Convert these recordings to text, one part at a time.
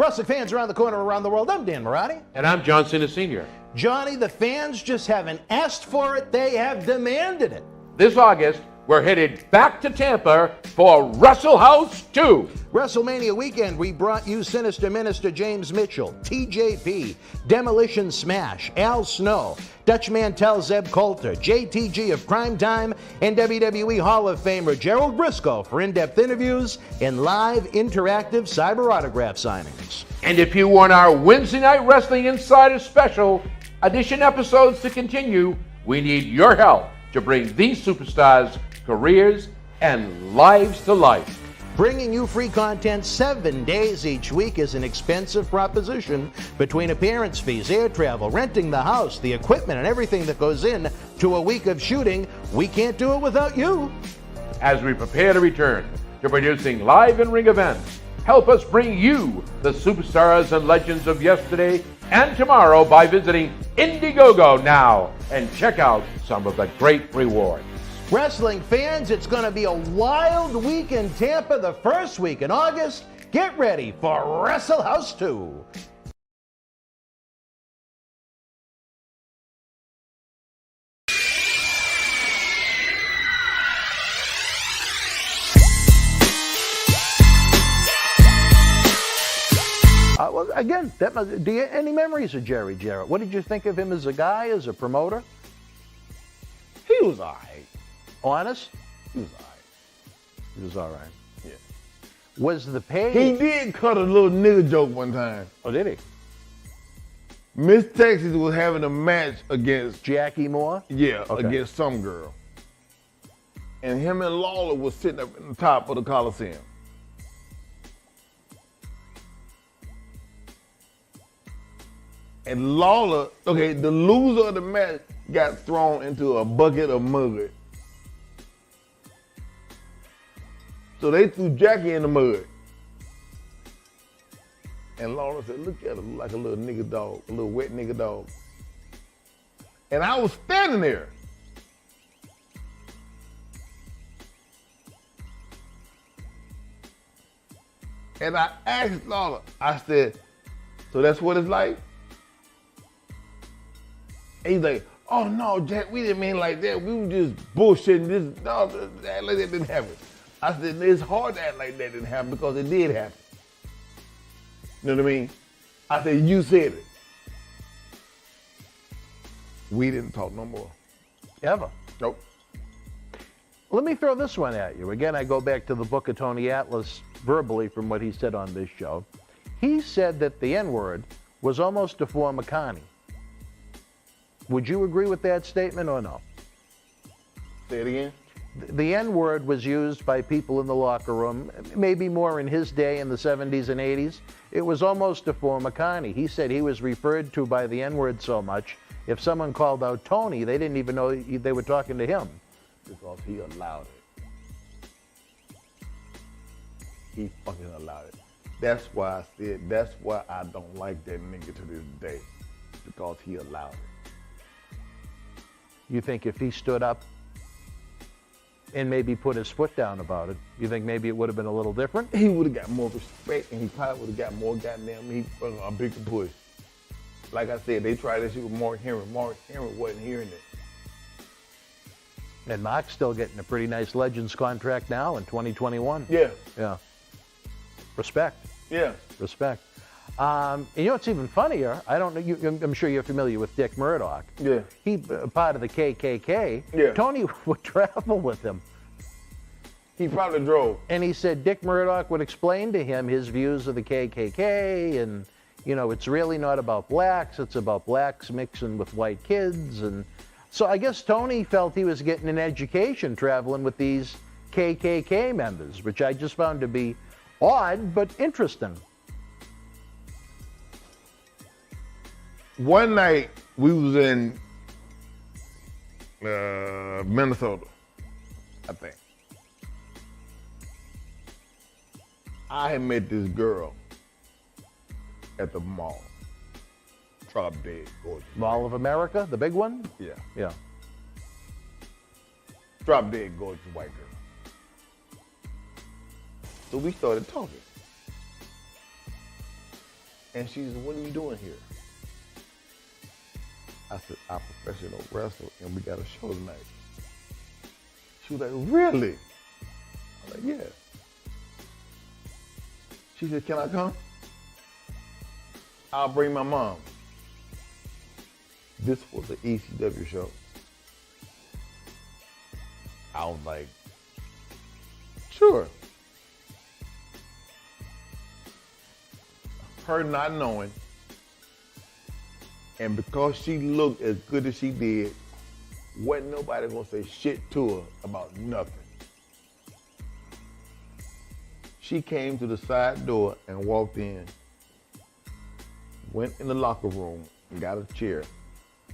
Wrestling fans around the corner, around the world, I'm Dan Marotti. And I'm John Cena Sr. Johnny, the fans just haven't asked for it, they have demanded it. This August, we're headed back to Tampa for Wrestle House 2. WrestleMania weekend, we brought you Sinister Minister James Mitchell, TJP, Demolition Smash, Al Snow, Dutch Mantel Zeb Coulter, JTG of Primetime, and WWE Hall of Famer Gerald Briscoe for in-depth interviews and live interactive cyber autograph signings. And if you want our Wednesday Night Wrestling Insider Special Edition episodes to continue, we need your help to bring these superstars' careers and lives to life. Bringing you free content 7 days each week is an expensive proposition. Between appearance fees, air travel, renting the house, the equipment, and everything that goes in to a week of shooting, we can't do it without you. As we prepare to return to producing live in-ring events, help us bring you the superstars and legends of yesterday and tomorrow by visiting Indiegogo now and check out some of the great rewards. Wrestling fans, it's going to be a wild week in Tampa the first week in August. Get ready for Wrestle House 2. Any memories of Jerry Jarrett? What did you think of him as a guy, as a promoter? He was all right. Honest? He was all right. He was all right. Yeah. Was the pay? He did cut a little nigga joke one time. Oh, did he? Miss Texas was having a match against Jackie Moore? Yeah, Okay. against some girl. And him and Lawler was sitting up in the top of the Coliseum. And Lawler, okay, the loser of the match got thrown into a bucket of mud. So they threw Jackie in the mud. And Lawler said, look at him, like a little nigga dog, a little wet nigga dog. And I was standing there. And I asked Lawler, I said, so that's what it's like? And he's like, oh no, Jack, we didn't mean like that. We were just bullshitting this. No, that like that didn't happen. I said, it's hard to act like that didn't happen because it did happen. You know what I mean? I said, you said it. We didn't talk no more. Ever? Nope. Let me throw this one at you. Again, I go back to the book of Tony Atlas verbally from what he said on this show. He said that the N-word was almost a form of Connie. Would you agree with that statement or no? Say it again. The N-word was used by people in the locker room, maybe more in his day in the 70s and 80s. It was almost a form of Connie. He said he was referred to by the N-word so much, if someone called out Tony, they didn't even know they were talking to him. Because he allowed it. He fucking allowed it. That's why I said, that's why I don't like that nigga to this day. Because he allowed it. You think if he stood up and maybe put his foot down about it, you think maybe it would have been a little different? He would have got more respect and he probably would have got more a bigger push. Like I said, they tried that shit with Mark Henry. Mark Henry wasn't hearing it. And Mark's still getting a pretty nice Legends contract now in 2021. Yeah. Yeah. Respect. Yeah. Respect. And you know what's even funnier? I don't know. I'm sure you're familiar with Dick Murdoch. Yeah. He part of the KKK. Yeah. Tony would travel with him. He probably drove. And he said Dick Murdoch would explain to him his views of the KKK, and you know, it's really not about blacks. It's about blacks mixing with white kids, and so I guess Tony felt he was getting an education traveling with these KKK members, which I just found to be odd but interesting. One night we was in Minnesota, I think. I had met this girl at the mall. Drop dead gorgeous. Mall of America, the big one? Yeah. Yeah. Drop dead gorgeous white girl. So we started talking. And she said, what are you doing here? I said, I professional wrestle and we got a show tonight. She was like, really? I was like, yeah. She said, can I come? I'll bring my mom. This was an ECW show. I was like, sure. Her not knowing, and because she looked as good as she did, wasn't nobody gonna say shit to her about nothing. She came to the side door and walked in, went in the locker room and got a chair.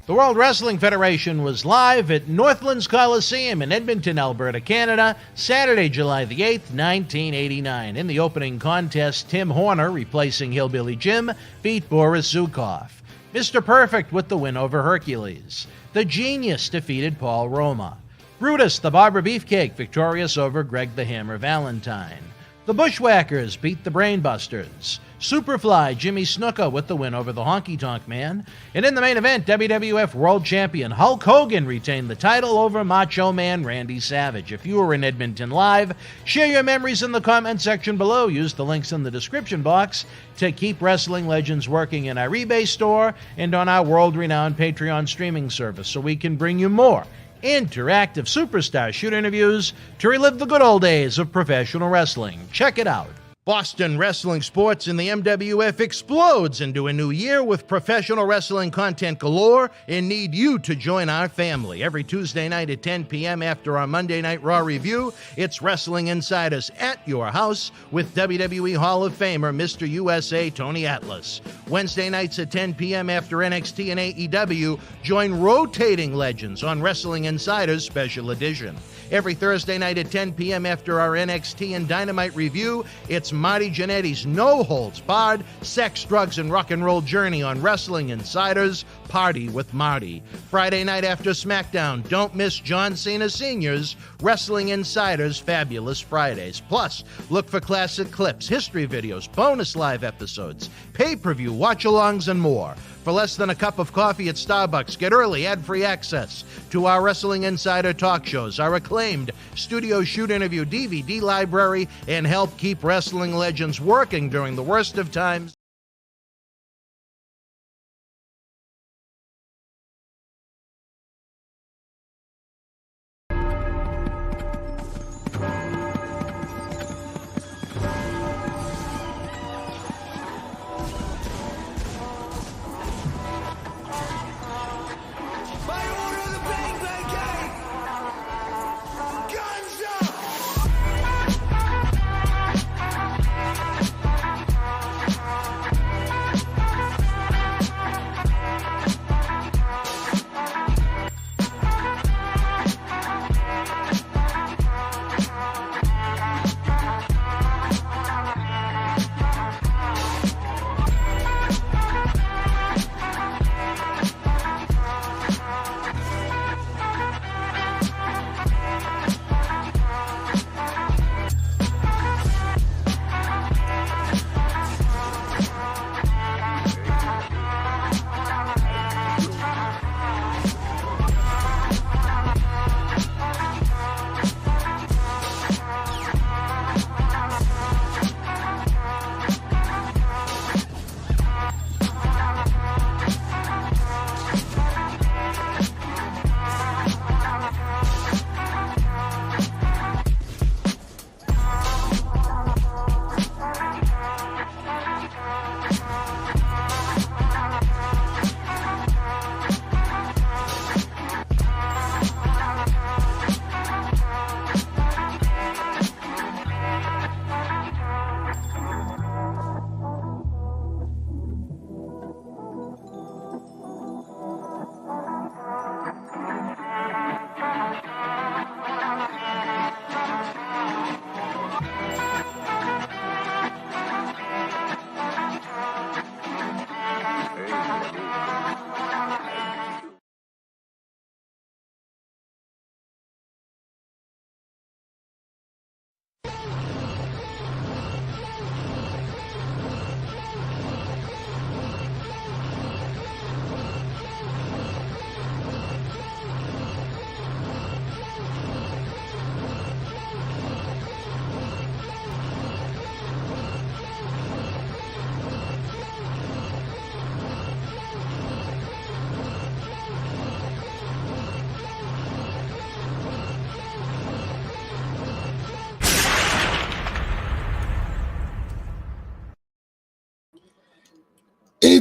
The World Wrestling Federation was live at Northlands Coliseum in Edmonton, Alberta, Canada, Saturday, July the 8th, 1989. In the opening contest, Tim Horner, replacing Hillbilly Jim, beat Boris Zukov. Mr. Perfect with the win over Hercules. The Genius defeated Paul Roma. Brutus, the Barber Beefcake, victorious over Greg the Hammer Valentine. The Bushwhackers beat the Brainbusters. Superfly Jimmy Snuka with the win over the Honky Tonk Man. And in the main event, WWF World Champion Hulk Hogan retained the title over Macho Man Randy Savage. If you were in Edmonton live, share your memories in the comment section below. Use the links in the description box to keep Wrestling Legends working in our eBay store and on our world-renowned Patreon streaming service so we can bring you more interactive superstar shoot interviews to relive the good old days of professional wrestling. Check it out. Boston Wrestling Sports in the MWF explodes into a new year with professional wrestling content galore and need you to join our family. Every Tuesday night at 10 p.m. after our Monday Night Raw review, it's Wrestling Insiders at your house with WWE Hall of Famer Mr. USA Tony Atlas. Wednesday nights at 10 p.m. after NXT and AEW, join rotating legends on Wrestling Insiders Special Edition. Every Thursday night at 10 p.m. after our NXT and Dynamite review, it's Marty Jannetty's no-holds-barred sex, drugs, and rock and roll journey on Wrestling Insiders Party with Marty. Friday night after SmackDown, don't miss John Cena Sr.'s Wrestling Insiders Fabulous Fridays. Plus, look for classic clips, history videos, bonus live episodes, pay-per-view watch-alongs, and more. For less than a cup of coffee at Starbucks, get early ad-free access to our Wrestling Insider talk shows, our acclaimed studio shoot interview DVD library, and help keep wrestling legends working during the worst of times.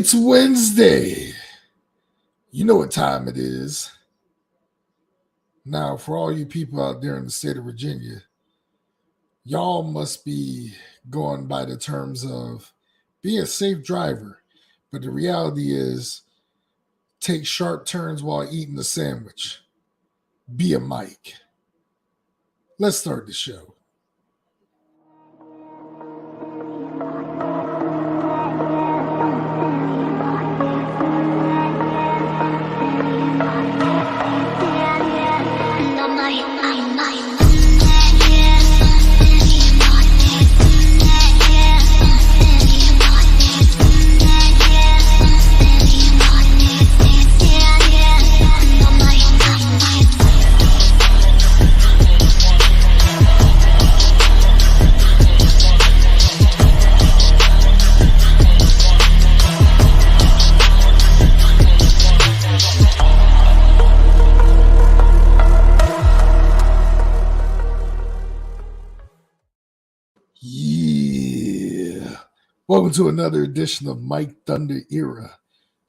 It's Wednesday. You know what time it is. Now, for all you people out there in the state of Virginia, y'all must be going by the terms of be a safe driver. But the reality is take sharp turns while eating a sandwich. Be a Mike. Let's start the show. Yeah. Welcome to another edition of Mike Thunder Era.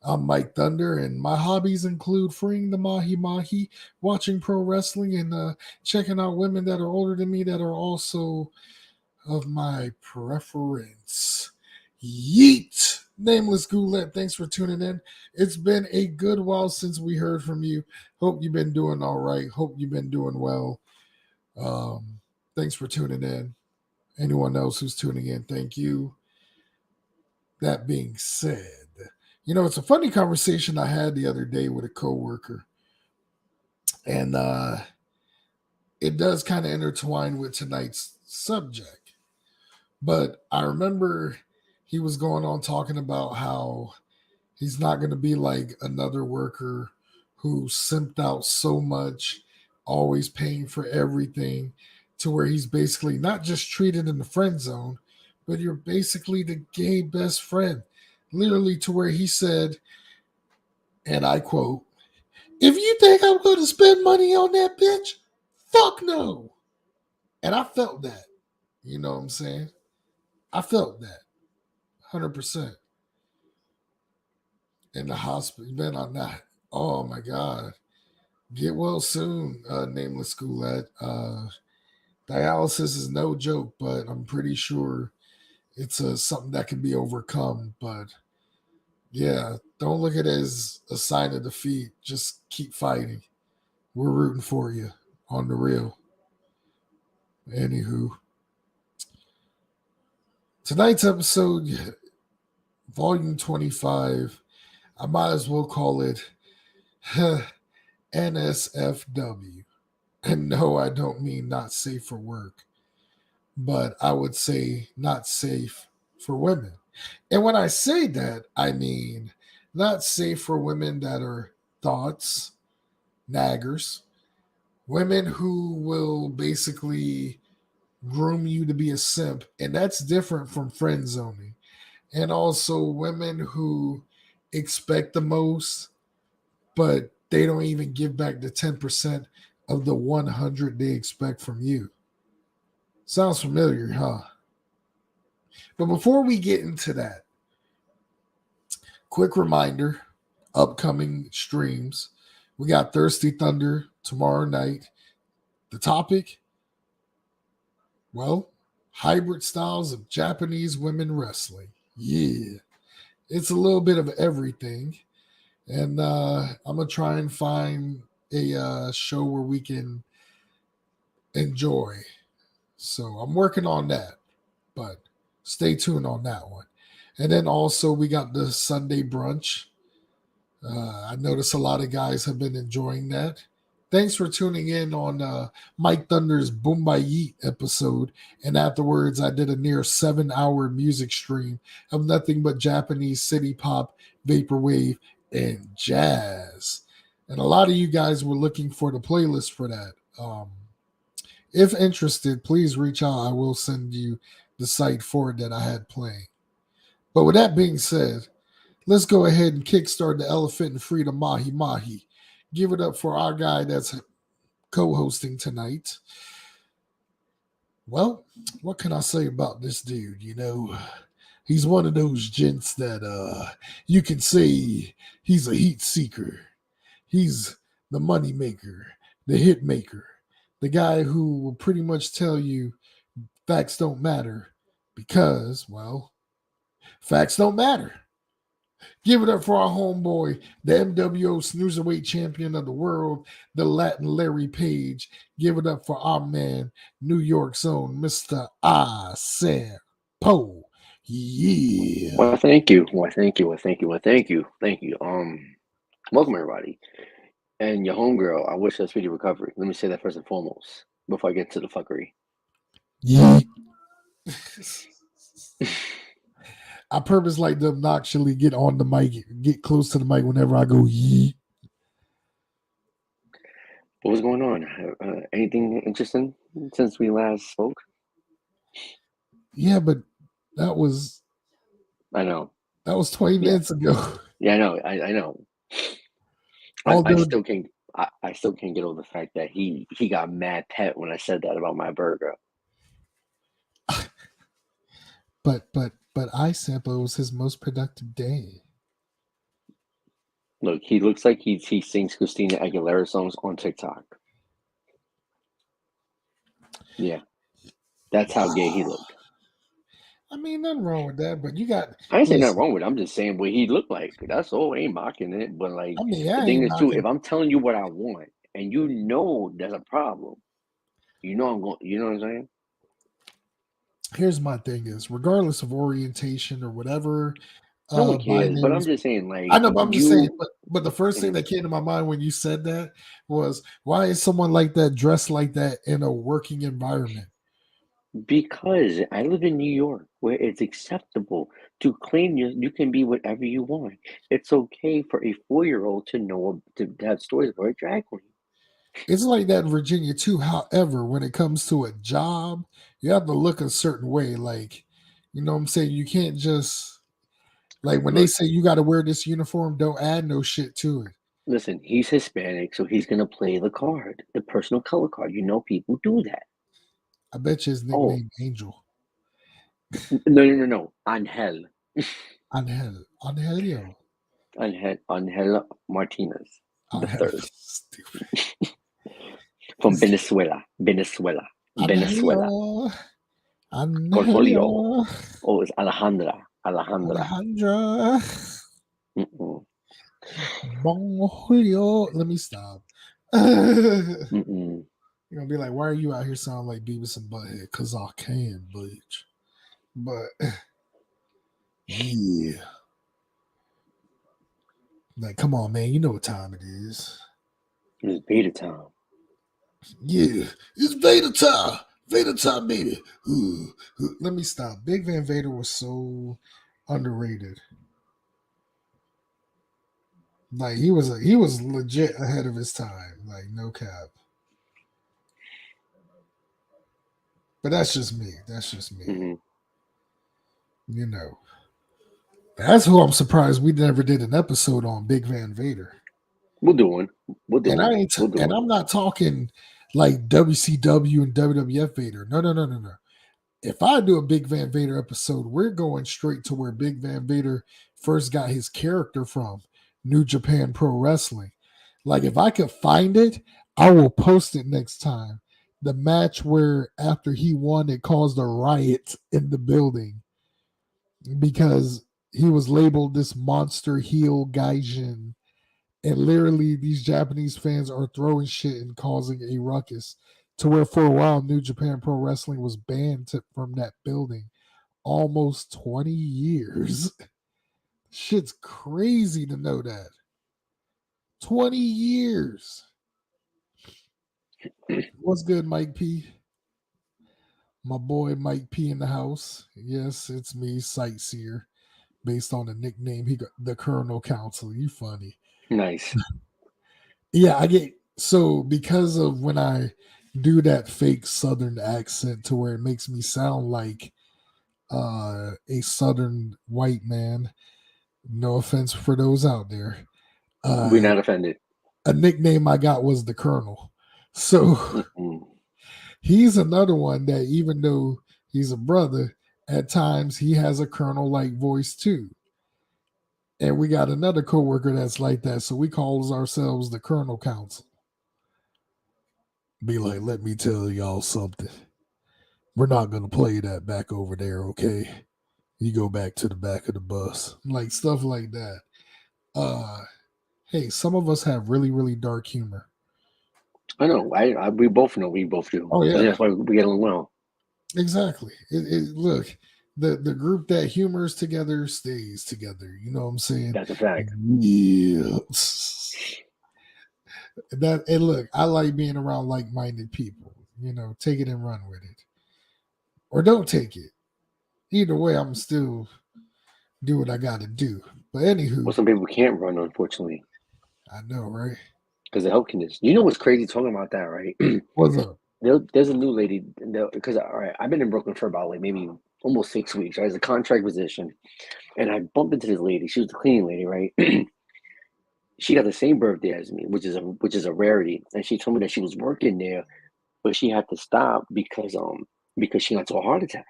I'm Mike Thunder, and my hobbies include freeing the mahi-mahi, watching pro wrestling, and checking out women that are older than me that are also of my preference. Yeet! Nameless Goulet, thanks for tuning in. It's been a good while since we heard from you. Hope you've been doing all right. Hope you've been doing well. Thanks for tuning in. Anyone else who's tuning in, thank you. That being said, it's a funny conversation I had the other day with a coworker, and it does kind of intertwine with tonight's subject. But I remember he was going on talking about how he's not going to be like another worker who simped out so much, always paying for everything, to where he's basically not just treated in the friend zone, but you're basically the gay best friend. Literally to where he said, and I quote, "If you think I'm going to spend money on that bitch, fuck no." And I felt that. You know what I'm saying? I felt that. 100%. In the hospital. Been on that. Oh my God. Get well soon, Nameless Goulet. Dialysis is no joke, but I'm pretty sure it's something that can be overcome. But yeah, don't look at it as a sign of defeat. Just keep fighting. We're rooting for you on the real. Anywho, tonight's episode, Volume 25, I might as well call it NSFW. And no, I don't mean not safe for work, but I would say not safe for women. And when I say that, I mean not safe for women that are thoughts, naggers, women who will basically groom you to be a simp. And that's different from friend zoning. And also women who expect the most, but they don't even give back the 10% of the 100 they expect from you. Sounds familiar, huh? But before we get into that, quick reminder, upcoming streams. We got Thirsty Thunder tomorrow night. The topic, well, hybrid styles of Japanese women wrestling. Yeah. It's a little bit of everything. And I'm going to try and find a show where we can enjoy. So I'm working on that, but stay tuned on that one. And then also we got the Sunday brunch. I noticed a lot of guys have been enjoying that. Thanks for tuning in on Mike Thunder's Boom by Yeet episode. And afterwards, I did a near 7-hour music stream of nothing but Japanese city pop, vaporwave, and jazz. And a lot of you guys were looking for the playlist for that. If interested, please reach out. I will send you the site for it that I had playing. But with that being said, let's go ahead and kickstart the Elephant and Freedom Mahi Mahi. Give it up for our guy that's co-hosting tonight. Well, what can I say about this dude? He's one of those gents that you can say he's a heat seeker. He's the money maker, the hit maker, the guy who will pretty much tell you facts don't matter because, well, facts don't matter. Give it up for our homeboy, the mWo Snoozerweight champion of the world, the Latin Larry Page. Give it up for our man, New York's own Mr. I Sam Poe. Yeah. Well, thank you. Well, thank you. Well, thank you. Well, thank you. Thank you. Welcome everybody. And your homegirl, I wish her speedy recovery. Let me say that first and foremost before I get to the fuckery. Yeah. I purpose like to obnoxiously get on the mic, get close to the mic whenever I go yee. What was going on? Anything interesting since we last spoke? Yeah, but that was I know. 20 minutes ago. Yeah, I know. I know. I still can't. I still can't get over the fact that he got mad pet when I said that about my burger. But I sample was his most productive day. Look, he looks like he sings Christina Aguilera songs on TikTok. Yeah, that's how gay he looked. I mean, nothing wrong with that, but you got. I ain't saying nothing wrong with it. I'm just saying what he looked like. That's all. I ain't mocking it, but like I mean, the thing is too, if I'm telling you what I want and you know there's a problem, you know I'm going. You know what I'm saying? Here's my thing: is regardless of orientation or whatever. No one cares, but I'm just saying, like, I know, but I'm just saying, but the first thing that came to my mind when you said that was, why is someone like that dressed like that in a working environment? Because I live in New York, where it's acceptable to claim you can be whatever you want. It's okay for a 4-year-old to know to have stories about a drag queen. It's like that in Virginia too. However, when it comes to a job, you have to look a certain way. Like, you know what I'm saying? You can't just. Like when they say you got to wear this uniform, don't add no shit to it. Listen, he's Hispanic, so he's going to play the card, the personal color card. You know, people do that. I bet you his nickname Angel. No. Angel. Angelio. Angel Martinez, the third. Stupid. From Venezuela. Angelio. Portfolio. Oh, it's Alejandra. Alejandra. Bon Julio. Let me stop. You're gonna be like, why are you out here sounding like Beavis and Butthead? Cause I can, bitch. But yeah. Like, come on, man. You know what time it is. It's beta time. Yeah, it's Vader time. Vader time, baby. Ooh. Let me stop. Big Van Vader was so underrated. Like he was legit ahead of his time. Like no cap. But that's just me. Mm-hmm. You know. That's who I'm surprised we never did an episode on, Big Van Vader. We'll do one. And I'm not talking like WCW and WWF Vader. No. If I do a Big Van Vader episode, we're going straight to where Big Van Vader first got his character from, New Japan Pro Wrestling. Like if I could find it, I will post it next time. The match where after he won, it caused a riot in the building because he was labeled this monster heel gaijin. And literally, these Japanese fans are throwing shit and causing a ruckus to where for a while, New Japan Pro Wrestling was banned from that building. Almost 20 years. Shit's crazy to know that. 20 years. What's good, Mike P? My boy Mike P in the house. Yes, it's me, Sightseer, based on the nickname he got, the Colonel Counselor. You funny. Nice. Yeah, I get so because of when I do that fake Southern accent to where it makes me sound like a Southern white man. No offense for those out there. We're not offended. A nickname I got was the Colonel. So he's another one that even though he's a brother, At times, he has a colonel-like voice too. And we got another coworker that's like that, so we call ourselves the Colonel Council. Be like, let me tell y'all something. We're not gonna play that back over there, okay? You go back to the back of the bus, like stuff like that. Uh, hey, some of us have really, really dark humor. I know. We both know. We both do. Oh I think yeah, that's why we get along well. exactly. Look, the group that humors together stays together. You know what I'm saying? That's a fact. Yeah. That and look, I like being around like-minded people. You know, take it and run with it, or don't take it. Either way, I'm still do what I got to do. But Well, anywho, some people can't run, unfortunately, I know, right? because of health conditions. You know what's crazy talking about that, right? What's up? There's a new lady. Because all right, I've been in Brooklyn for about like maybe almost 6 weeks. Right, as a contract position, and I bumped into this lady. She was the cleaning lady, right? She got the same birthday as me, which is a rarity. And she told me that she was working there, but she had to stop because she got into a heart attack.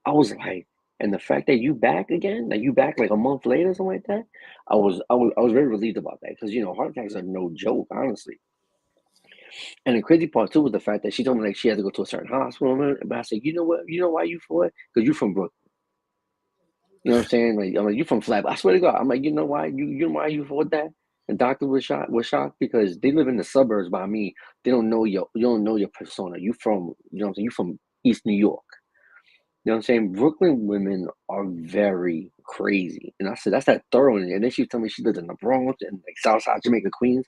I was like, and the fact that you back again, that you back like a month later, or something like that, I was very relieved about that because heart attacks are no joke, honestly. And the crazy part too was the fact that she told me like she had to go to a certain hospital, but I said, you know what, you know why you for it? Because you from Brooklyn. You know what I'm saying? Like I'm like, you from Flat. I swear to God, I'm like, you know why you know why you for that? The doctor was shocked because they live in the suburbs by me. They don't know you don't know your persona. You from what I'm saying? You from East New York. You know what I'm saying? Brooklyn women are very crazy. And I said, that's that thorough. And then she told me she lives in the Bronx and like Southside Jamaica, Queens.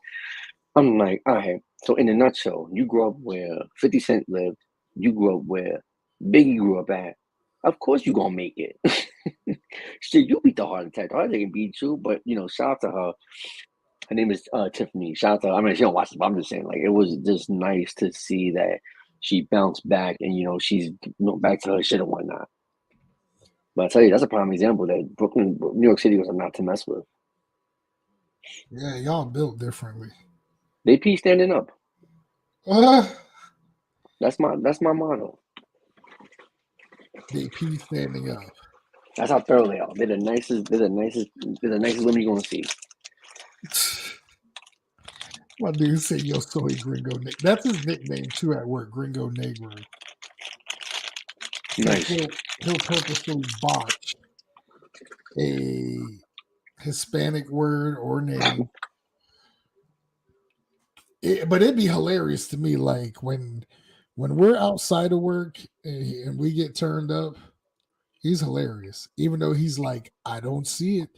I'm like, all right. So in a nutshell, you grew up where 50 Cent lived. You grew up where Biggie grew up at. Of course you gonna make it. Shit, you beat the heart attack. The heart attack can beat you, but shout out to her. Her name is Tiffany. Shout out to her. I mean, she don't watch it, but I'm just saying, like, it was just nice to see that she bounced back and she's back to her shit and whatnot. But I tell you, that's a prime example that New York City was not to mess with. Yeah, y'all built differently. They pee standing up. Uh, That's my motto. they pee standing up. That's how thorough they are. They're the nicest. They're the nicest women you're gonna see. My dude say yo soy gringo. That's his nickname too at work, Gringo Negro. Like Nice. he'll purposely botch a Hispanic word or name. But it'd be hilarious to me, like when we're outside of work and we get turned up. He's hilarious, even though he's like, I don't see it.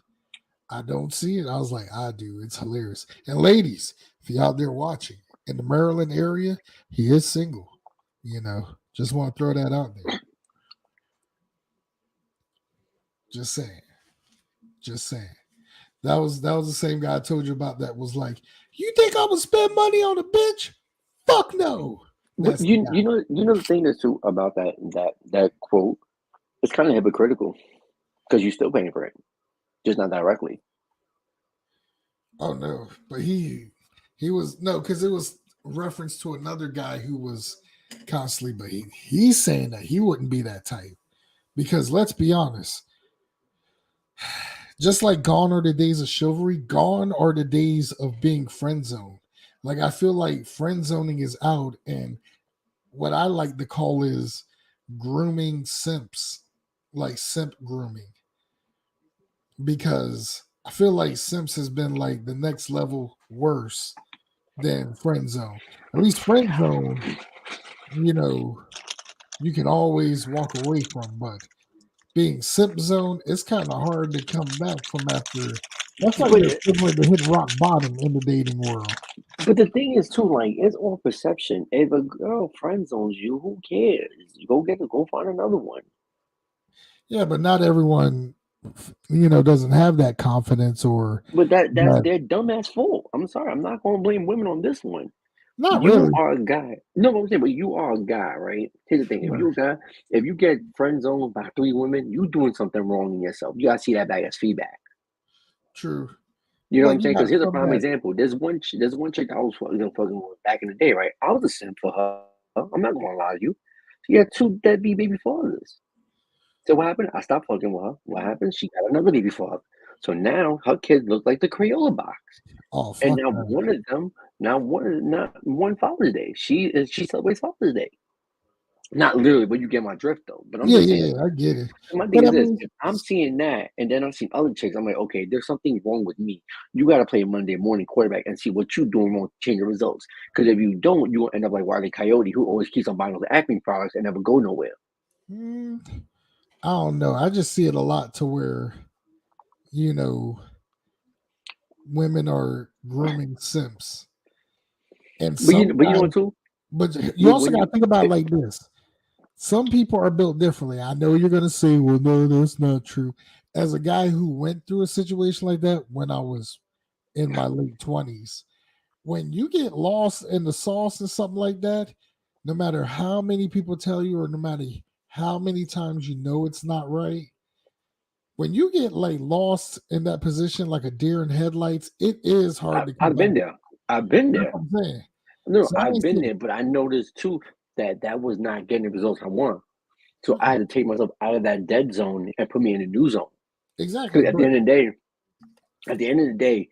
I don't see it. I was like, I do. It's hilarious. And ladies, if you're out there watching in the Maryland area, he is single. Just want to throw that out there. Just saying. Just saying. That was the same guy I told you about that was like, you think I'm gonna spend money on a bitch? Fuck no. But That's the guy. you know the thing that's too about that quote. It's kind of hypocritical because you're still paying for it, just not directly. Oh no, but he was no, because it was reference to another guy who was constantly, but he's saying that he wouldn't be that type because let's be honest, just like gone are the days of chivalry, gone are the days of being friend zoned. Like I feel like friend zoning is out, and what I like to call is grooming simps, like simp grooming, because I feel like simps has been like the next level worse than friend zone. At least friend zone, you can always walk away from, but being simp zone, it's kind of hard to come back from after. That's like the But equivalent to hitting rock bottom in the dating world. but the thing is too, like it's all perception. If a girl friend zones you, who cares? You go find another one. Yeah, but not everyone, doesn't have that confidence or But that's that. their dumbass fault. I'm sorry, I'm not gonna blame women on this one. Not You really. are a guy. No, what I'm saying, but you are a guy, right? Here's the thing: if Right. you a guy, if you get friend zoned by 3 women, you doing something wrong in yourself. You gotta see that back as feedback. True. You know what Like I'm you saying? Because got here's a some prime that. example. There's one chick I was fucking with back in the day, right? I was a simp for her. I'm not gonna lie to you. She had 2 deadbeat baby fathers. So what happened? I stopped fucking with her. What happened? She got another baby father. So now her kids look like the Crayola box. Oh And fuck now that. one of them, not one Father's Day. She celebrates Father's Day. Not literally, but you get my drift though. But I'm Yeah, just yeah, saying. yeah, I get it. My thing But is I this: mean, if I'm seeing that, and then I'm seeing other chicks, I'm like, okay, there's something wrong with me. You got to play Monday morning quarterback and see what you're doing wrong to change your results. Because if you don't, you will end up like Wiley Coyote, who always keeps on buying those acne products and never go nowhere. mm, I don't know. I just see it a lot to where, you know, women are grooming simps. And But you know what sometimes, too? but you also When got to you, think about it like this. Some people are built differently. I know you're going to say, well, no, that's not true. As a guy who went through a situation like that when I was in my late 20s, when you get lost in the sauce and something like that, no matter how many people tell you or no matter how many times you know it's not right, when you get like lost in that position like a deer in headlights, it is hard to come I've back. been there. I've been That's there. what I'm saying. No, So I I've ain't been saying there, but I noticed too that that was not getting the results I want. So I mm-mm, had to take myself out of that dead zone and put me in a new zone. exactly, Because but at the end of the day,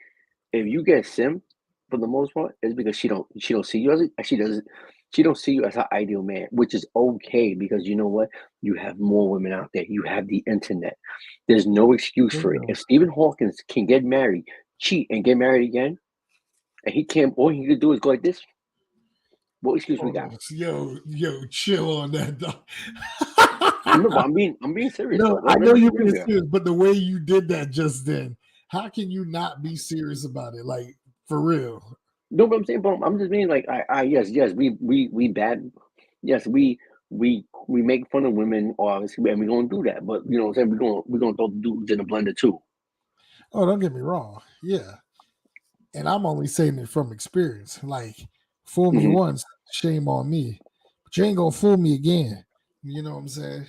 if you get sim, for the most part, it's because she don't see you as she don't see you as her ideal man, which is okay because you know what? You have more women out there. You have the internet. There's no excuse for it. bingo. If Stephen Hawkins can get married, cheat, and get married again, and he can't, all he could do is go like this. What excuse we got? Yo, chill on that, dog. No, but I'm being serious No, though. I Let's know be you're real being here. serious, but the way you did that just then, how can you not be serious about it? Like for real. No, but I'm saying, but I'm just being like, I yes, we bad, yes, we make fun of women, obviously, and we're gonna do that. But you know what I'm saying? We're gonna throw the dudes in the blender too. Oh, don't get me wrong. Yeah. And I'm only saying it from experience. Like, fool me Hmm. once, shame on me. But you ain't gonna fool me again. You know what I'm saying?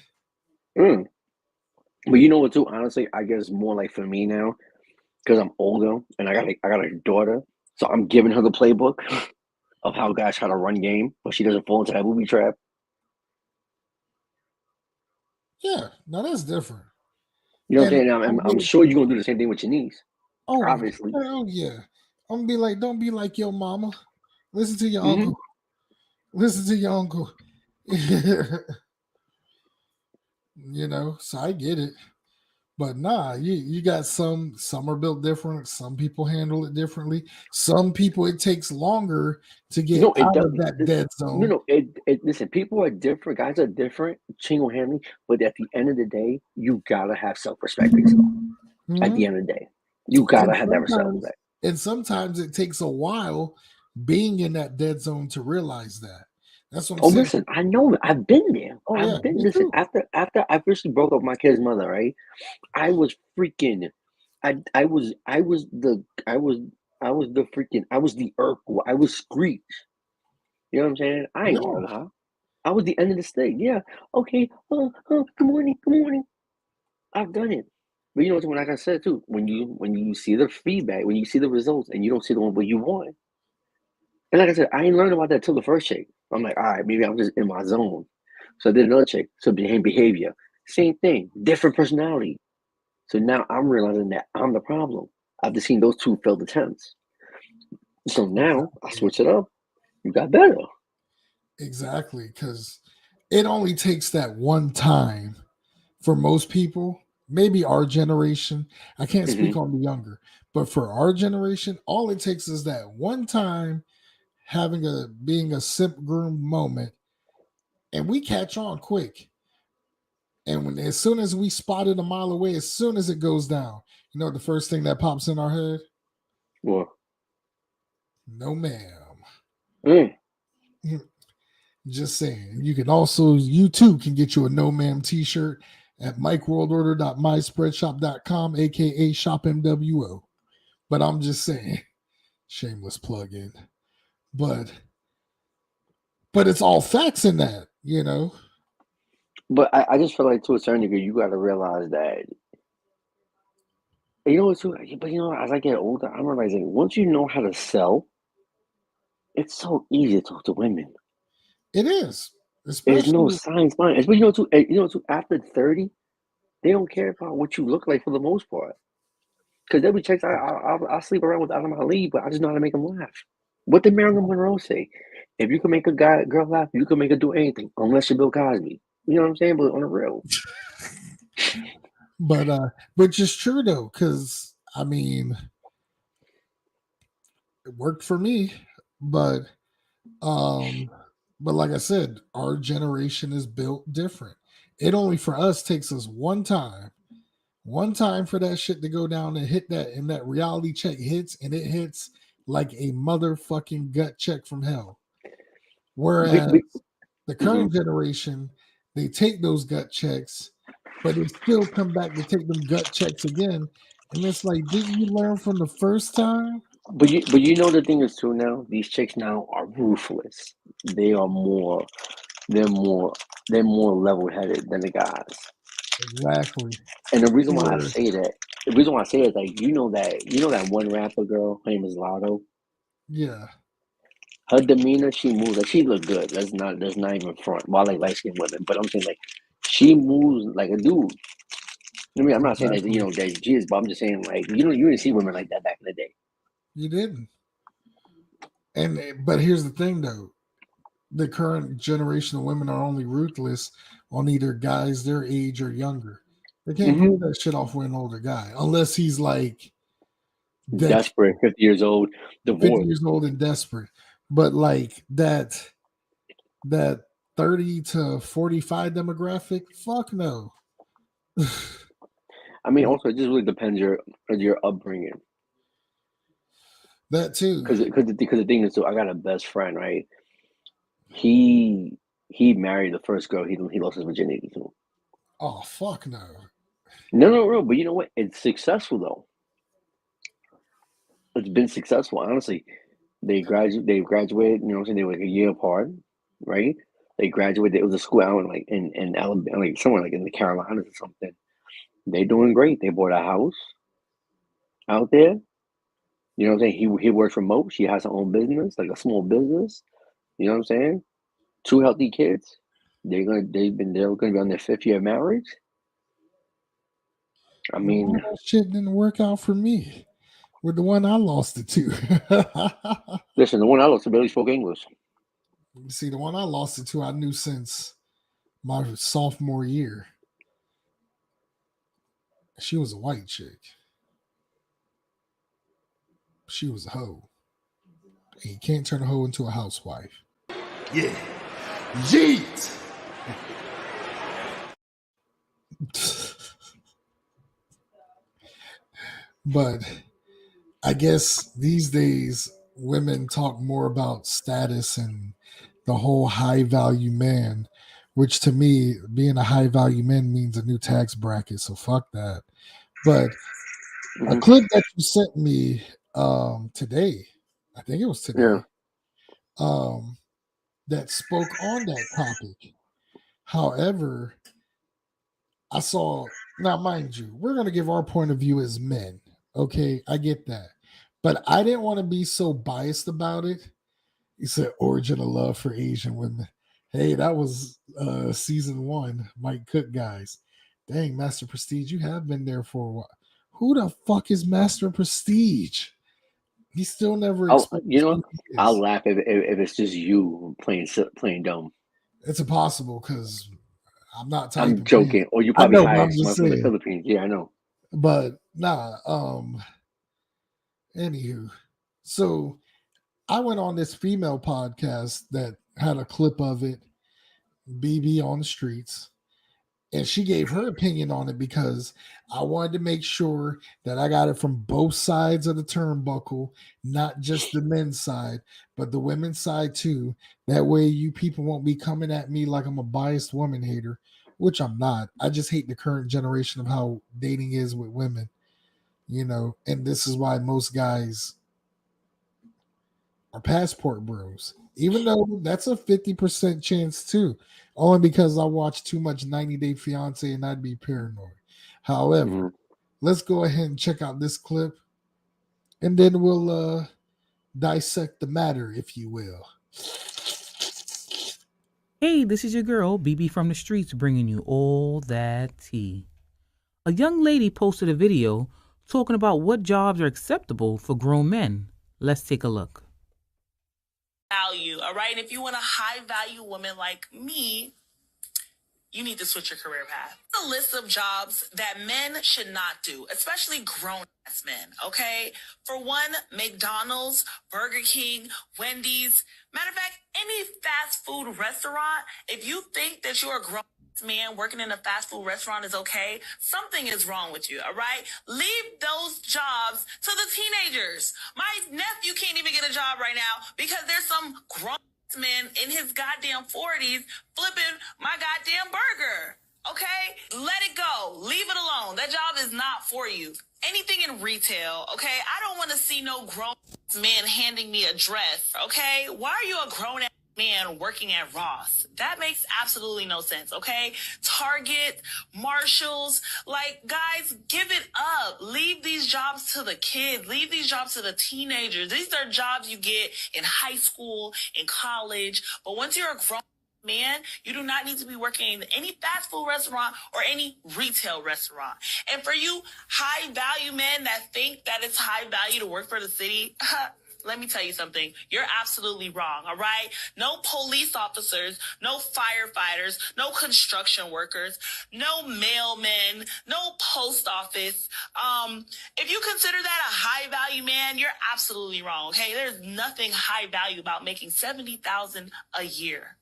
Mm. But you know what? Too honestly, I guess more like for me now because I'm older and I got a daughter, so I'm giving her the playbook of how guys try to run game, but she doesn't fall into that booby trap. Yeah, now that's different. You know what I'm And saying? I I'm get it. sure you're gonna do the same thing with your niece, Oh, obviously. hell yeah. I'm gonna be like, don't be like your mama. Listen to your Hmm. uncle. Listen to your uncle. So I get it. But nah, you got some are built different. Some people handle it differently. Some people it takes longer to get No, it out does. of that dead No, zone. no. It. Listen, people are different. Guys are different. Single handedly, but at the end of the day, you gotta have self respect for yourself. At the Mhm. end of the day, you gotta And have that self sometimes respect. and sometimes it takes a while being in that dead zone to realize that. That's what I'm Oh, saying. listen, I know. I've been there. Oh yeah, I've been. me Listen, too. after I officially broke up with my kid's mother, right? I was freaking. I was the freaking. I was the Urkel. I was Screech. You know what I'm saying? I ain't Yeah, gonna lie. I was the end of the stick. Yeah. Okay. Good morning. Good morning. I've done it. But you know what? Like I said too, when you see the feedback, when you see the results, and you don't see the one what you want, and like I said, I ain't learned about that till the first check. I'm like, all right, maybe I'm just in my zone. So I did another check. So behavior, same thing, different personality. So now I'm realizing that I'm the problem after seeing those two failed attempts. So now I exactly. switch it up. You got better. Exactly. Because it only takes that one time for most people, maybe our generation. I can't speak Hmm. on the younger, but for our generation, all it takes is that one time having a being a simp groom moment, and we catch on quick. And as soon as we spot it a mile away, as soon as it goes down, the first thing that pops in our head, Well, no, ma'am. mm, Just saying. You too can get you a no ma'am t-shirt at mikeworldorder.myspreadshop.com, aka shop mwo. But I'm just saying, shameless plug in. But it's all facts in that. but I just feel like to a certain degree, you got to realize that you know what too. But as I get older, I'm realizing once you know how to sell, it's so easy to talk to women. It is. There's no Especially science behind it. But you know too. After 30. They don't care about what you look like for the most part. Because there'll be chicks I'll sleep around with out of my league, but I just know how to make them laugh. What did Marilyn Monroe say? If you can make a girl laugh, you can make her do anything, unless you're Bill Cosby. You know what I'm saying? But on the real. But just true though, because I mean, it worked for me, but um, but like I said, our generation is built different. It only for us takes us one time for that shit to go down and hit that, and that reality check hits, and it hits like a motherfucking gut check from hell. Whereas the current generation, they take those gut checks, but they still come back to take them gut checks again. And it's like, didn't you learn from the first time? But you know the thing is too now. These chicks now are ruthless. They are more. They're more. They're more level headed than the guys. Exactly. And the reason why I Where, say that, the reason why I say it is like you know that one rapper girl, her name is Lotto. yeah. Her demeanor, she moves like she look good. Let's not even front. Well, I like light skinned women, but I'm saying like she moves like a dude. I mean, I'm not saying that Exactly. that she is, but I'm just saying like you didn't see women like that back in the day. You didn't. But here's the thing though. The current generation of women are only ruthless on either guys their age or younger. They can't Mm-hmm. pull that shit off with an older guy unless he's like that Desperate, 50 years old, 50 divorced. years old and desperate. But like that 30 to 45 demographic, fuck no. I mean, also it just really depends your upbringing. That too. Because the thing is, so I got a best friend, right? He he married the first girl he lost his virginity to. Oh fuck no. No. But you know what? It's successful though. It's been successful, honestly. They graduated. You know what I'm saying? They were like a year apart, right? They graduated. It was a school out in like in Alabama, like somewhere like in the Carolinas or something. They doing great. They bought a house out there. You know what I'm saying? He works remote. She has her own business, like a small business. You know what I'm saying? Two healthy kids. They're gonna be on their fifth year of marriage. I Well, mean, that shit didn't work out for me. With the one I lost it to. listen, the one I lost barely spoke English. See, the one I lost it to, I knew since my sophomore year. She was a white chick. She was a hoe. And you can't turn a hoe into a housewife. Yeah. Yeet. But I guess these days women talk more about status and the whole high value man, which to me, being a high value man means a new tax bracket. So fuck that. But a Hmm. clip that you sent me today, I think it was Yeah. today, um, that spoke on that topic. However, I saw, now mind you, we're going to give our point of view as men. Okay, I get that. But I didn't want to be so biased about it. He said origin of love for Asian women. Hey, that was season one, Mike Cook guys. Dang, Master Prestige, you have been there for a while. Who the fuck is Master Prestige? He still never I'll explains you know what? who he I'll is. laugh if it's just you playing dumb. It's impossible because I'm not I'm typing in. joking. Or you I probably know, but hired I'm just someone from the saying. Philippines. Yeah, I know. But nah, anywho. So I went on this female podcast that had a clip of it, BB on the streets, and she gave her opinion on it because I wanted to make sure that I got it from both sides of the turnbuckle, not just the men's side, but the women's side too. That way, you people won't be coming at me like I'm a biased woman hater, which I'm not. I just hate the current generation of how dating is with women, and this is why most guys are passport bros, even though that's a 50% chance too, only because I watch too much 90 Day Fiance and I'd be paranoid. Hmm. However, let's go ahead and check out this clip and then we'll dissect the matter, if you will. Hey, this is your girl, BB from the streets, bringing you all that tea. A young lady posted a video talking about what jobs are acceptable for grown men. Let's take a look. Value, all right? And if you want a high value woman like me, you need to switch your career path. A list of jobs that men should not do, especially grown-ass men, okay? For one, McDonald's, Burger King, Wendy's. Matter of fact, any fast food restaurant, if you think that you're a grown man working in a fast food restaurant is okay, something is wrong with you, all right? Leave those jobs to the teenagers. My nephew can't even get a job right now because there's some grown man in his goddamn 40s flipping my goddamn burger. Okay? Let it go. Leave it alone. That job is not for you. Anything in retail, okay? I don't want to see no grown man handing me a dress, okay? Why are you a grown ass man working at Ross? That makes absolutely no sense, okay? Target, Marshalls, like, guys, give it up. Leave these jobs to the kids. Leave these jobs to the teenagers. These are jobs you get in high school, in college. But once you're a grown man, you do not need to be working in any fast food restaurant or any retail restaurant. And for you high value men that think that it's high value to work for the city, let me tell you something. You're absolutely wrong, all right? No police officers, no firefighters, no construction workers, no mailmen, no post office. If you consider that a high value man, you're absolutely wrong, okay? There's nothing high value about making $70,000 a year.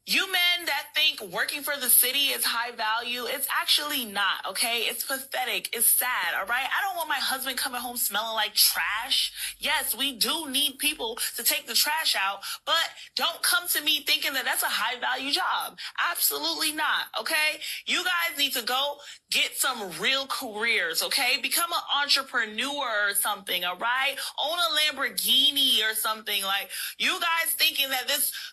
You men that think working for the city is high value, it's actually not, okay? It's pathetic. It's sad, all right? I don't want my husband coming home smelling like trash. Yes, we do need people to take the trash out, but don't come to me thinking that that's a high value job. Absolutely not, okay? You guys need to go get some real careers, okay? Become an entrepreneur or something, all right? Own a Lamborghini or something. Like, you guys thinking that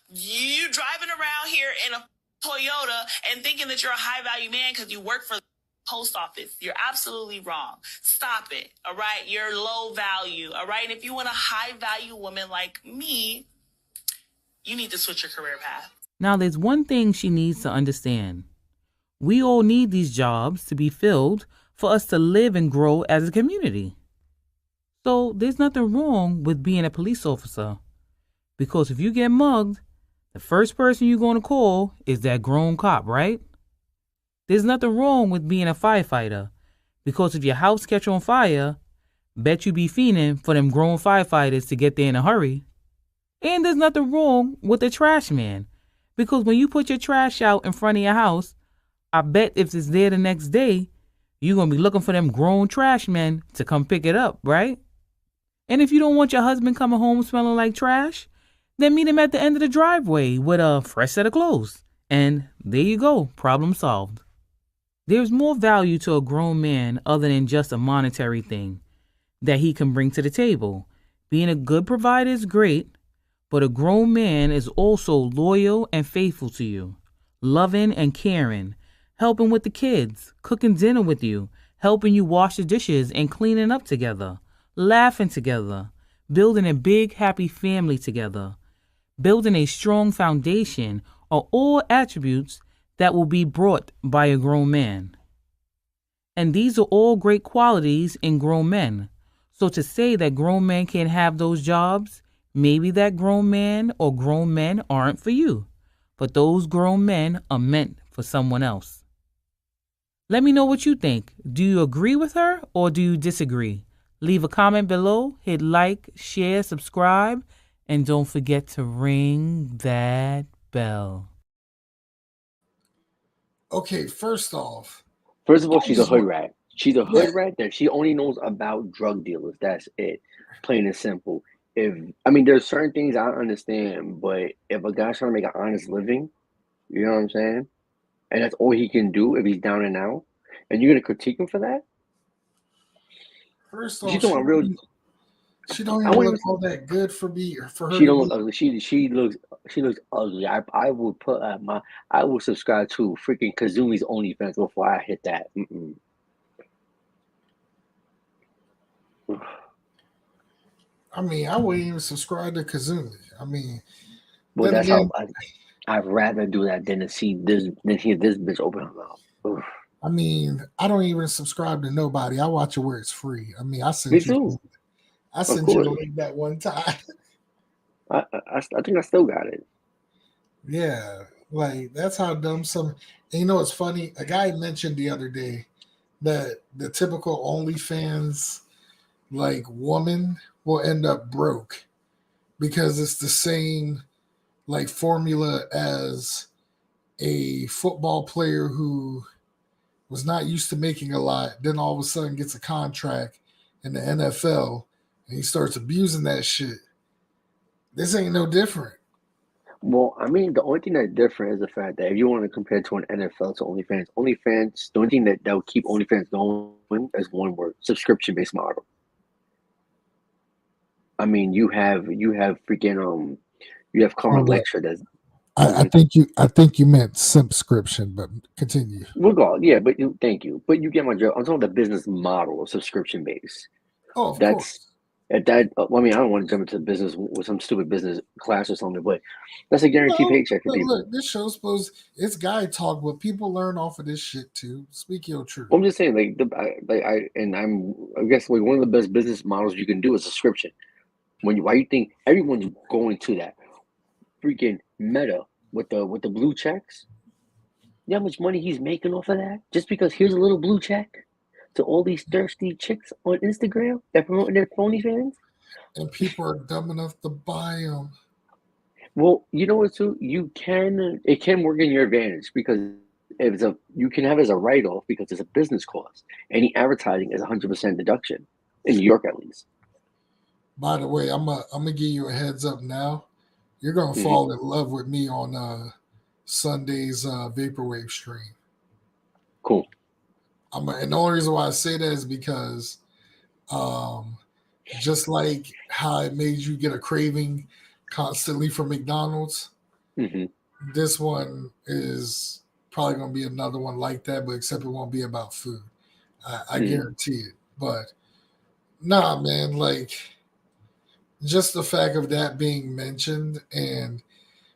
you driving around here in a Toyota and thinking that you're a high value man because you work for the post office. You're absolutely wrong. Stop it. All right. You're low value. All right. And if you want a high value woman like me, you need to switch your career path. Now, there's one thing she needs to understand. We all need these jobs to be filled for us to live and grow as a community. So there's nothing wrong with being a police officer, because if you get mugged, the first person you're going to call is that grown cop, right? There's nothing wrong with being a firefighter, because if your house catch on fire, bet you be fiending for them grown firefighters to get there in a hurry. And there's nothing wrong with a trash man, because when you put your trash out in front of your house, I bet if it's there the next day, you're going to be looking for them grown trash men to come pick it up, right? And if you don't want your husband coming home smelling like trash, then meet him at the end of the driveway with a fresh set of clothes. And there you go, problem solved. There's more value to a grown man other than just a monetary thing that he can bring to the table. Being a good provider is great, but a grown man is also loyal and faithful to you, loving and caring, helping with the kids, cooking dinner with you, helping you wash the dishes and cleaning up together, laughing together, building a big happy family together. Building a strong foundation are all attributes that will be brought by a grown man. And these are all great qualities in grown men. So to say that grown men can't have those jobs, maybe that grown man or grown men aren't for you. But those grown men are meant for someone else. Let me know what you think. Do you agree with her or do you disagree? Leave a comment below, hit like, share, subscribe, and don't forget to ring that bell. Okay, first off. First of all, she's a hood rat. She's a hood rat that she only knows about drug dealers. That's it. Plain and simple. There's certain things I understand, but if a guy's trying to make an honest living, you know what I'm saying? And that's all he can do if he's down and out, and you're gonna critique him for that? First off, she don't even look all that good for her. She don't look ugly. She looks ugly. I will I will subscribe to freaking Kazumi's OnlyFans before I hit that. I wouldn't even subscribe to Kazumi. Well, that's how I'd rather do that than to hear this bitch open her mouth. I mean, I don't even subscribe to nobody. I watch it where it's free. I mean, Me too. I Of sent you the course. link that one time. I think I still got it. Yeah, like that's how dumb some. And you know, it's funny. A guy mentioned the other day that the typical OnlyFans like woman will end up broke because it's the same like formula as a football player who was not used to making a lot, then all of a sudden gets a contract in the NFL and he starts abusing that shit. This ain't no different. Well, I mean, the only thing that's different is the fact that if you want to compare to an NFL to OnlyFans, the only thing that will keep OnlyFans going is one word: subscription-based model. I mean, you have freaking you have Carmen Hold up. Lecture that's I think you meant subscription, but continue. regard, yeah, but thank you. But you get my joke. I'm talking about the business model of subscription base. Oh, of That's course. I mean, I don't want to jump into business with some stupid business class or something, but that's a guaranteed No, paycheck for people. look, this show's supposed it's guy talk, but people learn off of this shit too. Speak your truth. Well, I'm just saying, I guess like one of the best business models you can do is subscription. Why you think everyone's going to that freaking Meta with the blue checks? You know how much money he's making off of that? Just because here's a little blue check to all these thirsty chicks on Instagram that promoting their phony fans. And people are dumb enough to buy them. Well, you know what, too? It can work in your advantage because if you can have it as a write off because it's a business cost. Any advertising is 100% deduction in New York, at least. By the way, I'm gonna give you a heads up now. You're gonna Hmm. fall in love with me on Sunday's vaporwave stream. Cool. And the only reason why I say that is because um, just like how it made you get a craving constantly for McDonald's, Hmm. this one is probably gonna be another one like that, but except it won't be about food. I Hmm. guarantee it. But nah, man, like just the fact of that being mentioned, and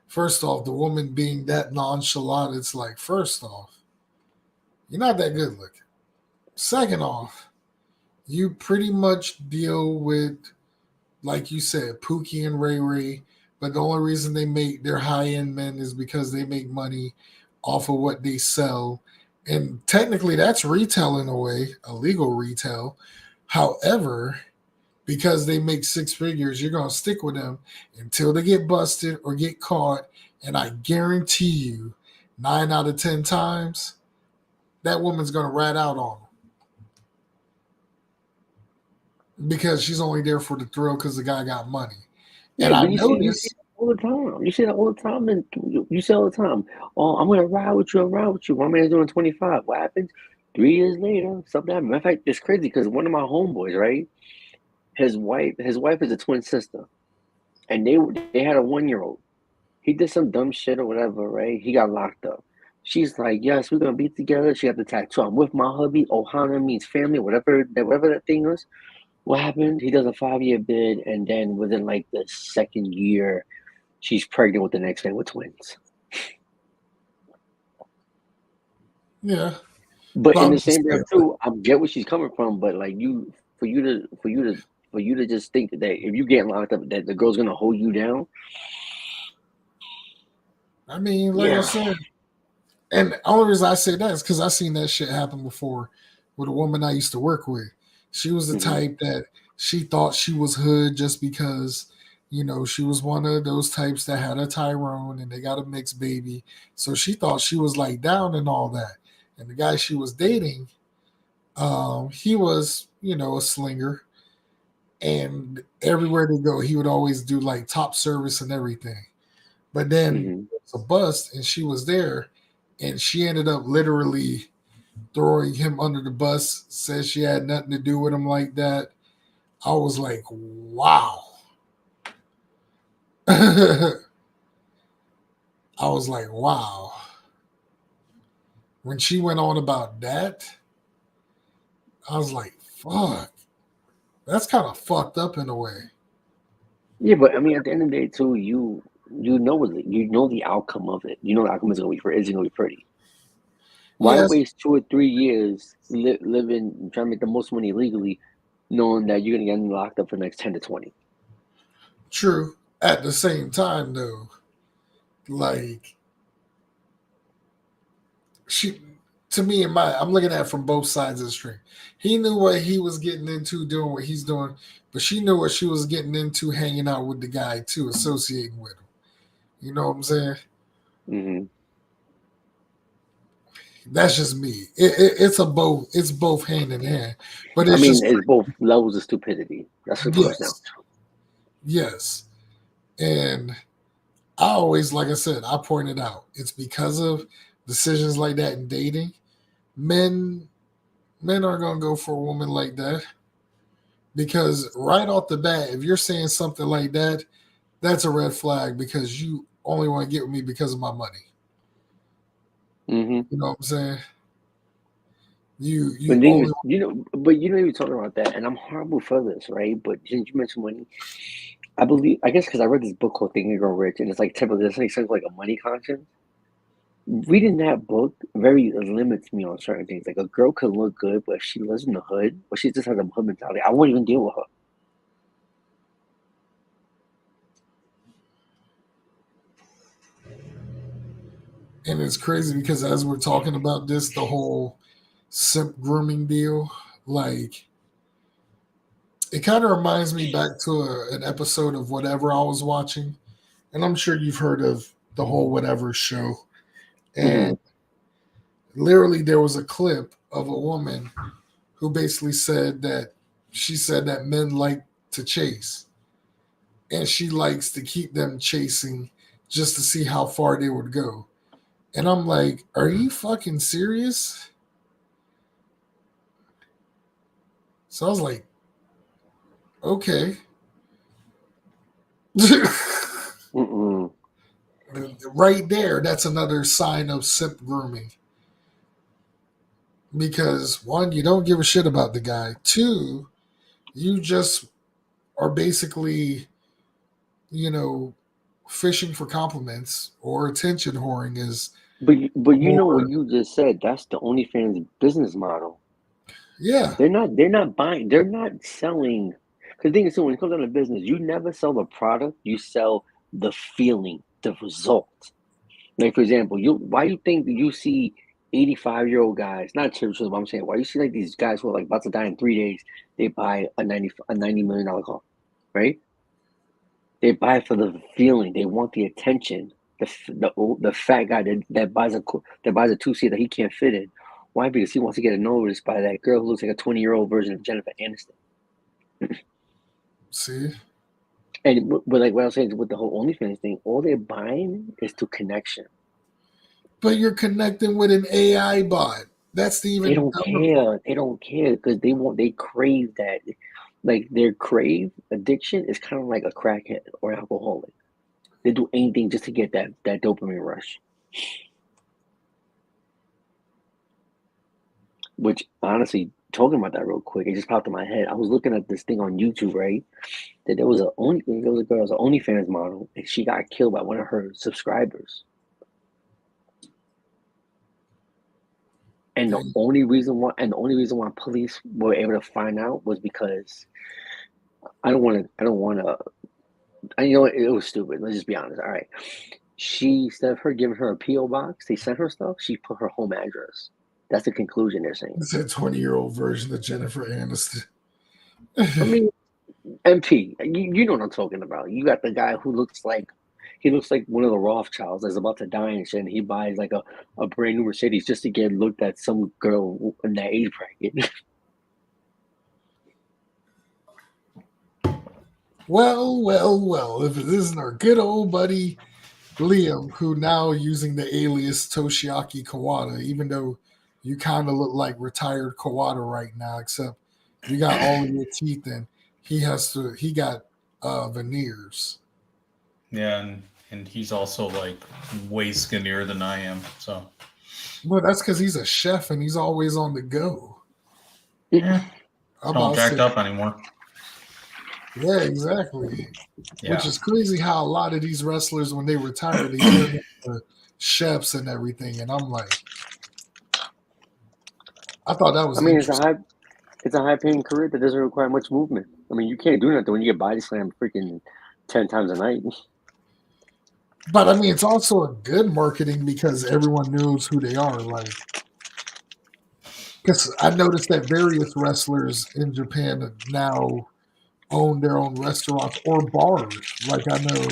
first off, the woman being that nonchalant, it's like, first off, you're not that good looking. Second off, you pretty much deal with, like you said, Pookie and Ray Ray, but the only reason they're high end men is because they make money off of what they sell. And technically that's retail in a way, illegal retail. However, because they make six figures, you're gonna stick with them until they get busted or get caught. And I guarantee you, 9 out of 10 times, that woman's gonna rat out on them because she's only there for the thrill because the guy got money. Yeah, And I but you see noticed, that all the time. You see that all the time, and you say all the time, "Oh, I'm gonna ride with you. I'm ride with you." My man's doing 25. What happens? 3 years later, something happened. Matter of fact, it's crazy because one of my homeboys, right? His wife is a twin sister, and they had a 1 year old. He did some dumb shit or whatever, right? He got locked up. She's like, "Yes, we're gonna be together." She got the tattoo. I'm with my hubby. Ohana means family, whatever that thing is. What happened? He does a 5 year bid, and then within like the second year, she's pregnant with the next man with twins. yeah, But but in I'm the just same breath saying, like, too, I get where she's coming from. But like for you to just think that if you get locked up, that the girl's gonna hold you down. I mean, like I Yeah. said, and the only reason I say that is because I seen that shit happen before with a woman I used to work with. She was the Hmm. type that she thought she was hood just because, she was one of those types that had a Tyrone and they got a mixed baby. So she thought she was like down and all that. And the guy she was dating, he was, a slinger. And everywhere they go, he would always do like top service and everything. But then Hmm. it was a bust and she was there and she ended up literally throwing him under the bus, says she had nothing to do with him like that. I was like, wow. I was like, wow. When she went on about that, I was like, fuck. That's kind of fucked up in a way. Yeah, but I mean, at the end of the day, too, you know the outcome of it. You know the outcome is gonna be pretty. It's gonna be pretty. Why Yes, waste 2 or 3 years living, trying to make the most money legally, knowing that you're gonna get locked up for the next 10 to 20? true. At the same time, though, like she, to me, I'm looking at it from both sides of the string. He knew what he was getting into doing what he's doing, but she knew what she was getting into hanging out with the guy too, associating with him. You know what I'm saying? Hmm. That's just me. It's both hand in hand, but I it's mean, just it's both levels of stupidity. That's what it comes down yes, yes. And I always, like I said, I pointed out it's because of decisions like that in dating. Men men aren't gonna go for a woman like that because right off the bat, if you're saying something like that, that's a red flag because you only want to get with me because of my money. to. Hmm. You know what I'm saying? You But then only you're talking about that, and I'm horrible for this, right? But since you mentioned money, I guess because I read this book called Think and Grow Rich, and it's like typical, it's like something like a money conscience. Reading that book very limits me on certain things. Like a girl could look good, but if she lives in the hood, or she just has a hood mentality, I won't even deal with her. and it's crazy because as we're talking about this, the whole simp grooming deal, like it kind of reminds me back to an episode of whatever I was watching, and I'm sure you've heard of the whole whatever show. Hmm. And literally, there was a clip of a woman who basically said that she said that men like to chase, and she likes to keep them chasing just to see how far they would go. And I'm like, are you fucking serious? So I was like, okay. Mm-mm. Right there, that's another sign of simp grooming. Because one, you don't give a shit about the guy. Two, you just are basically, you know, fishing for compliments or attention whoring is But you know what more, you just said. That's the OnlyFans business model. yeah. They're not buying. They're not selling. Because the thing is, too, when it comes down to business, you never sell the product. You sell the feeling, the result. Like for example, why you think that you see 85-year-old guys, not children, but I'm saying why you see like these guys who are like about to die in 3 days, they buy a $90 million car, right? They buy it for the feeling. They want the attention. The fat guy that buys a 2 seat that he can't fit in. Why? Because he wants to get noticed by that girl who looks like a 20-year-old version of Jennifer Aniston. See? But like what I was saying with the whole OnlyFans thing, all they're buying is to connection. But you're connecting with an AI bot. That's the They even don't dumber part. care. They don't care because they crave that. Like their crave addiction is kind of like a crackhead or alcoholic. They do anything just to get that dopamine rush. Which honestly, talking about that real quick, it just popped in my head. I was looking at this thing on YouTube, right? That there was a girl, was an OnlyFans model, and she got killed by one of her subscribers. And And the only reason why police were able to find out was because I don't want to. You know what? It was stupid. Let's just be honest. All right. Instead of her giving her a PO box, they sent her stuff. She put her home address. That's the conclusion they're saying. it's a 20-year-old version of Jennifer Aniston. I mean, MP, you know what I'm talking about. You got the guy who looks like one of the Rothschilds that's about to die and shit. And he buys like a brand new Mercedes just to get looked at some girl in that age bracket. Well, if it isn't our good old buddy Liam, who now using the alias Toshiaki Kawada, even though you kind of look like retired Kawada right now, except you got all of your teeth in. He got veneers. Yeah, and he's also like way skinnier than I am. So Well, that's because he's a chef and he's always on the go. yeah, How not about jacked say, up anymore. yeah, exactly. Yeah, Which is crazy how a lot of these wrestlers, when they retire, they turn into chefs and everything. And I'm like, I thought that was I mean, it's interesting. a high paying career that doesn't require much movement. I mean, you can't do nothing when you get body slammed freaking 10 times a night. But I mean, it's also a good marketing because everyone knows who they are. Like, because I noticed that various wrestlers in Japan now own their own restaurants or bars. Like I know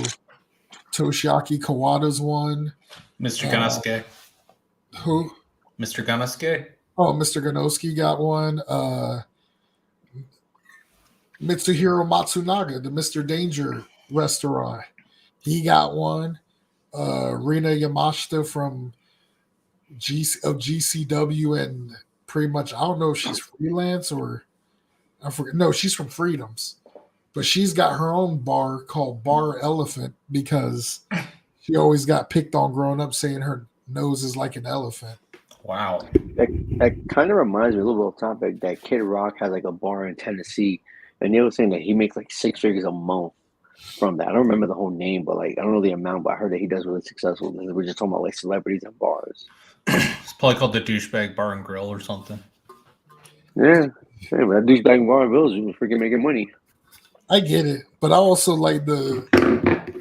Toshiaki Kawada's one. Mr. Uh, Ganosuke. who? Mr. Ganosuke. Oh, Mr. Ganoski got one. Mitsuhiro Matsunaga, the Mr. Danger restaurant, he got one. Rina Yamashita from GCW and pretty much I don't know if she's freelance or I forget. No, she's from Freedoms, but she's got her own bar called Bar Elephant because she always got picked on growing up saying her nose is like an elephant. Wow. That kind of reminds me a little bit off topic that Kid Rock has like a bar in Tennessee, and they were saying that he makes like 6 figures a month from that. I don't remember the whole name, but like I don't know the amount, but I heard that he does really successful. We're just talking about like celebrities and bars. It's probably called the Douchebag Bar and Grill or something. Yeah, but that douchebag bar bills was freaking making money. I get it, but I also like the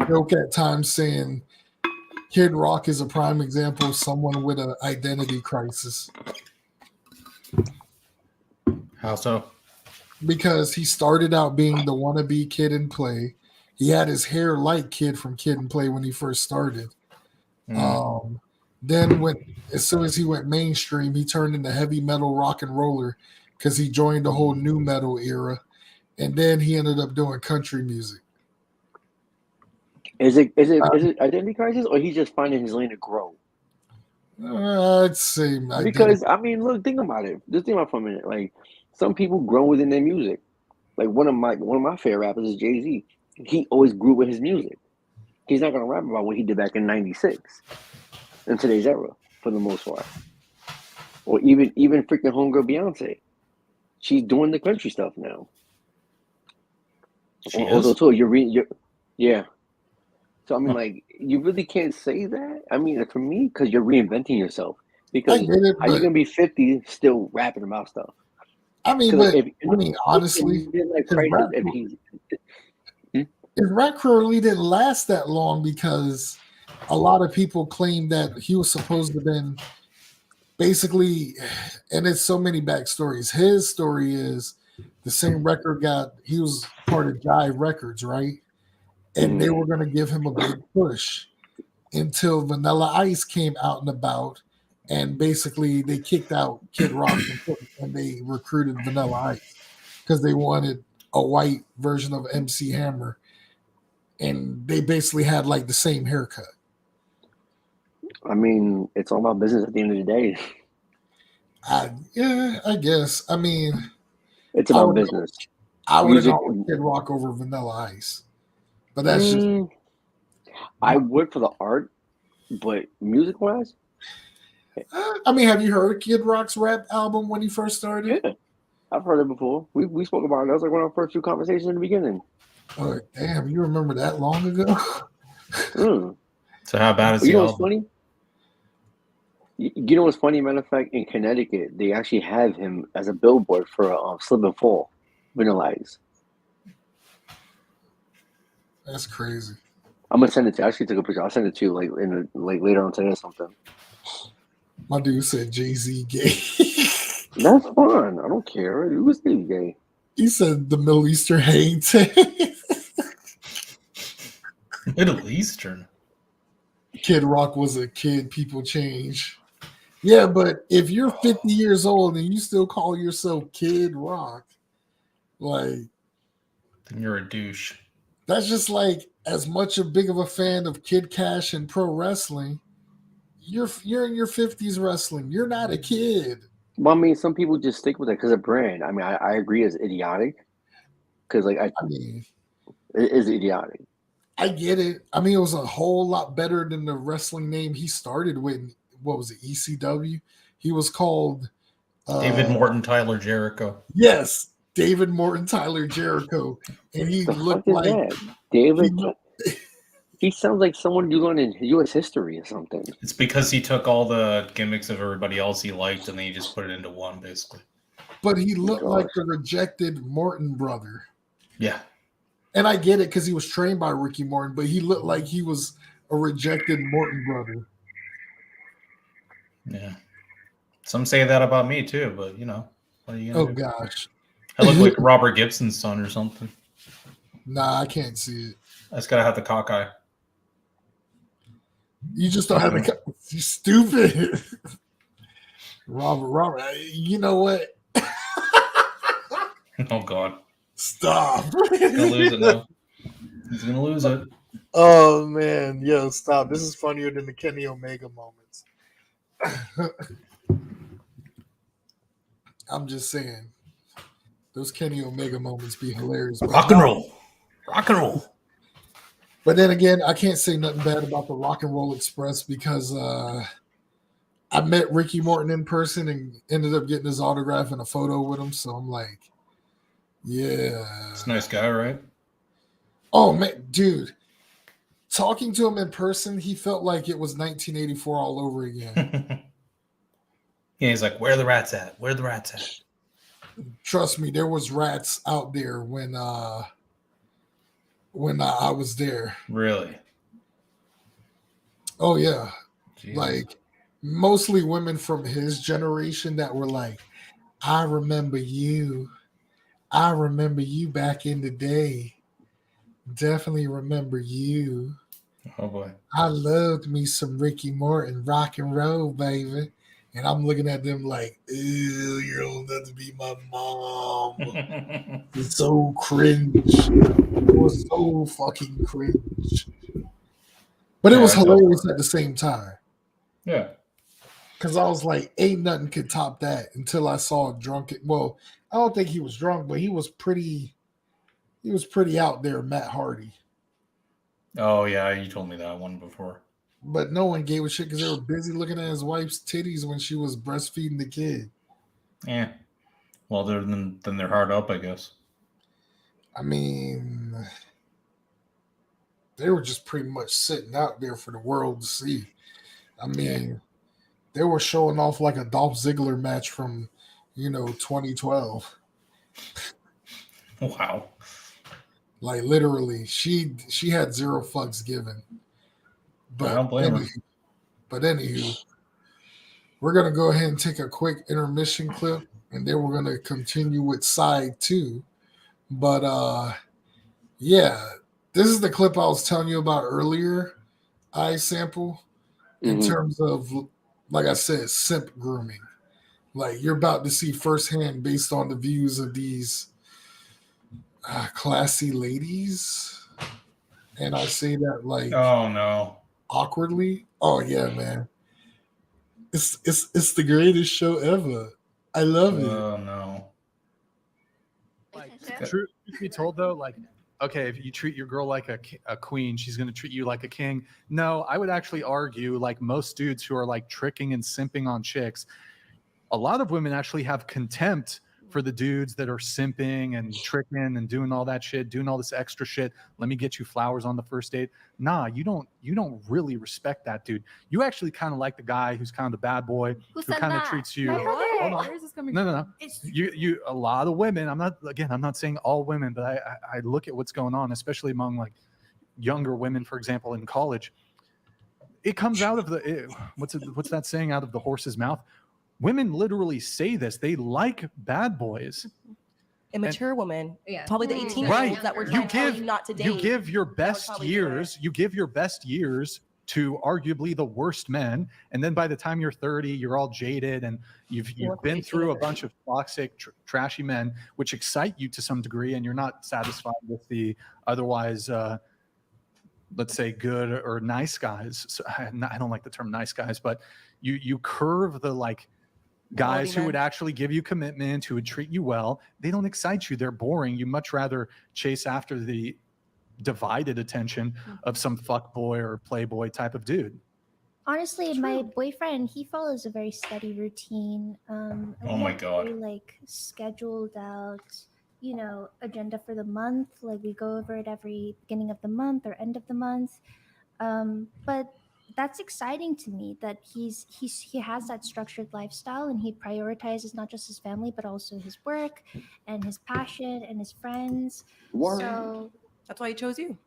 joke at times saying Kid Rock is a prime example of someone with an identity crisis How so? because he started out being the wannabe Kid and Play. He had his hair like Kid from Kid and Play when he first started. Then as soon as he went mainstream, he turned into heavy metal rock and roller because he joined the whole new metal era. And then he ended up doing country music. Is it identity crisis, or he's just finding his lane to grow? I'd say Because I mean, look, think about it. Just think about it for a minute. Like some people grow within their music. Like one of my favorite rappers is Jay-Z. He always grew with his music. He's not gonna rap about what he did back in '96 in today's era for the most part. Or even freaking homegirl Beyonce. She's doing the country stuff now. She Although is? too, yeah. So I mean, like, you really can't say that. I mean, for me, because you're reinventing yourself. Because I get it, how you gonna be 50 still rapping about stuff? I mean, Because honestly, his rap career really didn't last that long because a lot of people claim that he was supposed to have been basically, and it's so many backstories. His story is the same record he was part of Jive Records, right? And they were going to give him a big push until Vanilla Ice came out and about, and basically they kicked out Kid Rock and they recruited Vanilla Ice because they wanted a white version of MC Hammer, and they basically had like the same haircut. I mean, it's all about business at the end of the day. I guess. I mean, it's about business. I would have gone with Kid Rock over Vanilla Ice. But that's just. I would for the art, but music wise. I mean, have you heard Kid Rock's rap album when he first started? Yeah, I've heard it before. We spoke about it. That was like one of our first few conversations in the beginning. Oh, damn, you remember that long ago? So how bad is the album? What's funny? You know what's funny? Matter of fact, in Connecticut, they actually have him as a billboard for Slip and Fall, Vanilla Ice. That's crazy. I'm gonna send it to you. I actually took a picture. I'll send it to you like later on today or something. My dude said Jay-Z gay. That's fine. I don't care. He was gay. He said the Middle Eastern hates. Middle Eastern. Kid Rock was a kid. People change. Yeah, but if you're 50 years old and you still call yourself Kid Rock, like, then you're a douche. That's just like as much a big of a fan of Kid Cash and pro wrestling. You're in your 50s wrestling. You're not a kid. Well, I mean, some people just stick with it because of brand. I mean, I agree it's idiotic. Because like I mean, it is idiotic. I get it. I mean, it was a whole lot better than the wrestling name he started with. What was it? ECW. He was called David Morton Tyler Jericho. Yes, David Morton Tyler Jericho, and he looked like David. He sounds like someone you learn in U.S. history or something. It's because he took all the gimmicks of everybody else he liked and then he just put it into one, basically. But he looked like gosh. the rejected Morton brother. Yeah. And I get it because he was trained by Ricky Morton, but he looked like he was a rejected Morton brother. Yeah. Some say that about me too, but you know, what are you gonna do? Gosh. I look like Robert Gibson's son or something. Nah, I can't see it. I just gotta have the cock eye. You just don't have the. You stupid. Robert, you know what? Oh God. Stop. He's gonna lose it now. He's gonna lose it. Oh man, yo, stop. This is funnier than the Kenny Omega moments. I'm just saying. Those Kenny Omega moments be hilarious. Rock and roll. Rock and roll. But then again, I can't say nothing bad about the Rock and Roll Express because I met Ricky Morton in person and ended up getting his autograph and a photo with him. So I'm like, yeah. He's a nice guy, right? Oh man, dude. Talking to him in person, he felt like it was 1984 all over again. Yeah, he's like, where are the rats at? Where are the rats at? Trust me, there was rats out there when I was there. Really? Oh yeah. Jesus. Like mostly women from his generation that were like, I remember you back in the day. Definitely remember you. Oh boy. I loved me some Ricky Morton, rock and roll, baby. And I'm looking at them like, ew, you're old enough to be my mom. It's so cringe. It was so fucking cringe. But it was hilarious at the same time. Yeah. Because I was like, ain't nothing could top that until I saw a drunken. Well, I don't think he was drunk, but he was pretty out there, Matt Hardy. Oh yeah, you told me that one before. But no one gave a shit because they were busy looking at his wife's titties when she was breastfeeding the kid. Yeah. Well, then they're hard up, I guess. I mean, they were just pretty much sitting out there for the world to see. I mean, they were showing off like a Dolph Ziggler match from, 2012. Wow. Like literally, she had zero fucks given. But I don't blame her. Anywho, we're gonna go ahead and take a quick intermission clip, and then we're gonna continue with side 2. But yeah, this is the clip I was telling you about earlier. I sample in terms of, like I said, simp grooming. Like you're about to see firsthand based on the views of these classy ladies, and I say that like, oh no, awkwardly. Oh yeah, man. It's the greatest show ever. I love it. Oh no. Like, truth be told though, like, okay, if you treat your girl like a queen, she's going to treat you like a king. No, I would actually argue, like most dudes who are like tricking and simping on chicks, a lot of women actually have contempt for the dudes that are simping and tricking and doing all that shit, doing all this extra shit. Let me get you flowers on the first date. Nah, you don't really respect that dude. You actually kind of like the guy who's kind of the bad boy, who kind of treats you. Where is this coming from? No. You a lot of women. I'm not saying all women, but I look at what's going on, especially among like younger women, for example, in college. It comes out of what's that saying, out of the horse's mouth? Women literally say this. They like bad boys. Immature women, probably the 18-year-olds that were trying to tell you not to date. You give your best years. You give your best years to arguably the worst men, and then by the time you're 30, you're all jaded and you've been through a bunch of toxic, trashy men, which excite you to some degree, and you're not satisfied with the otherwise, let's say, good or nice guys. So I don't like the term nice guys, but you curve the like. Guys who would actually give you commitment, who would treat you well, they don't excite you. They're boring. You much rather chase after the divided attention of some fuckboy or playboy type of dude. Honestly, my boyfriend, he follows a very steady routine. Oh my God. Very, like, scheduled out, agenda for the month. Like, we go over it every beginning of the month or end of the month. But that's exciting to me that he has that structured lifestyle and he prioritizes not just his family but also his work and his passion and his friends. So that's why he chose you.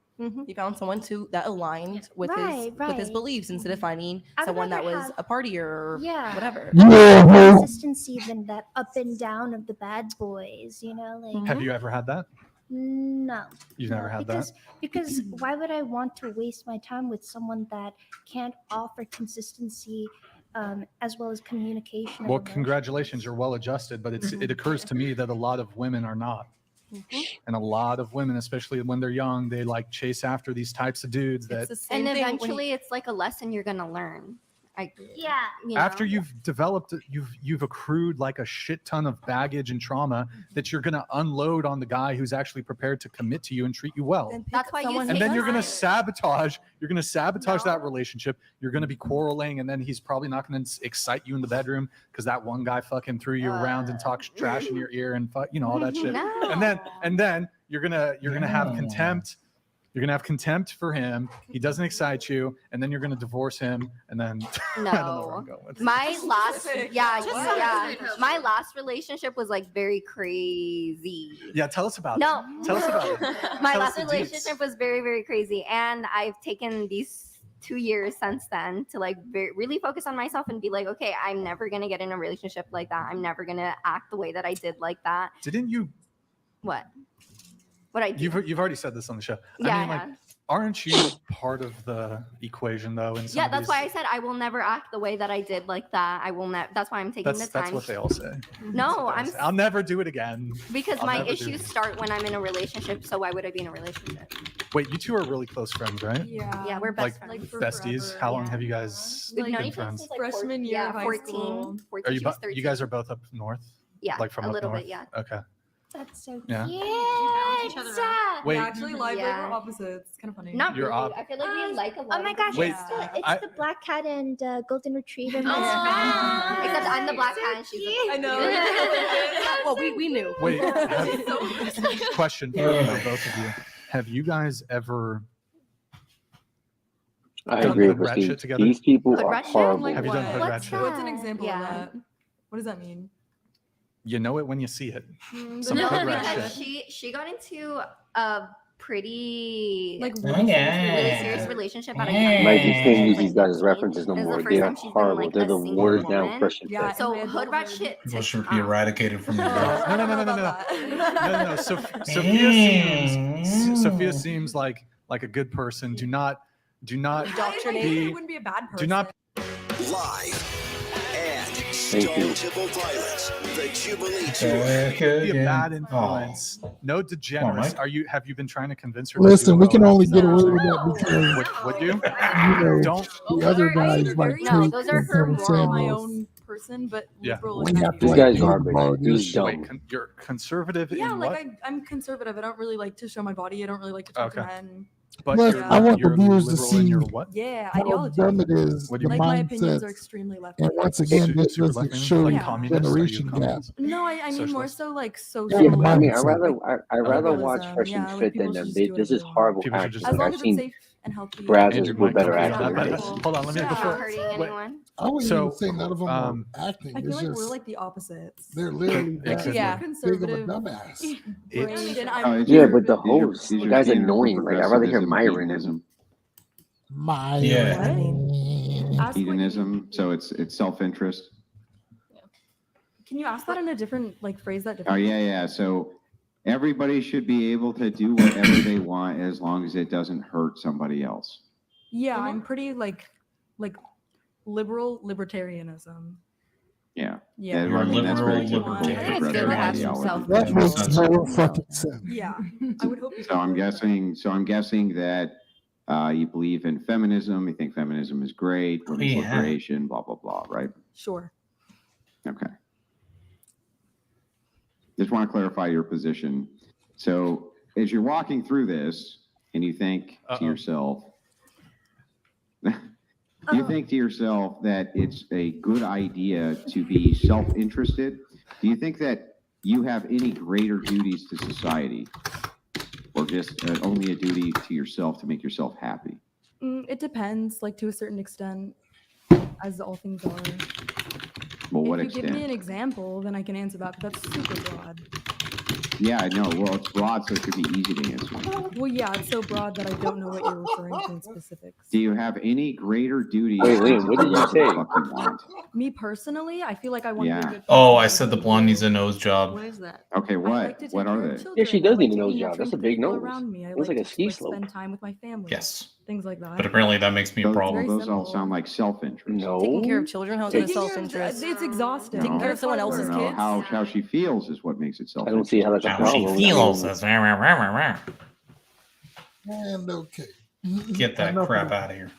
He found someone that aligned with his beliefs instead of finding someone that was a partier or whatever. More consistency than that up and down of the bad boys, you know. Like, have you ever had that? No. You've never had that? Because why would I want to waste my time with someone that can't offer consistency as well as communication? Well, congratulations, you're well adjusted, but it occurs to me that a lot of women are not. And a lot of women, especially when they're young, they like chase after these types of dudes that. And eventually, it's like a lesson you're gonna learn. After you've developed, you've accrued like a shit ton of baggage and trauma that you're gonna unload on the guy who's actually prepared to commit to you and treat you well. That's why And then you're gonna sabotage. You're gonna sabotage that relationship. You're gonna be quarreling, and then he's probably not gonna excite you in the bedroom because that one guy fucking threw you around and talked trash in your ear and all that shit. And then you're gonna have contempt. You're gonna have contempt for him. He doesn't excite you, and then you're gonna divorce him, and then no. I don't know where I'm going with my last, my last relationship was like very crazy. Yeah, tell us about it. Tell us about it. My last relationship was very, very crazy, and I've taken these 2 years since then to like really focus on myself and be like, okay, I'm never gonna get in a relationship like that. I'm never gonna act the way that I did like that. Didn't you? What? What I do? You've already said this on the show. Yeah, I mean, like, aren't you part of the equation though? Yeah, that's why I said I will never act the way that I did like that. I will not. That's why I'm taking the time. That's what they all say. No, I'll never do it again. Because my issues start when I'm in a relationship. So why would I be in a relationship? Wait, you two are really close friends, right? Yeah, we're best friends. Like besties. How long have you guys been friends? Like freshman year of high school. 14, you guys are both up north? Yeah, like from a up little north? bit, yeah. Okay. That's so Yeah. cute. Wait. We actually like we're opposites. It's kind of funny. Not You're really. I feel like we like a lot. Oh my gosh, Wait, it's the black cat and golden retriever. Except I'm the black cat and she's the I know. Well, we knew. Wait. Question for both of you. Have you guys ever I done agree hood with rat shit these. together? These people Hood are rat shit? horrible. Like Have you done hood rat shit? What's an example Yeah. of that? What does that mean? You know it when you see it. Some No, hood rat because shit. she got into a pretty Like really serious relationship at a young Mike, you age. can't use Like these guys as 15. references no This is the more. first They're time she's been, horrible. like, They're a the single worst down woman. Christian Yeah. fit. So in hood rat adulthood. shit. Those should be eradicated from the No. earth. No. Sophia seems like a good person. Do not Indoctrinated. It wouldn't be a bad person. do not Live and Thank you. stereotypical violence. The Jubilee Tour. Back be a again. bad influence. No degenerates. Mike. Have you been trying to convince her? to Listen, do we can OS? only get away with that because Would you? don't the other guys like No, Tate those are and her Kevin morals. my Samuels. own person, but Yeah. liberal. We is have not to These like guys think are garbage. about He's this. dumb. Wait, you're conservative Yeah, in like what? I'm conservative. I don't really like to show my body. I don't really like to talk to Okay. men. But Plus, you're, I want the you're viewers to liberal in see your what? Yeah, how ideology. dumb it is, What do the you Like my opinions are mindsets. extremely left. And once again, this Super doesn't left-wing? show Like Yeah. communist? Are you generation gap. communist? No, I mean more Socialist? so like Yeah, social. the I mean, I mindset. rather watch Liberalism. Fresh and Yeah, like Fit people than them. should just do This is whatever. horrible People should acting. just As Like, long I've as it's seen safe and healthy. Brazzers Andrew, with Mike, better don't acting forget than that. this. Hold on, let me Not before. hurting Wait, anyone. I wouldn't So, even say none of them um, are acting. I feel It's like just we're like the opposites. they're literally It could that be. Yeah, big of a conservative. dumbass. Brained, and Oh, I'm it's Yeah, just- but the these are- host, these the are guy's standard annoying. Like, I'd rather hear progressivism, Myron. hedonism. My Yeah. Ask what you- Hedonism, so it's self-interest. Can you ask that in a different like phrase that Oh differently? yeah. So everybody should be able to do whatever they want as long as it doesn't hurt somebody else. Yeah, I'm pretty like libertarianism. Yeah. Yeah. I mean, that's very Liberal typical libertarian. I think it's good to progressive have some ideology. that makes Sounds no good. fucking sense. Yeah, I would hope. So I'm guessing that you believe in feminism. You think feminism is great, women's Yeah. liberation, blah blah blah, right? Sure. Okay. Just want to clarify your position. So as you're walking through this and you think to yourself, you think to yourself that it's a good idea to be self-interested? Do you think that you have any greater duties to society or just only a duty to yourself to make yourself happy? It depends, like to a certain extent, as all things are. Well, If what you give me extent? an example, then I can answer that, but that's super broad. Yeah, I know. Well, it's broad, so it should be easy to answer. Well, yeah, it's so broad that I don't know what you're referring to in specifics. Do you have any greater duties Wait, to Liam, what did you do say? the fuck you want? Me personally, I feel like I want to be a Yeah. good Oh, person I for said the the blonde needs a world. nose job. What is that? Okay, I what? like to take What are care of they? children. Yeah, she I does like need a to nose be job. nurturing That's to a the big people nose. around me. I Looks like like a to ski just, like, slope. spend time with my family. Yes. Things like that. But apparently that makes me a Those, problem. those all sound like self-interest. No. Taking care of children, how's that Taking care of- self-interest? It's exhausting. Taking care of That's someone hard else's No, work. kids? how she feels is what makes it I self-interest. don't see how that's a How she problem. feels I mean, is rah, rah, rah, rah, rah. And okay. Get that Enough crap of that. out of here.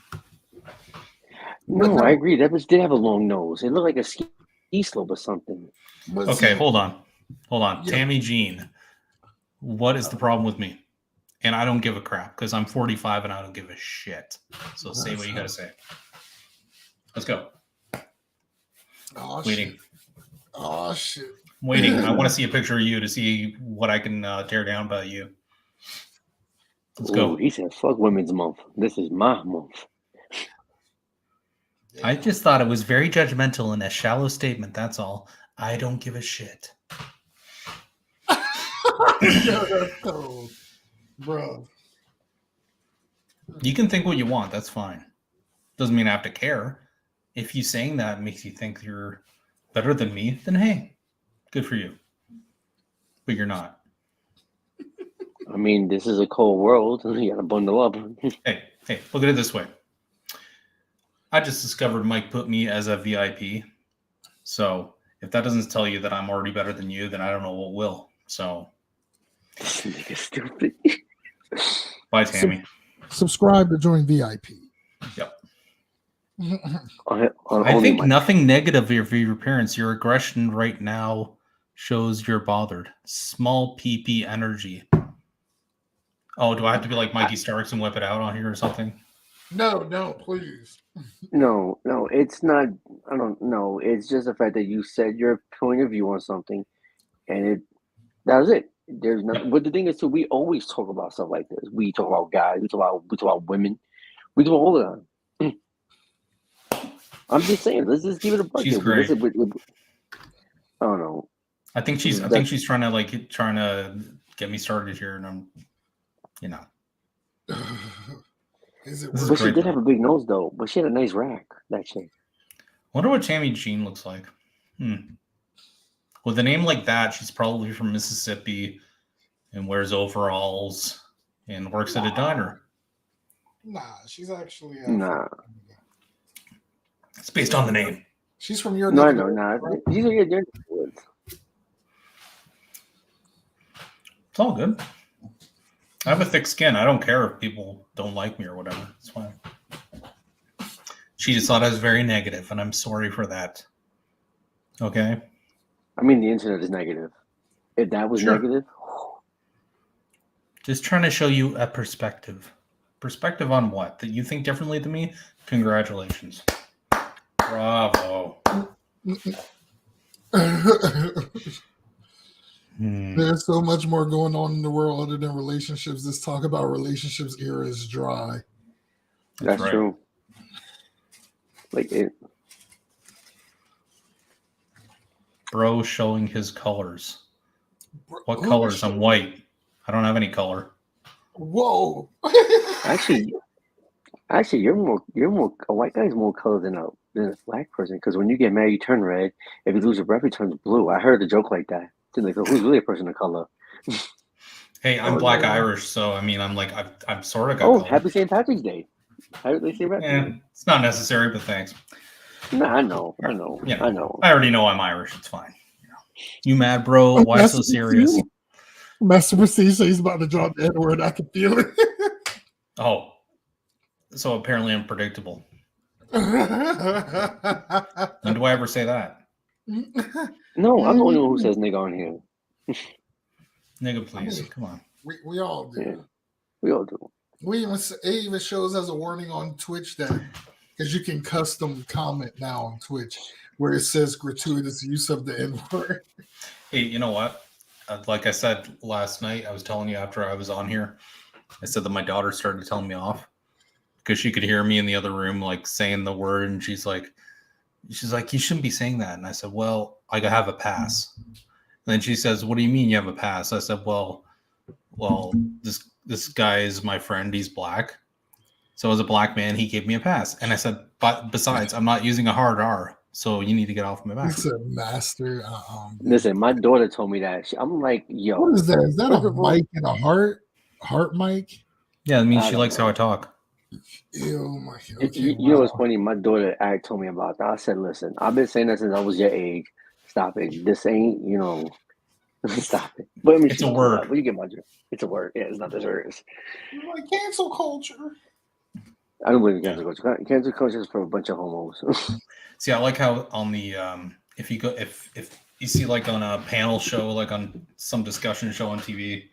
no, no. I agree. That bitch did have a long nose. It looked like a ski slope or something. But Okay, see, hold on. Hold on. Yeah. Tammy Jean, what is the problem with me? And I don't give a crap because I'm 45 and I don't give a shit. So say what you got to say. Let's go. Oh, Waiting. shit. Oh, shit. Waiting. I want to see a picture of you to see what I can tear down about you. Let's Ooh, go. he said, fuck Women's Month. This is my month. I just thought it was very judgmental and a shallow statement. That's all. I don't give a shit. Yo, that's cold. Bro. You can think what you want. That's fine. Doesn't mean I have to care. If you saying that makes you think you're better than me, then hey, good for you. But you're not. I mean, this is a cold world. You gotta bundle up. Hey, look at it this way. I just discovered Mike put me as a VIP. So if that doesn't tell you that I'm already better than you, then I don't know what will. So This nigga stupid. bye, Tammy. Subscribe to join VIP. Yep. I think nothing negative of your appearance. Your aggression right now shows you're bothered. Small PP energy. Oh, do I have to be like Mikey Starks and whip it out on here or something? No, please. No, it's not. I don't know. It's just the fact that you said your point of view on something, and that was it. There's nothing. But the thing is, too, we always talk about stuff like this. We talk about guys. We talk about women. We do all of that. I'm just saying. Let's just give it a bucket. She's great. I don't know. I think she's trying to get me started here, and I'm, But she did have a big nose, though. But she had a nice rack. That chick. Wonder what Tammy Jean looks like. With a name like that, she's probably from Mississippi and wears overalls and works at a diner. Nah, she's actually. Nah. It's based on the name. She's from your. No, I know. Nah. These are your woods. It's all good. I have a thick skin. I don't care if people don't like me or whatever. It's fine. She just thought I was very negative, and I'm sorry for that. Okay? I mean, the internet is negative. If that was negative. Just trying to show you a perspective. Perspective on what? That you think differently than me? Congratulations. Bravo. There's so much more going on in the world other than relationships. This talk about relationships era is dry. That's right. True. Like it. Bro showing his colors. What colors? I'm white. I don't have any color. Whoa. Actually, you're more a white guy's more color than a black person, because when you get mad, you turn red. If you lose your breath, you turn blue. I heard a joke like that. Like, who's really a person of color? Hey, I'm Black Irish, so I mean, I'm sort of got. Oh, color. happy St. Patrick's Day! How did they say that? Yeah, it's not necessary, but thanks. No, I know. Yeah, I know. I already know I'm Irish. It's fine. You mad, bro? Why so serious? Master Prestige says he's about to drop the N-word. I can feel it. Oh, so apparently I'm predictable. When do I ever say that? No, I'm the only one who says nigga on here. Nigga, please. Come on. We all do. Yeah, we all do. It even shows as a warning on Twitch that, because you can custom comment now on Twitch where it says gratuitous use of the N-word. Hey, you know what? Like I said last night, I was telling you after I was on here, I said that my daughter started telling me off because she could hear me in the other room like saying the word, and she's like, you shouldn't be saying that. And I said, well, I have a pass. And then she says, what do you mean you have a pass? I said, well, this guy is my friend. He's black. So as a black man, he gave me a pass. And I said, but besides, I'm not using a hard R. So you need to get off my back. It's a master. Listen, my daughter told me that. I'm like, yo. What is that? Is that a mic and a heart mic? Yeah, it means she likes how I talk. Ew, my. Okay, you know what's funny? My daughter told me about that. I said, listen, I've been saying that since I was your age. Stop it. This ain't, stop it. But I mean, it's a word. Well, you get my drift. It's a word. Yeah, it's not this word. Like cancel culture. I don't believe in cancel culture. Cancel culture is for a bunch of homos. See, I like how on the if you see like on a panel show, like on some discussion show on TV,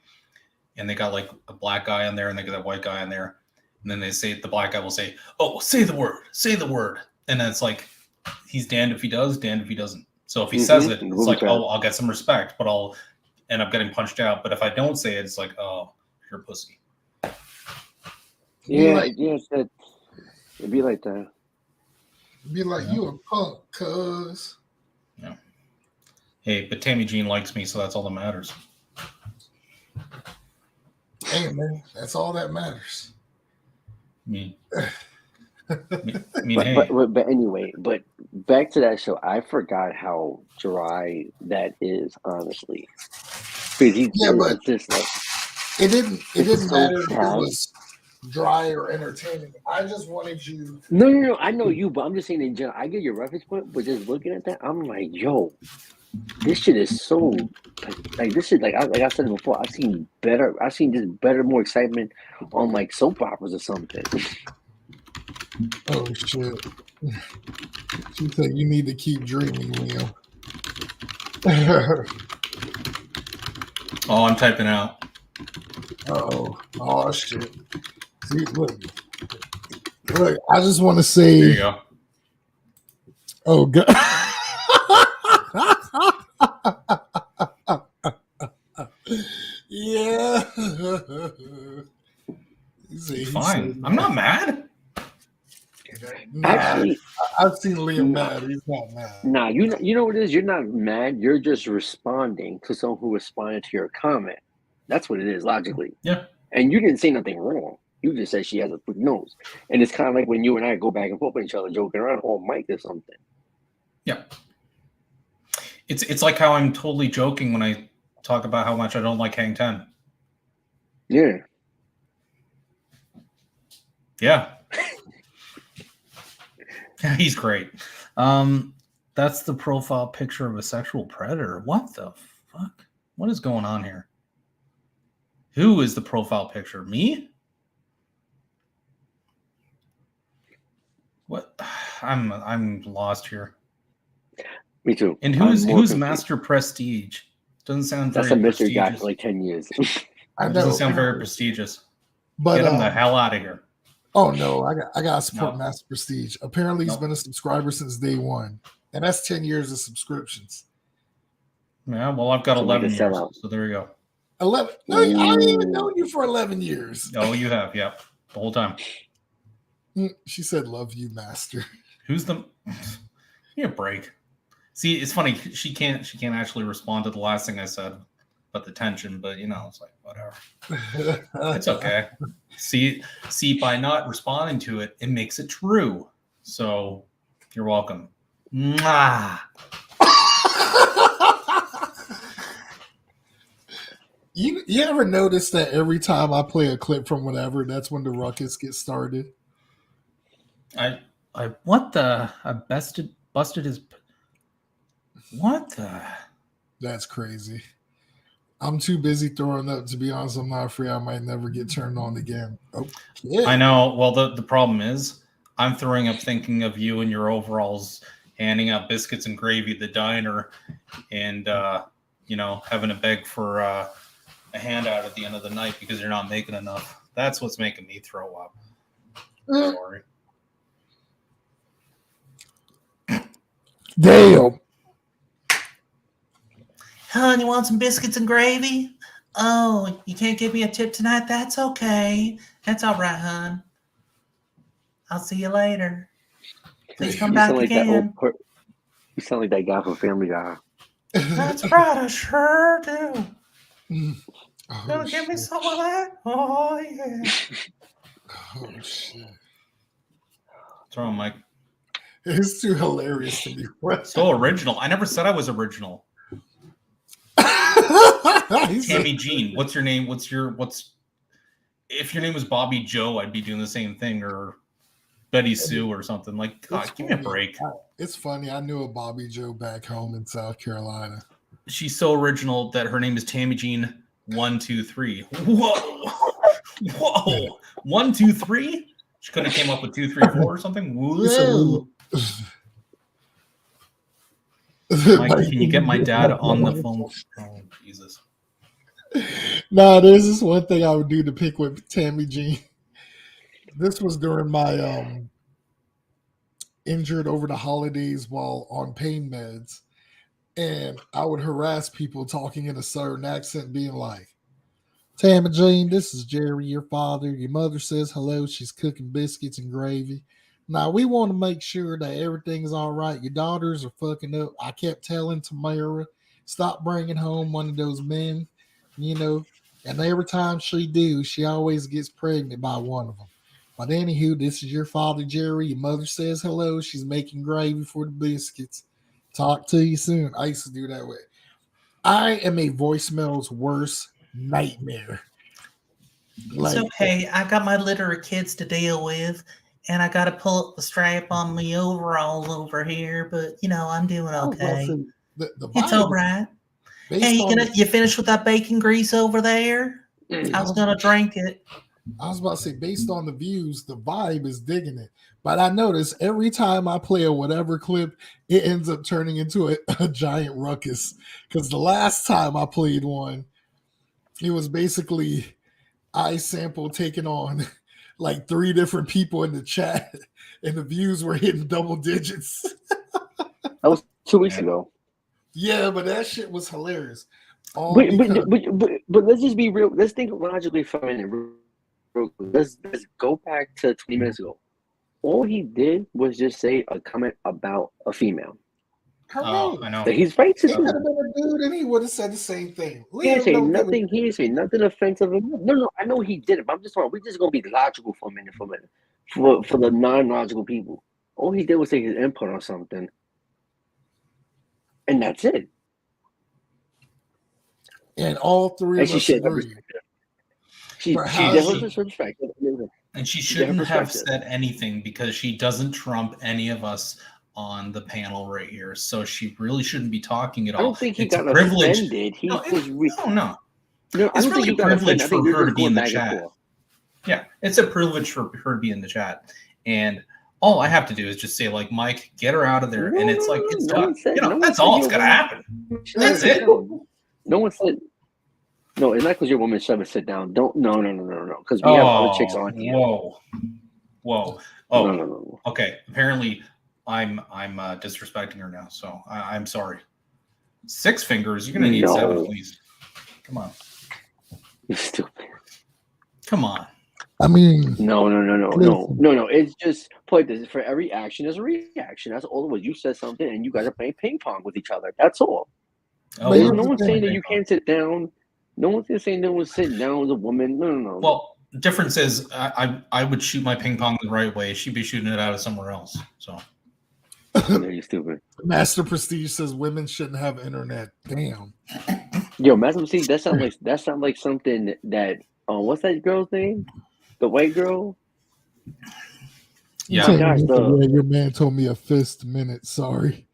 and they got like a black guy on there and they got a white guy on there, and then they say the black guy will say, "Oh, say the word," and then it's like he's damned if he does, damned if he doesn't. So if he says it, it's like, oh, I'll get some respect, but I'll end up getting punched out. But if I don't say it, it's like, oh, you're a pussy. Yeah, it'd be like that. Be like, you a punk, cuz. Yeah. Hey, but Tammy Jean likes me, so that's all that matters. Hey, man, that's all that matters. Me. But anyway, but back to that show, I forgot how dry that is, honestly. Yeah, but just like, it didn't so matter if it sad. was dry or entertaining. I just wanted you. No. I know you, but I'm just saying in general. I get your reference point, but just looking at that, I'm like, yo, this shit is so like this shit. Like I said before, I've seen just better, more excitement on like soap operas or something. Oh shit! She said you need to keep dreaming, Liam. Oh, I'm typing out. Oh shit! See, look. I just want to say. There you go. Oh god. Yeah. Fine. I'm not mad. Nah, actually, I've seen Liam mad. He's not mad. Nah, you know what it is? You're not mad. You're just responding to someone who responded to your comment. That's what it is, logically. Yeah. And you didn't say nothing wrong. You just said she has a big nose. And it's kind of like when you and I go back and forth with each other, joking around on mic or something. Yeah. It's like how I'm totally joking when I talk about how much I don't like Hang 10. Yeah. Yeah. He's great. That's the profile picture of a sexual predator. What the fuck? What is going on here? Who is the profile picture? Me? What? I'm lost here. Me too. And who's Master Prestige? Doesn't sound very That's a mystery guy prestigious. for like 10 years. I know. Doesn't sound very prestigious. But get him the hell out of here. Oh no, I got to support Master Prestige. Apparently, he's been a subscriber since day one, and that's 10 years of subscriptions. Yeah, well, I've got 11 years, so there you go. 11? No, I haven't even known you for 11 years. Oh, you have, yep, the whole time. She said, "Love you, Master." Who's the? Give me a break. See, it's funny. She can't actually respond to the last thing I said, but the tension. But it's like whatever. It's okay. See, by not responding to it, it makes it true. So you're welcome. Mwah. You ever notice that every time I play a clip from whatever, that's when the ruckus gets started? I what the? I busted his. What the? That's crazy. I'm too busy throwing up. To be honest, I'm not afraid I might never get turned on again. Oh, yeah. I know. Well, the problem is I'm throwing up thinking of you in your overalls, handing out biscuits and gravy at the diner, and having to beg for a handout at the end of the night because you're not making enough. That's what's making me throw up. Sorry. Damn. Hon, you want some biscuits and gravy? Oh, you can't give me a tip tonight? That's okay. That's all right, hon. I'll see you later. Please come You back sound like that again. You sound like that guy from Family Guy. That's right, I sure do. Oh, Gonna give me shit. some of that? Oh, yeah. Oh, shit. What's wrong, Mike? It's too hilarious to be So original. I never said I was original. Tammy Jean, what's your name? If your name was Bobby Joe, I'd be doing the same thing, or Betty Sue or something. Like, God, give me a break. It's funny. I knew a Bobby Joe back home in South Carolina. She's so original that her name is Tammy Jean 123. Whoa. Whoa. 123? She couldn't have came up with 2, 3, 4 or something. Whoa. Mike, can you get my dad on the phone? Oh, Jesus. Nah, there's this one thing I would do to pick with Tammy Jean. This was during my injured over the holidays while on pain meds. And I would harass people talking in a certain accent, being like, Tammy Jean, this is Jerry, your father. Your mother says hello. She's cooking biscuits and gravy. Now, we want to make sure that everything's all right. Your daughters are fucking up. I kept telling Tamara, stop bringing home one of those men, and every time she do, she always gets pregnant by one of them. But anywho, this is your father, Jerry. Your mother says hello. She's making gravy for the biscuits. Talk to you soon. I used to do that way. I am a voicemail's worst nightmare. It's okay. I got my litter of kids to deal with, and I got to pull up the strap on my overalls over here. But I'm doing okay. It's all right. Hey, you finished with that bacon grease over there? I was gonna drink it. I was about to say, based on the views, the vibe is digging it. But I notice every time I play a whatever clip, it ends up turning into a giant ruckus. Because the last time I played one, it was basically iSample taking on like 3 different people in the chat, and the views were hitting double digits. That was 2 weeks ago. Yeah, but that shit was hilarious. But let's just be real. Let's think logically for a minute. Let's go back to 20 minutes ago. All he did was just say a comment about a female. Oh, I know. That he's racist. He could have been a dude, and he would have said the same thing. He didn't say nothing. He didn't say nothing offensive. No. I know he did it, but I'm just talking. We're just gonna be logical for a minute. For the non-logical people, all he did was say his input on something, and that's it. And all 3 of us agree. And she shouldn't have said anything because she doesn't trump any of us on the panel right here. So she really shouldn't be talking at all. I don't think he got offended. No. It's really a privilege for her to be in the chat. Yeah, it's a privilege for her to be in the chat. And all I have to do is just say, like, Mike, get her out of there. And it's like, it's done. That's all that's going to happen. That's it. No one said... No, it's not because your woman shove it, sit down. No. Because we have other chicks on here. Whoa. Oh, No. Okay. Apparently, I'm disrespecting her now, so I'm sorry. 6 fingers. You're gonna need 7, please. Come on. You're stupid. Come on. I mean, no. It's just play this. For every action, there's a reaction. That's all it was. You said something, and you guys are playing ping pong with each other. That's all. No one's saying that you can't sit down. No one's saying no one's sitting down with a woman. No. Well, the difference is I would shoot my ping pong the right way. She'd be shooting it out of somewhere else. So. You're stupid. Master Prestige says women shouldn't have internet. Damn. Yo, Master Prestige, that sounds like something that what's that girl's name? The white girl? Yeah. Your man told me a fist minute. Sorry.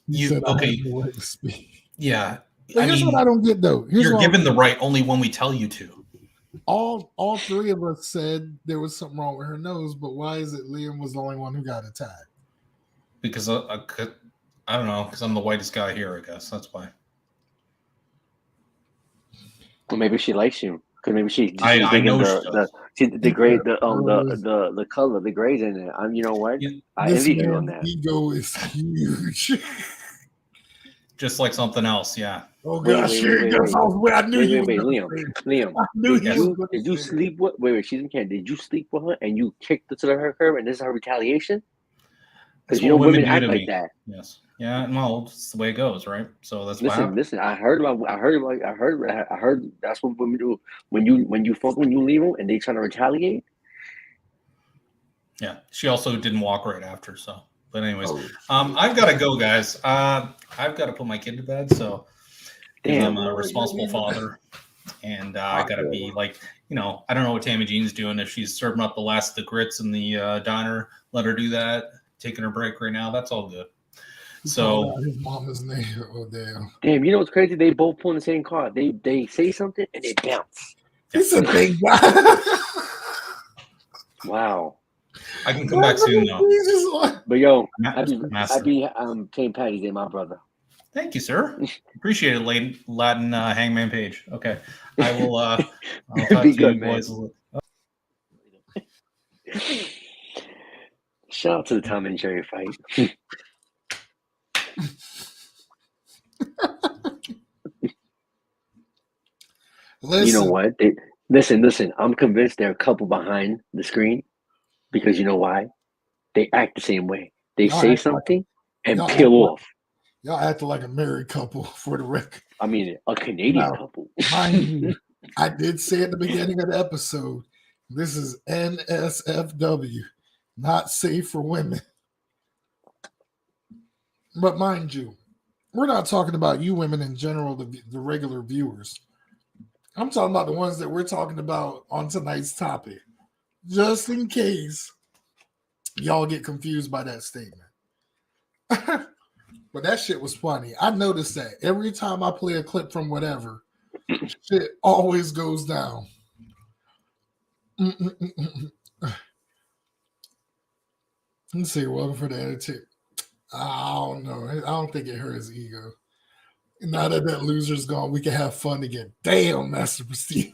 He said okay. I had the right to speak. Yeah. Here's what I don't get though. You're given the right only when we tell you to. All 3 of us said there was something wrong with her nose, but why is it Liam was the only one who got attacked? Because I don't know, because I'm the whitest guy here, I guess. That's why. Well, maybe she likes you. Because maybe I know the gray, the color, the grays in it. You know what? I envy you on that. Ego is huge. just like something else. Yeah. Oh Wait, gosh, wait, here wait, it wait, goes. I knew wait, you wait, were wait, gonna Liam, say it. Liam, I knew he was did gonna you say it. sleep with? Wait, she's in Canada. Did you sleep with her and you kicked her to her curb, and this is her retaliation? That's Because you what know women women do act to like me. that. Yes. Yeah. Well, it's the way it goes, right? So that's what happened. Listen. I heard. That's what women do when you leave them and they try to retaliate. Yeah. She also didn't walk right after. So, but anyways, Oh, I've got to go, guys. I've got to put my kid to bed. So, because I'm Damn. a responsible father, and I got to be like, I don't know what Tammy Jean's doing. If she's serving up the last of the grits in the diner, let her do that. Taking her break right now. That's all good. So his mama's name. Oh damn. Damn. You know what's crazy? They both pull in the same car. They say something and they bounce. He said thank God. Wow. I can come back soon though. But yo, Master. happy St. Patty's Day, my brother. Thank you, sir. Appreciate it, Latin Hangman Page. Okay, I will. I'll talk Be to good, you man. boys. Shout out to the Tom and Jerry fight. You know what? Listen. I'm convinced they're a couple behind the screen because you know why? They act the same way. They Y'all say act something and y'all peel act like- off. Y'all acting like a married couple for the record. I mean, a Canadian couple. Mind you, I did say at the beginning of the episode, this is NSFW, not safe for women. But mind you, we're not talking about you women in general, the regular viewers. I'm talking about the ones that we're talking about on tonight's topic, just in case y'all get confused by that statement. But that shit was funny. I noticed that every time I play a clip from whatever, shit always goes down. Let's see, welcome for the attitude. I don't know. I don't think it hurt his ego. Now that loser's gone, we can have fun again. Damn, Master Prestige.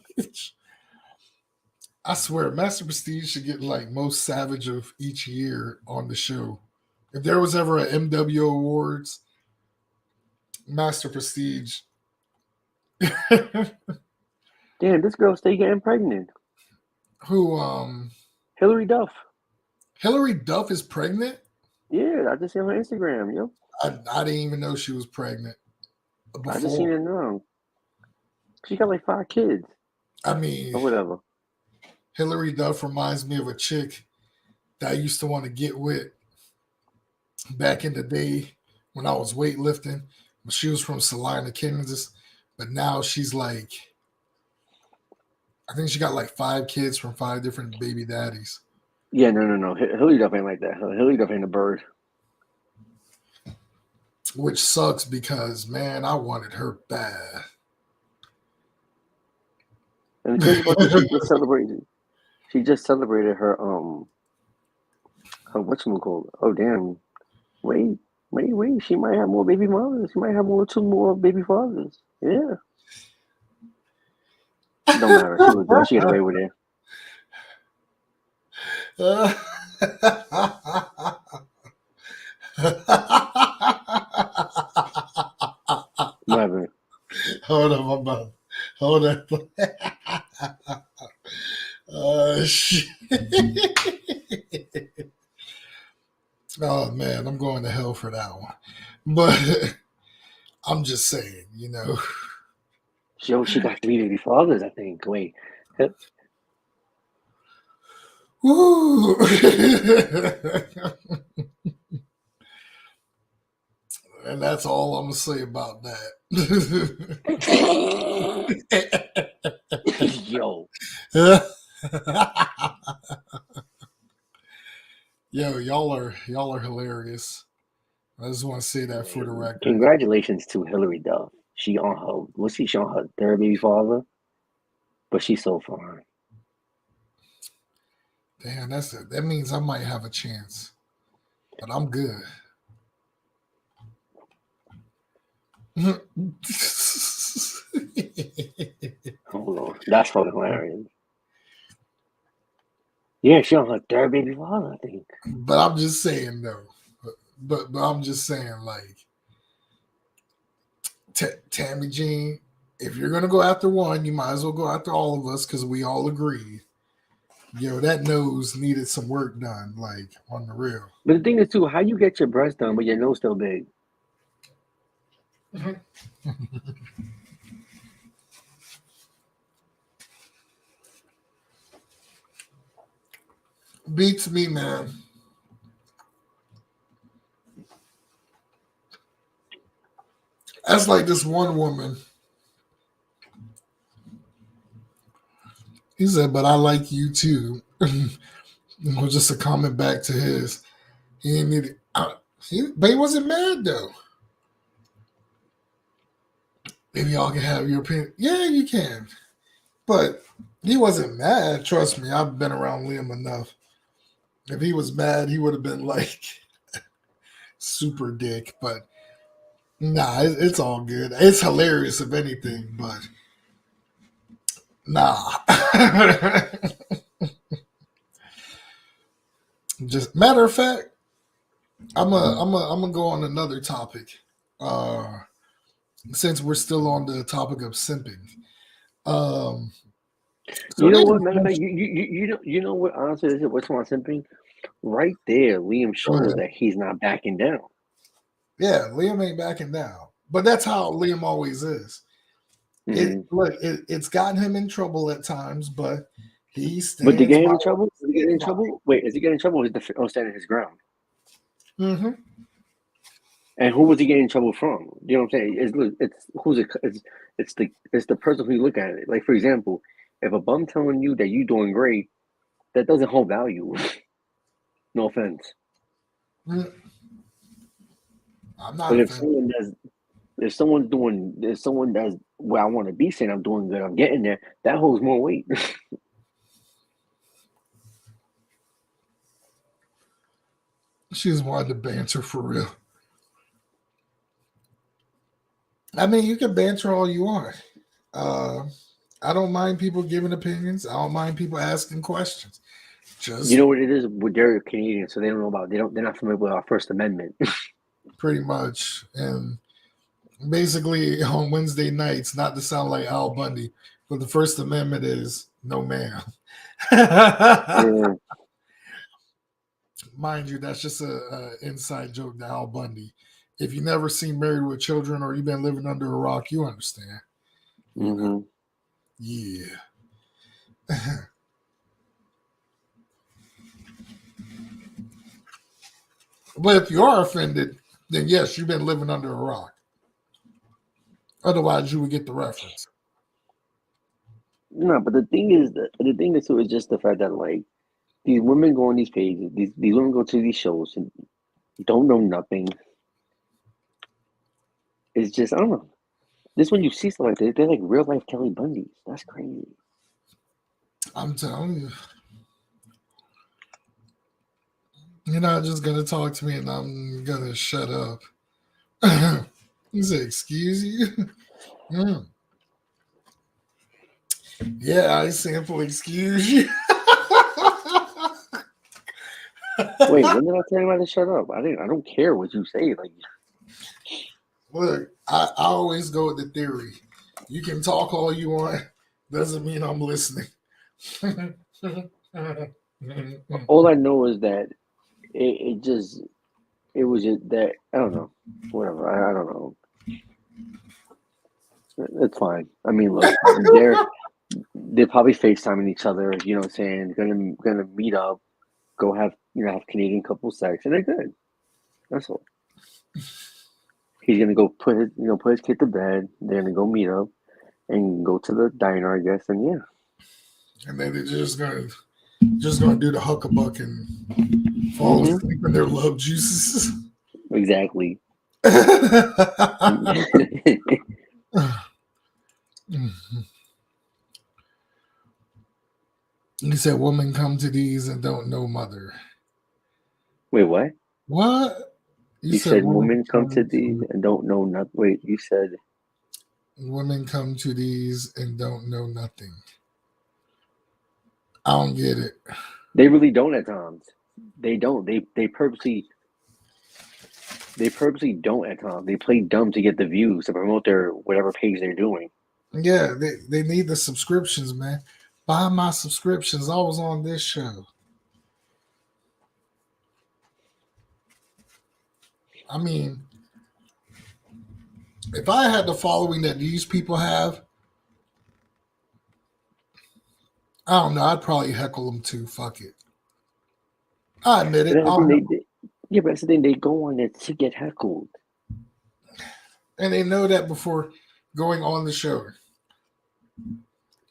I swear, Master Prestige should get like most savage of each year on the show. If there was ever a MWO Awards, Master Prestige. Damn, this girl stay getting pregnant. Who? Hillary Duff. Hillary Duff is pregnant? Yeah, I just seen her on Instagram, yo. I didn't even know she was pregnant. Before. I just seen it now. She got like 5 kids. I mean, or whatever. Hillary Duff reminds me of a chick that I used to want to get with back in the day when I was weightlifting. She was from Salina, Kansas, but now she's like, I think she got like 5 kids from 5 different baby daddies. Yeah, no. Hillary Duff ain't like that. Hillary Duff ain't a bird. Which sucks because, man, I wanted her bad. And the crazy part is she just celebrated her whatchamacallit. Oh damn. Wait. She might have more baby mothers. She might have 2 more baby fathers. Yeah. It don't matter. She was good. She got away with it. Whatever. Hold on, my brother. Hold on. Shit. Oh man, I'm going to hell for that one. But I'm just saying, you know. Yo, she got 3 baby fathers, I think. Wait. Woo. And that's all I'm gonna say about that. Yo. Yo, y'all are hilarious. I just want to say that for the record. Congratulations to Hillary Duff. She on her 3rd baby father, but she's so fine. Damn, that's it. That means I might have a chance, but I'm good. Hold on, that's fucking hilarious. Yeah, she on her 3rd baby father, I think. But I'm just saying though. But I'm just saying, like, Tammy Jean, if you're gonna go after one, you might as well go after all of us because we all agree. Yo, that nose needed some work done, like on the real. But the thing is too, how you get your breast done but your nose still big? Beats me, man. That's like this one woman. He said, "But I like you too." Was just a comment back to his. He didn't need it. But he wasn't mad though. If y'all can have your opinion, yeah, you can. But he wasn't mad. Trust me, I've been around Liam enough. If he was mad, he would have been like super dick. But nah, it's all good. It's hilarious if anything, but nah. Just matter of fact, I'm gonna go on another topic. Since we're still on the topic of simping. So you know what? Matter of fact, you know what? Honestly, this is what's on simping. Right there, Liam shows that he's not backing down. Yeah, Liam ain't backing down, but that's how Liam always is. It's gotten him in trouble at times, but he stands. But to get him in trouble, Wait, is he getting in trouble? Or standing his ground? Mm-hmm. And who was he getting in trouble from? You know what I'm saying? It's the person who you look at it. Like for example, if a bum telling you that you're doing great, that doesn't hold value. No offense. I'm not. But if someone does where I want to be saying I'm doing good, I'm getting there, that holds more weight. She just wanted to banter for real. I mean, you can banter all you want. I don't mind people giving opinions. I don't mind people asking questions. You know what it is? They're Canadian, so they don't know about. They're not familiar with our First Amendment. Pretty much, and basically on Wednesday nights, not to sound like Al Bundy, but the First Amendment is no ma'am. Yeah. Mind you, that's just a inside joke to Al Bundy. If you never seen Married with Children or you've been living under a rock, you understand. Mm-hmm. Yeah. But if you are offended, then yes, you've been living under a rock. Otherwise, you would get the reference. No, but the thing is too is just the fact that like these women go on these pages, these women go to these shows and don't know nothing. It's just I don't know. This when you see stuff like that, they're like real life Kelly Bundys. That's crazy. I'm telling you. You're not just gonna talk to me and I'm gonna shut up. He said, "Excuse you." Yeah, I sample excuse you. Wait, when did I tell you to shut up? I don't care what you say. Like, look, I always go with the theory. You can talk all you want. Doesn't mean I'm listening. all I know is that it was just that I don't know. Whatever. I don't know. It's fine. I mean, look, they're probably FaceTiming each other. You know what I'm saying? Gonna meet up, go have Canadian couple sex, and they're good. That's all. He's gonna go put his kid to bed. They're gonna go meet up and go to the diner, I guess, and yeah. And then they're just gonna do the huckabuck and fall asleep in their love juices. Exactly. He said, "Women come to these and don't know mother." Wait, what? What? You said women come to these and don't know nothing. Wait, you said women come to these and don't know nothing. I don't get it. They really don't at times. They don't. They purposely. They purposely don't at times. They play dumb to get the views to promote their whatever page they're doing. Yeah, they need the subscriptions, man. Buy my subscriptions. I was on this show. I mean, if I had the following that these people have, I don't know. I'd probably heckle them too. Fuck it. I admit it. But that's the thing, but that's the thing. They go on there to get heckled, and they know that before going on the show.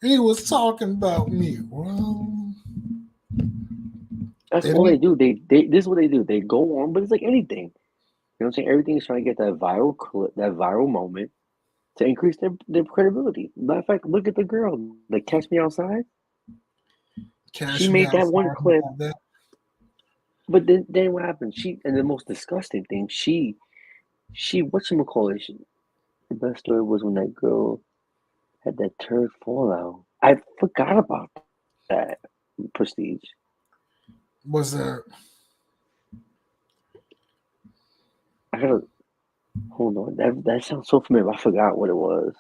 He was talking about me. Well, that's all they do. They this is what they do. They go on, but it's like anything. You know what I'm saying? Everything is trying to get that viral clip, that viral moment to increase their credibility. Matter of fact, look at the girl that Catch Me Outside. She made that one clip. But then what happened? And the most disgusting thing, she whatchamacallit, the best story was when that girl had that turd fallout. I forgot about that. Prestige. Was there? I gotta hold on. That sounds so familiar. I forgot what it was.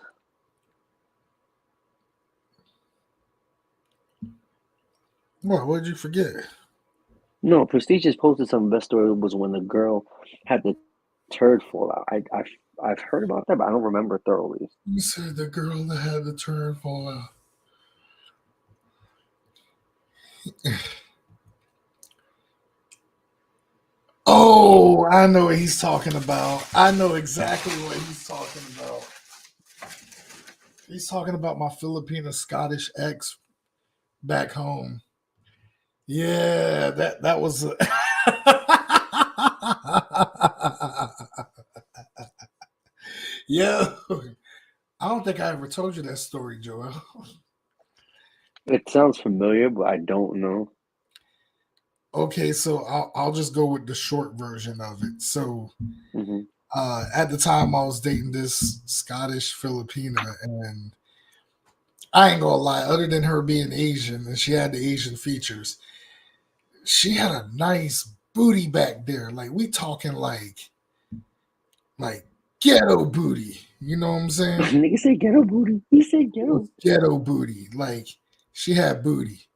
What did you forget? No, Prestige just posted some best story was when the girl had the turd fallout. I've heard about that, but I don't remember thoroughly. You said the girl that had the turd fallout. Oh, I know what he's talking about. I know exactly what he's talking about. He's talking about my Filipino Scottish ex back home. Yeah, that was. Yeah, I don't think I ever told you that story, Joel. It sounds familiar, but I don't know. Okay, so I'll just go with the short version of it. So, at the time, I was dating this Scottish Filipina, and I ain't gonna lie. Other than her being Asian and she had the Asian features, she had a nice booty back there. Like we talking like ghetto booty. You know what I'm saying? Nigga said ghetto booty. He said ghetto booty. Like she had booty.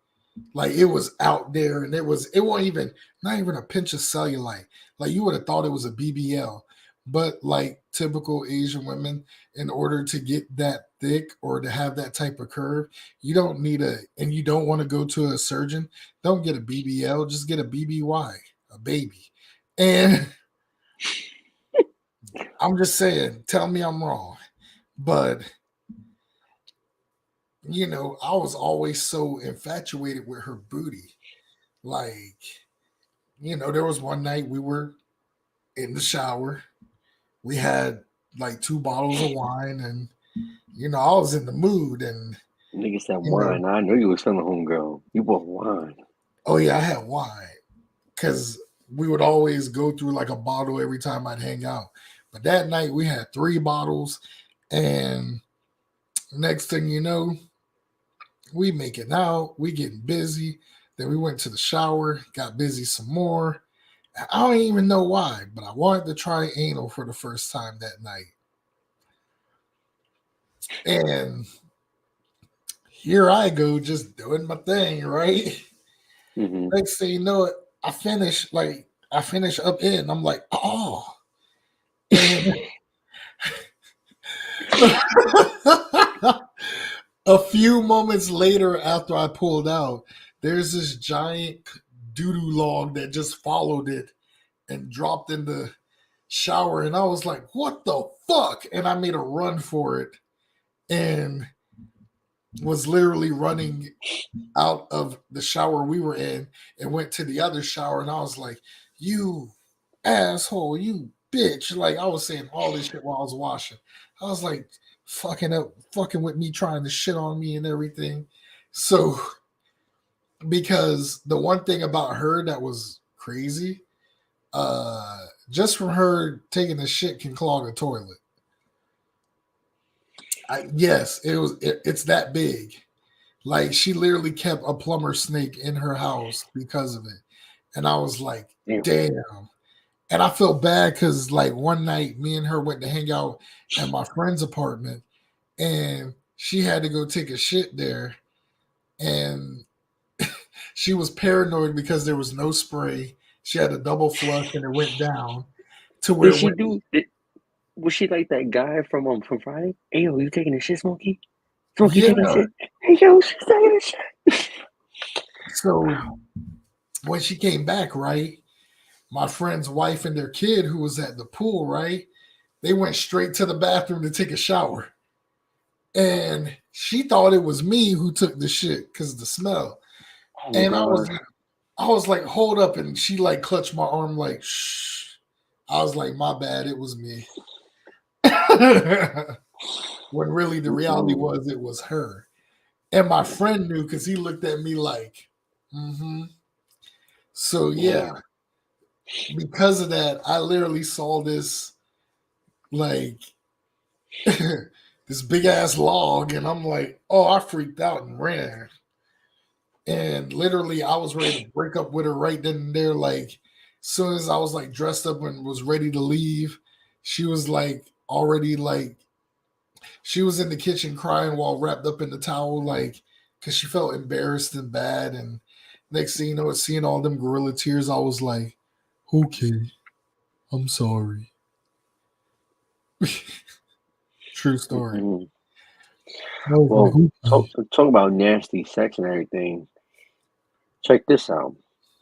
Like it was out there, and it wasn't even not even a pinch of cellulite. Like you would have thought it was a BBL, but like typical Asian women, in order to get that thick or to have that type of curve, you don't need and you don't want to go to a surgeon. Don't get a BBL, just get a BBY, a baby. And I'm just saying, tell me I'm wrong, but. You know, I was always so infatuated with her booty. Like, you know, there was one night we were in the shower. We had like 2 bottles of wine, and you know, I was in the mood. And nigga said wine. I knew you was feeling homegirl. You bought wine. Oh yeah, I had wine because we would always go through like a bottle every time I'd hang out. But that night we had 3 bottles, and next thing you know, we making out, we getting busy. Then we went to the shower, got busy some more. I don't even know why, but I wanted to try anal for the first time that night. And here I go, just doing my thing, right? Next thing you know, I finish up in. I'm like, oh. And a few moments later, after I pulled out, there's this giant doo-doo log that just followed it and dropped in the shower. And I was like, what the fuck? And I made a run for it and was literally running out of the shower we were in and went to the other shower. And I was like, you asshole, you bitch. Like I was saying all this shit while I was washing. I was like, fucking with me, trying to shit on me and everything. So, because the one thing about her that was crazy, just from her taking a shit can clog a toilet. Yes, it's that big. Like she literally kept a plumber snake in her house because of it. And I was like, damn. And I felt bad because like one night me and her went to hang out at my friend's apartment and she had to go take a shit there. And she was paranoid because there was no spray. She had a double flush and it went down to where Did it she went. do? Was she like that guy from Friday? Hey yo, you taking a shit, Smokey? Smokey Yeah. taking a shit? Hey yo, she's taking a shit. So when she came back, right, my friend's wife and their kid who was at the pool, right, they went straight to the bathroom to take a shower. And she thought it was me who took the shit because of the smell. Oh And God. I was like, hold up, and she like clutched my arm, like, shh. I was like, my bad, it was me. When really the reality was it was her. And my friend knew because he looked at me like, mm-hmm. So yeah, because of that, I literally saw this like this big ass log, and I'm like, oh, I freaked out and ran. And literally, I was ready to break up with her right then and there. Like, as soon as I was like dressed up and was ready to leave, she was like already like she was in the kitchen crying while wrapped up in the towel, like because she felt embarrassed and bad. And next thing you know, seeing all them gorilla tears, I was like, okay, I'm sorry. True story. Well, talk about nasty sex and everything. Check this out.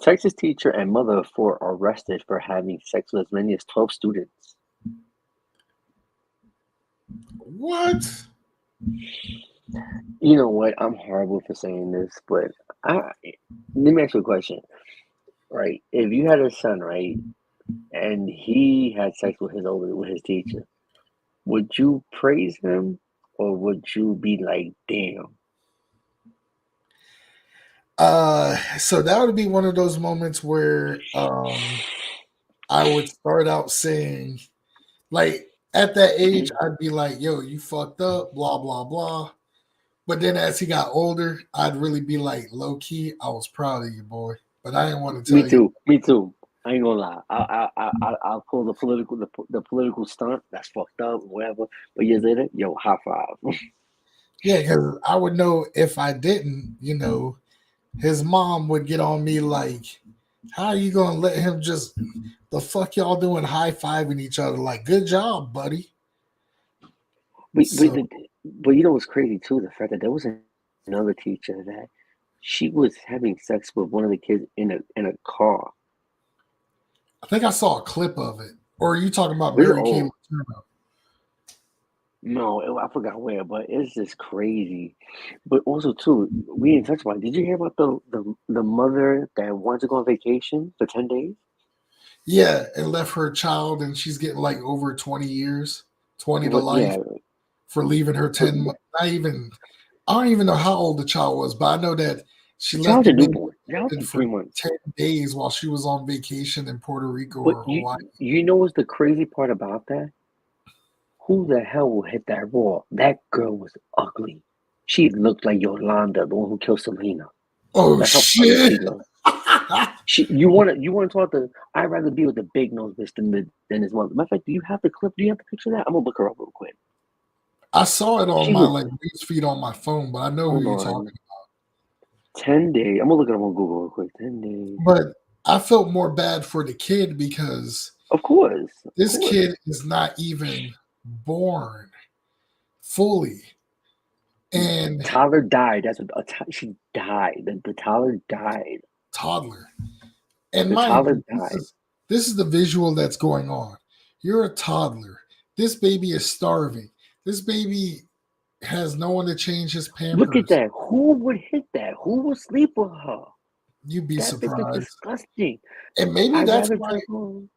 Texas teacher and mother of 4 arrested for having sex with as many as 12 students. What? You know what? I'm horrible for saying this, but let me ask you a question. Right? If you had a son, right, and he had sex with his teacher, would you praise him or would you be like, damn? So that would be one of those moments where I would start out saying, like, at that age, I'd be like, yo, you fucked up, blah, blah, blah. But then as he got older, I'd really be like, low key, I was proud of you, boy. But I didn't want to Me tell you. too. Me too. I ain't gonna lie. I'll pull the political stunt. That's fucked up, whatever. But years later, yo, high five. Yeah, because I would know if I didn't, you know, his mom would get on me like, how are you gonna let him just the fuck y'all doing high fiving each other? Like, good job, buddy. But, So but you know what's crazy too? The fact that there was another teacher that she was having sex with one of the kids in a car. I think I saw a clip of it. Or are you talking about Really? Mary Kay Oh Letourneau? no, I forgot where, but it's just crazy. But also too, we didn't touch about it. Did you hear about the mother that wanted to go on vacation for 10 days? Yeah, and left her child, and she's getting like over 20 years, 20 to But life yeah, for leaving her but 10 months. I don't even know how old the child was, but I know that she the left child's the a baby newborn. The child's like for 3 months. 10 days while she was on vacation in Puerto Rico But or Hawaii. you know what's the crazy part about that? Who the hell will hit that raw? That girl was ugly. She looked like Yolanda, the one who killed Selena. Oh, That's how ugly shit. she looked. You wanna talk the I'd rather be with the big nose bitch than his mother. Matter of fact, do you have the clip? Do you have the picture of that? I'm gonna look her up real quick. I saw it on She my was like news feed on my phone, but I know who hold you're talking on. 10 days. I'm gonna look it up on Google real quick. 10 days. about. But I felt more bad for the kid because Of course. this kid is not even born fully. And Tyler died. She died. The Tyler died. toddler. And The mind Tyler you, died. this is the visual that's going on. You're a toddler. This baby is starving. This baby has no one to change his Look at pampers. that. Who would hit that? Who would sleep with her? You'd be That bitch is surprised. disgusting. And maybe I'd that's rather why take on.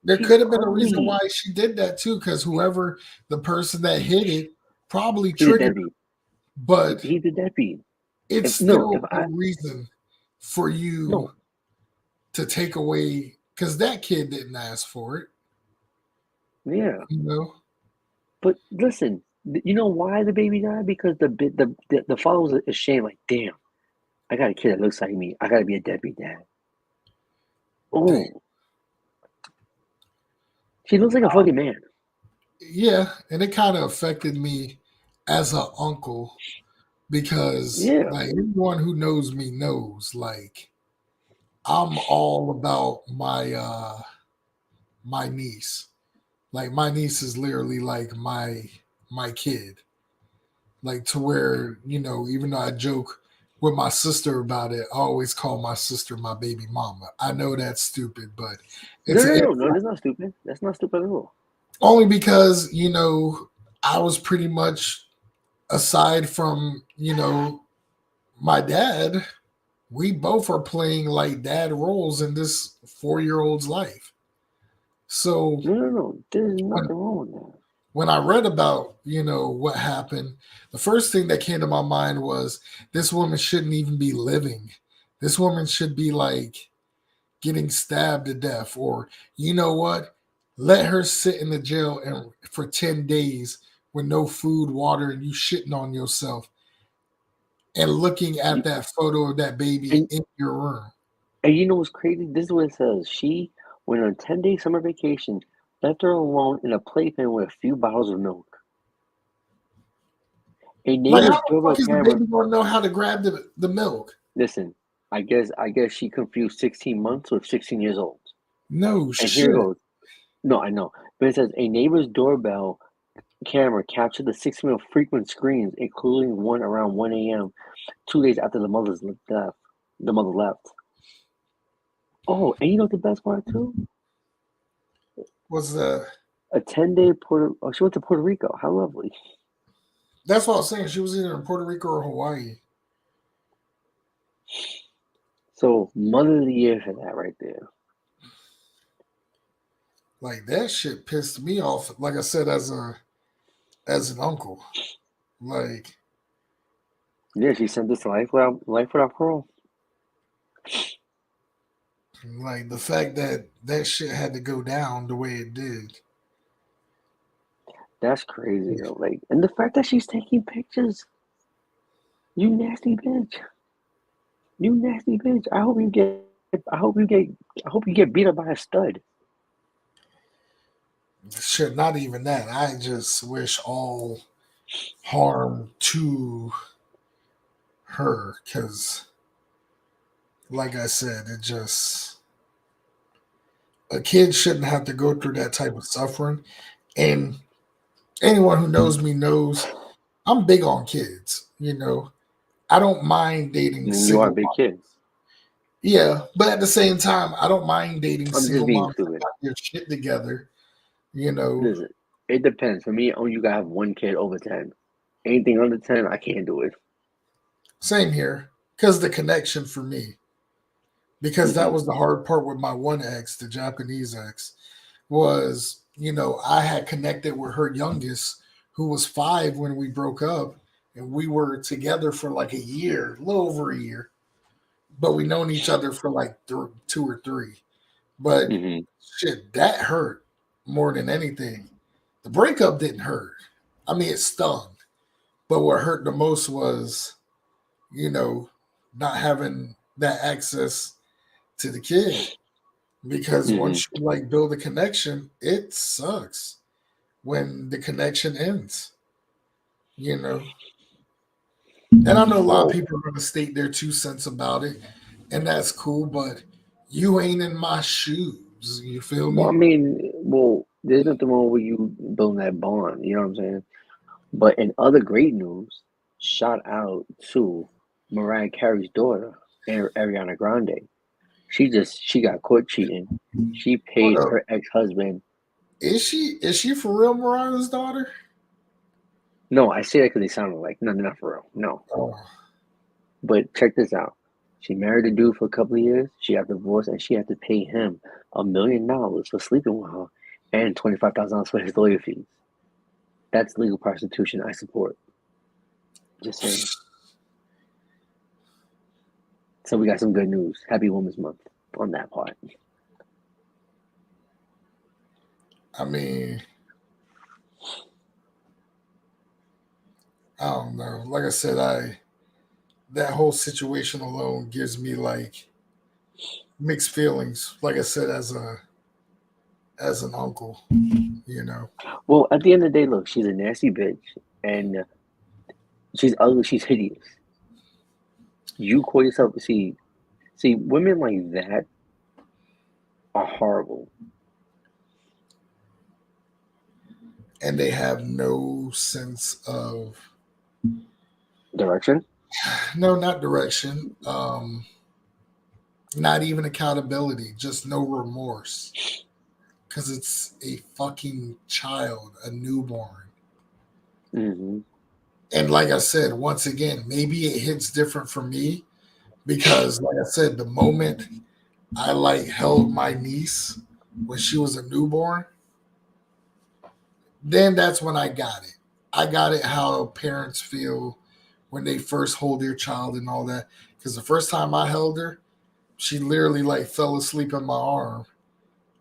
there She's could have been a reason ugly. why she did that too, because whoever the person that hit it probably He's a triggered her. deadbeat. But He's a deadbeat. it's If still I no reason for you no, to take away because that kid didn't ask for it, yeah. you know. But listen, you know why the baby died? Because the father was ashamed. Like, damn, I got a kid that looks like me. I gotta be a deadbeat dad. Oh, She looks like a fucking man. Yeah, and it kind of affected me as an uncle because Yeah. like anyone who knows me knows like I'm all about my niece. Like my niece is literally like my kid. Like to where, even though I joke with my sister about it, I always call my sister my baby mama. I know that's stupid, but No, it's no, an no, no. That's not stupid. That's not stupid at all. only because, I was pretty much aside from, my dad, we both are playing like dad roles in this 4-year-old's life. So No, no, no. There's when, nothing wrong with that. when I read about, what happened, the first thing that came to my mind was this woman shouldn't even be living. This woman should be like getting stabbed to death, or you know what? Let her sit in the jail and for 10 days with no food, water, and you shitting on yourself and looking at that photo of that baby in your room. And you know what's crazy? This is what it says. She went on a 10-day summer vacation, left her alone in a playpen with a few bottles of milk. A Like, neighbor's how the doorbell fuck is the camera. baby going to know how to grab the milk? Listen, I guess she confused 16 months with 16 years old. No And shit. here it goes. No, I know. But it says a neighbor's doorbell camera captured the 6 frequent screams, including one around 1 a.m., 2 days after the mother's death. The mother left. Oh, and you know what the best part too? Was a 10-day Puerto? Oh, she went to Puerto Rico. How lovely! That's what I was saying. She was either in Puerto Rico or Hawaii. So mother of the year for that right there. Like that shit pissed me off. Like I said, as an uncle, like yeah, she sent this life without parole. Like the fact that shit had to go down the way it did. That's crazy though. Like, and the fact that she's taking pictures. You nasty bitch. You nasty bitch. I hope you get beat up by a stud. Shit, not even that. I just wish all harm to her because, like I said, a kid shouldn't have to go through that type of suffering. And anyone who knows me knows I'm big on kids. I don't mind dating You are a single big moms. kid. Yeah, but at the same time, I don't mind dating I'm just single being moms that stupid. got their shit together. Listen, it depends. For me, you gotta have one kid over 10. Anything under 10, I can't do it. Same here, because the connection for me, because that was the hard part with my one ex, the Japanese ex, was I had connected with her youngest, who was 5 when we broke up, and we were together for like a year, a little over a year, but we known each other for like 2 or 3. But shit, that hurt more than anything. The breakup didn't hurt. I mean, it stung, but what hurt the most was, not having that access to the kid. Because once you like build a connection, it sucks when the connection ends. And I know a lot of people are going to state their 2 cents about it, and that's cool, but you ain't in my shoes. You feel me? Well, I mean, there's nothing wrong with you building that bond. You know what I'm saying? But in other great news, shout out to Mariah Carey's daughter, Ariana Grande. She got caught cheating. She paid her ex-husband. Is she for real Mariah's daughter? No, I say that because they sounded like no, they're not for real. No. Oh. But check this out. She married a dude for a couple of years. She got divorced, and she had to pay him $1 million for sleeping with her and $25,000 for his lawyer fees. That's legal prostitution. I support. Just saying. So we got some good news. Happy Women's Month on that part. I mean, I don't know. Like I said, that whole situation alone gives me like mixed feelings. Like I said, as as an uncle, Well, at the end of the day, look, she's a nasty bitch, and she's ugly. She's hideous. You call yourself see women like that are horrible. And they have no sense of direction. No, not direction. Not even accountability. Just no remorse. Because it's a fucking child, a newborn. Mm-hmm. And like I said, once again, maybe it hits different for me because, like I said, the moment I held my niece when she was a newborn, then that's when I got it. I got it how parents feel when they first hold their child and all that. Because the first time I held her, she literally fell asleep in my arm,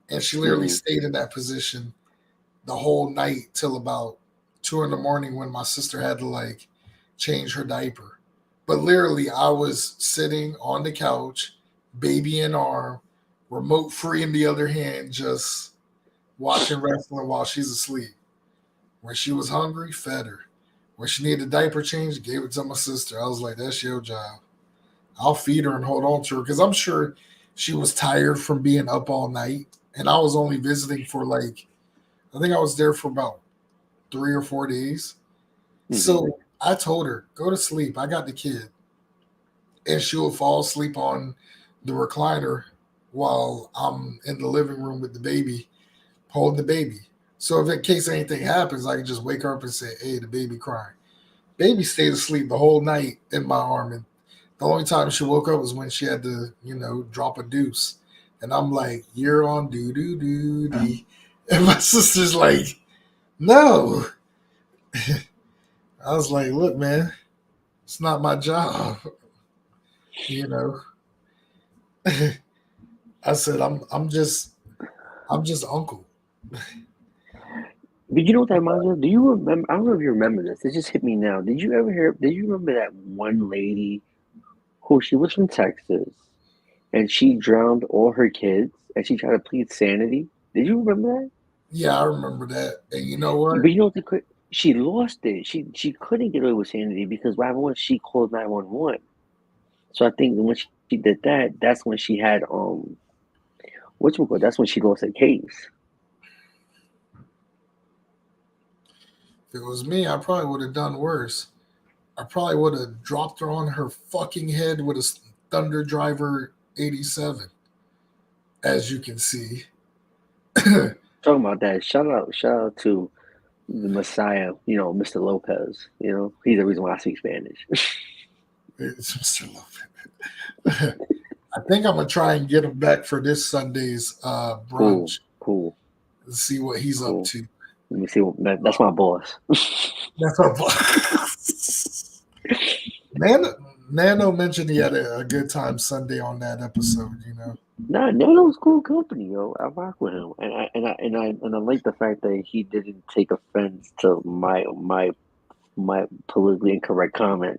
and she literally stayed in that position the whole night till about 2 a.m. when my sister had to change her diaper. But literally, I was sitting on the couch, baby in arm, remote free in the other hand, just watching wrestling while she's asleep. When she was hungry, fed her. When she needed a diaper change, gave it to my sister. I was like, that's your job. I'll feed her and hold on to her because I'm sure she was tired from being up all night. And I was only visiting for I think I was there for about 3 or 4 days. Mm-hmm. So I told her, go to sleep. I got the kid. And she will fall asleep on the recliner while I'm in the living room with the baby, holding the baby. So if in case anything happens, I can just wake her up and say, hey, the baby crying. Baby stayed asleep the whole night in my arm. And the only time she woke up was when she had to, drop a deuce. And I'm like, you're on doo-doo-doo-dee. And my sister's like, no. I was like, look, man, it's not my job. I said, I'm just uncle. But you know what that reminds me of? Do you remember? I don't know if you remember this. It just hit me now. Did you remember that one lady who she was from Texas and she drowned all her kids and she tried to plead sanity? Did you remember that? Yeah, I remember that. And you know what? But you know what? She lost it. She couldn't get away with sanity because what happened was she called 911. So I think when she did that, that's when she had that's when she lost her case. If it was me, I probably would have done worse. I probably would have dropped her on her fucking head with a Thunder Driver 87, as you can see. Talking about that, shout out to the Messiah, Mr. Lopez. He's the reason why I speak Spanish. It's Mr. Lopez. I think I'm gonna try and get him back for this Sunday's brunch. Cool. Let's see what he's up to. Let me see. That's my boss. That's our boss. Nano mentioned he had a good time Sunday on that episode. Nah, Nano's cool company, yo. I rock with him, and I like the fact that he didn't take offense to my politically incorrect comment.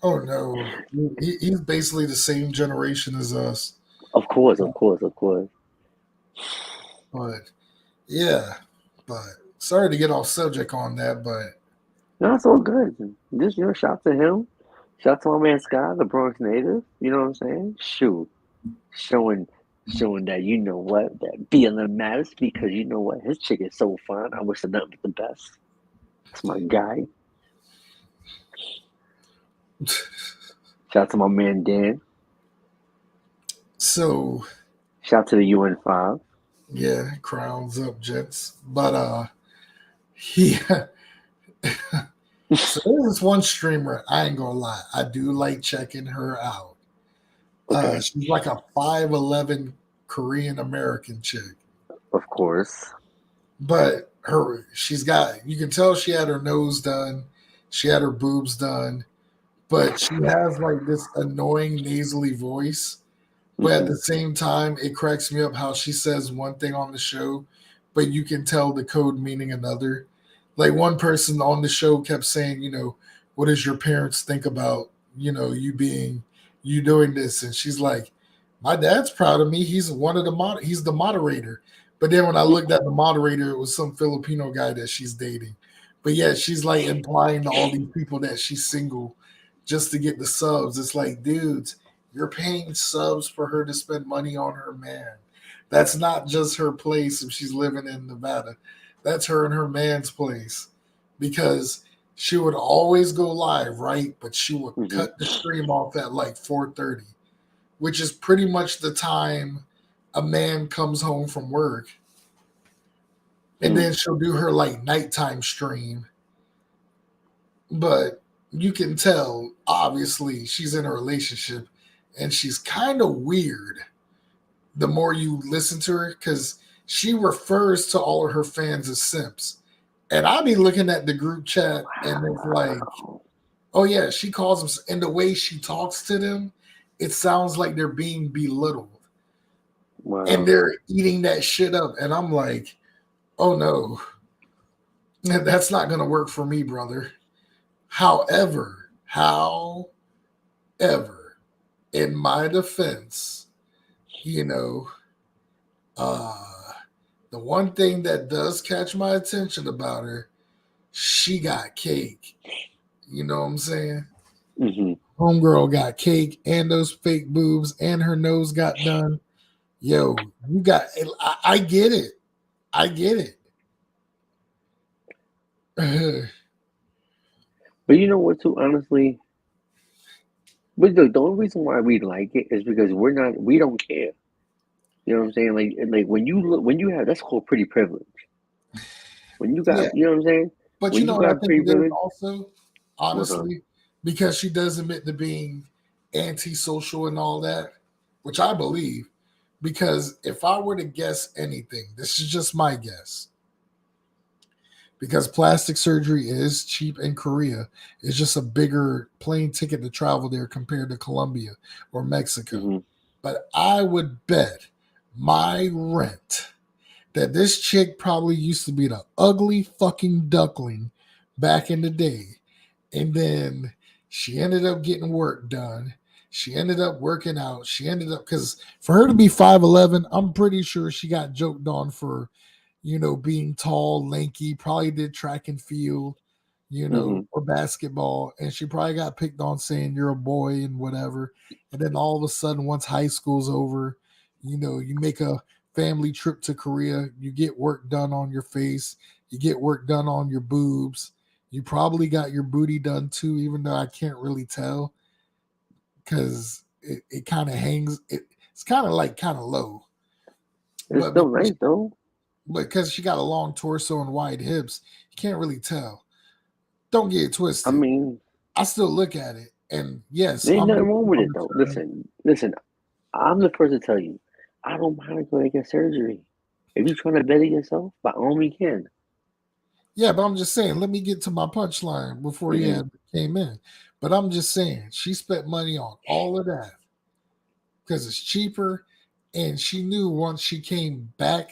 Oh no, he's basically the same generation as us. Of course. But yeah, sorry to get off subject on that, but no, it's all good. Just shout to him, shout to my man Scott, the Bronx native. You know what I'm saying? Shoot, showing that that BLM matters because you know what, his chick is so fine. I wish her nothing but the best. That's my guy. Shout out to my man Dan. So, shout to the UN5. Yeah, crowns up, gents. But so there's one streamer. I ain't gonna lie, I do like checking her out. Okay. She's like a 5'11" Korean American chick. Of course. But you can tell she had her nose done, she had her boobs done. But she has this annoying nasally voice. But at the same time, it cracks me up how she says one thing on the show, but you can tell the code meaning another. One person on the show kept saying, what does your parents think about, you doing this? And she's like, My dad's proud of me. He's one of the he's the moderator. But then when I looked at the moderator, it was some Filipino guy that she's dating. But yeah, she's like implying to all these people that she's single just to get the subs. It's like, dudes, you're paying subs for her to spend money on her man. That's not just her place if she's living in Nevada. That's her and her man's place. Because she would always go live, right? But she would cut the stream off at like 4:30, which is pretty much the time a man comes home from work. And then she'll do her like nighttime stream. But you can tell, obviously, she's in a relationship and she's kind of weird the more you listen to her, because she refers to all of her fans as simps. And I'll be looking at the group chat and it's like, oh yeah, she calls them, and the way she talks to them, it sounds like they're being belittled. Wow. And they're eating that shit up. And I'm like, oh no, that's not going to work for me, brother. However, in my defense, the one thing that does catch my attention about her, she got cake. You know what I'm saying? Homegirl got cake and those fake boobs and her nose got done. Yo, you got, I get it. I get it. But you know what, too, honestly? But the only reason why we like it is because we don't care. You know what I'm saying? Like when you have, that's called pretty privilege. When you got, you know what I'm saying? But when you know what I think it is also, honestly, because she does admit to being antisocial and all that, which I believe. Because if I were to guess anything, this is just my guess. Because plastic surgery is cheap in Korea. It's just a bigger plane ticket to travel there compared to Colombia or Mexico. But I would bet my rent that this chick probably used to be the ugly fucking duckling back in the day. And then she ended up getting work done. She ended up working out. She ended up, because for her to be 5'11", I'm pretty sure she got joked on for, being tall, lanky, probably did track and field, or basketball. And she probably got picked on saying you're a boy and whatever. And then all of a sudden, once high school's over, you make a family trip to Korea, you get work done on your face, you get work done on your boobs. You probably got your booty done too, even though I can't really tell. Because it kind of hangs, it's kind of low. It's still nice though. But because she got a long torso and wide hips, you can't really tell. Don't get it twisted. I mean, I still look at it, and yes, there ain't nothing wrong with it though. Listen, I'm the first to tell you, I don't mind going to get surgery. If you're trying to better yourself, by all means you can. Yeah, but I'm just saying, let me get to my punchline before you came in. But I'm just saying, she spent money on all of that because it's cheaper. And she knew once she came back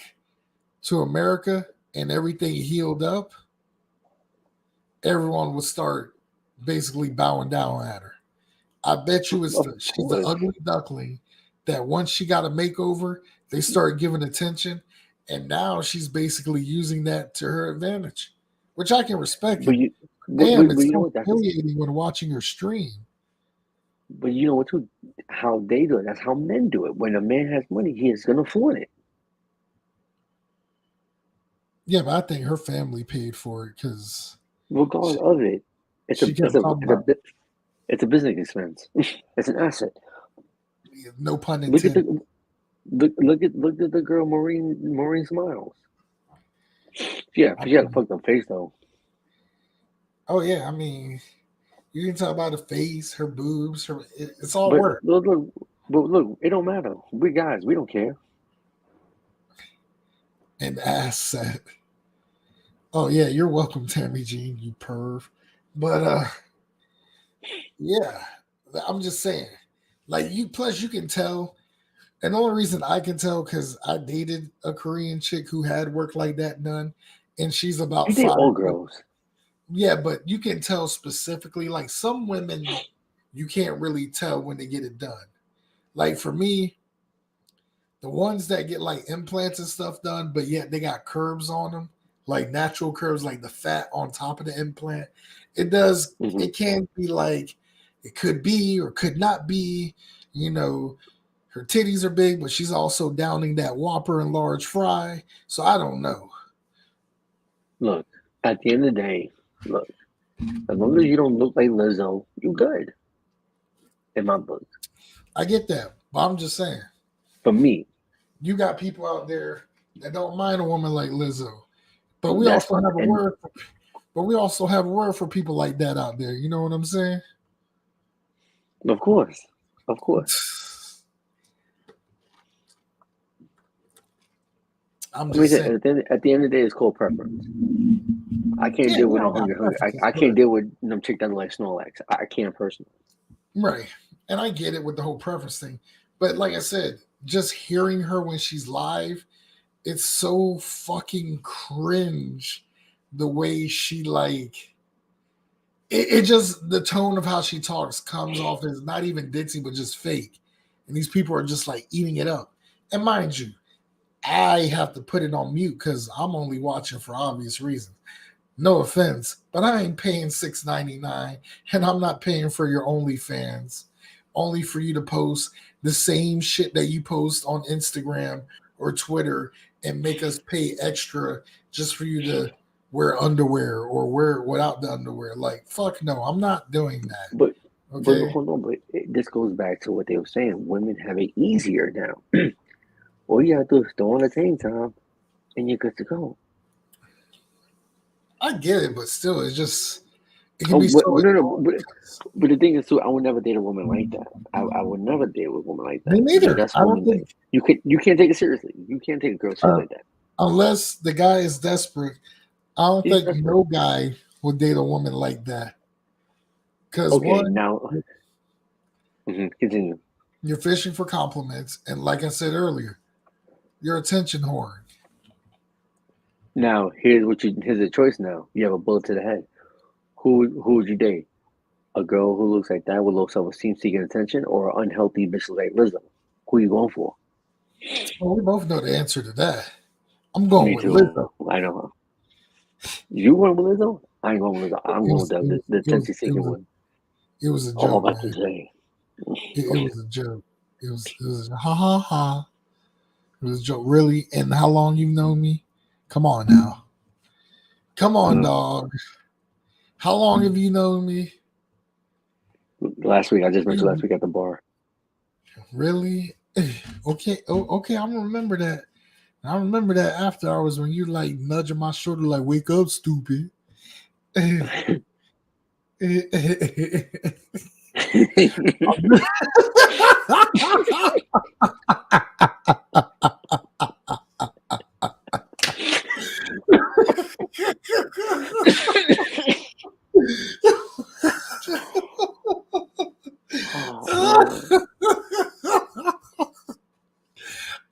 to America and everything healed up, everyone would start basically bowing down at her. I bet you she's the ugly duckling that once she got a makeover, they started giving attention. And now she's basically using that to her advantage, which I can respect. It's so humiliating when watching her stream. But you know what, too? How they do it. That's how men do it. When a man has money, he is going to flaunt it. Yeah, but I think her family paid for it because... Regardless of it, it's a business expense. It's an asset. No pun intended. Look at the girl Maureen Smiles. Yeah, she had a fucked up face though. Oh yeah, I mean, you can talk about the face, her boobs, it's all work. Look, it don't matter. We guys, we don't care. An asset. Oh yeah, you're welcome, Tammy Jean, you perv. But yeah, I'm just saying, like you can tell. And the only reason I can tell because I dated a Korean chick who had work like that done, and she's about 5. All girls. Yeah, but you can tell specifically. Like some women, you can't really tell when they get it done. Like for me, the ones that get like implants and stuff done, but yet they got curves on them, like natural curves, like the fat on top of the implant. It does. It can be like it could be or could not be. You know, her titties are big, but she's also downing that Whopper and large fry. So I don't know. Look, at the end of the day, look, as long as you don't look like Lizzo, you good. In my book. I get that, but I'm just saying. For me, you got people out there that don't mind a woman like Lizzo, but we also have a word. But we also have a word for people like that out there. You know what I'm saying? Of course. Of course. I'm just saying. At the end of the day, it's called preference. I can't deal with no hungry. I can't deal with them chick that like Snorlax. I can't personally. Right. And I get it with the whole preference thing. But like I said, just hearing her when she's live, it's so fucking cringe the way she like it just the tone of how she talks comes off as not even ditzy but just fake. And these people are just like eating it up. And mind you, I have to put it on mute because I'm only watching for obvious reasons. No offense, but I ain't paying $6.99 and I'm not paying for your OnlyFans only for you to post the same shit that you post on Instagram or Twitter and make us pay extra just for you to wear underwear or wear it without the underwear. Like, fuck no, I'm not doing that. But hold on, but this goes back to what they were saying. Women have it easier now. All you gotta do is throw on a tank top and you're good to go. I get it, but still, it's just it can be so. But the thing is, too, I would never date a woman like that. I would never date a woman like that. Me neither. That's I don't think you can't take it seriously. You can't take a girl seriously like that. Unless the guy is desperate. I don't think no guy would date a woman like that. Because now, continue. You're fishing for compliments, and like I said earlier, you're attention whore. Now, here's a choice. Now you have a bullet to the head. Who would you date? A girl who looks like that with low self-esteem, seeking attention, or an unhealthy bitch like Lizzo? Who are you going for? Well, we both know the answer to that. I'm going with Lizzo. I know. You going with Lizzo? I ain't going with Lizzo. I'm going with the attention-seeking one. It was a joke. Oh, I'm about to say. It was a joke. It was a ha ha ha. It was a joke. Really? And how long you've known me? Come on now. Come on, dog. How long have you known me? Last week. I just met you last week at the bar. Really? Okay. Oh, okay. I'm gonna remember that. I remember that after hours when you like nudging my shoulder, like, wake up, stupid.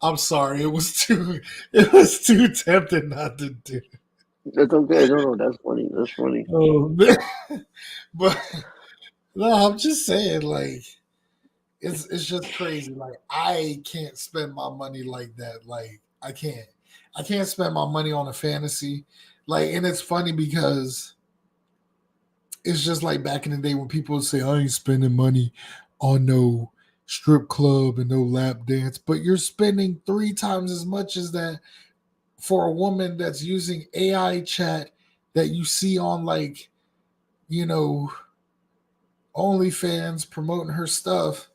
I'm sorry. It was too tempting not to do. That's okay. No, that's funny. That's funny. Oh, man. But no, I'm just saying, like, it's just crazy. Like, I can't spend my money like that. Like, I can't spend my money on a fantasy. Like, and it's funny because it's just like back in the day when people would say, I ain't spending money on no strip club and no lap dance, but you're spending 3 times as much as that for a woman that's using AI chat that you see on, like, you know, OnlyFans promoting her stuff.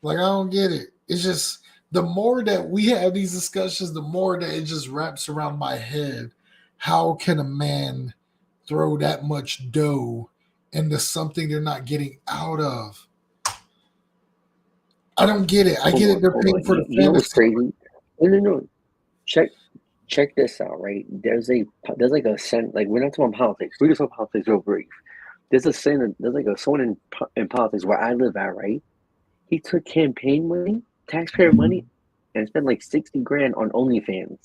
Like, I don't get it. It's just the more that we have these discussions, the more that it just wraps around my head. How can a man throw that much dough into something they're not getting out of? I don't get it. I get it. They're paying for the fantasy. You know what's crazy? No. Check this out, right? There's like a sense, like, we're not talking politics. We just talk politics real brief. There's like a someone in politics where I live at, right? He took campaign money, taxpayer money, and spent like $60,000 on OnlyFans.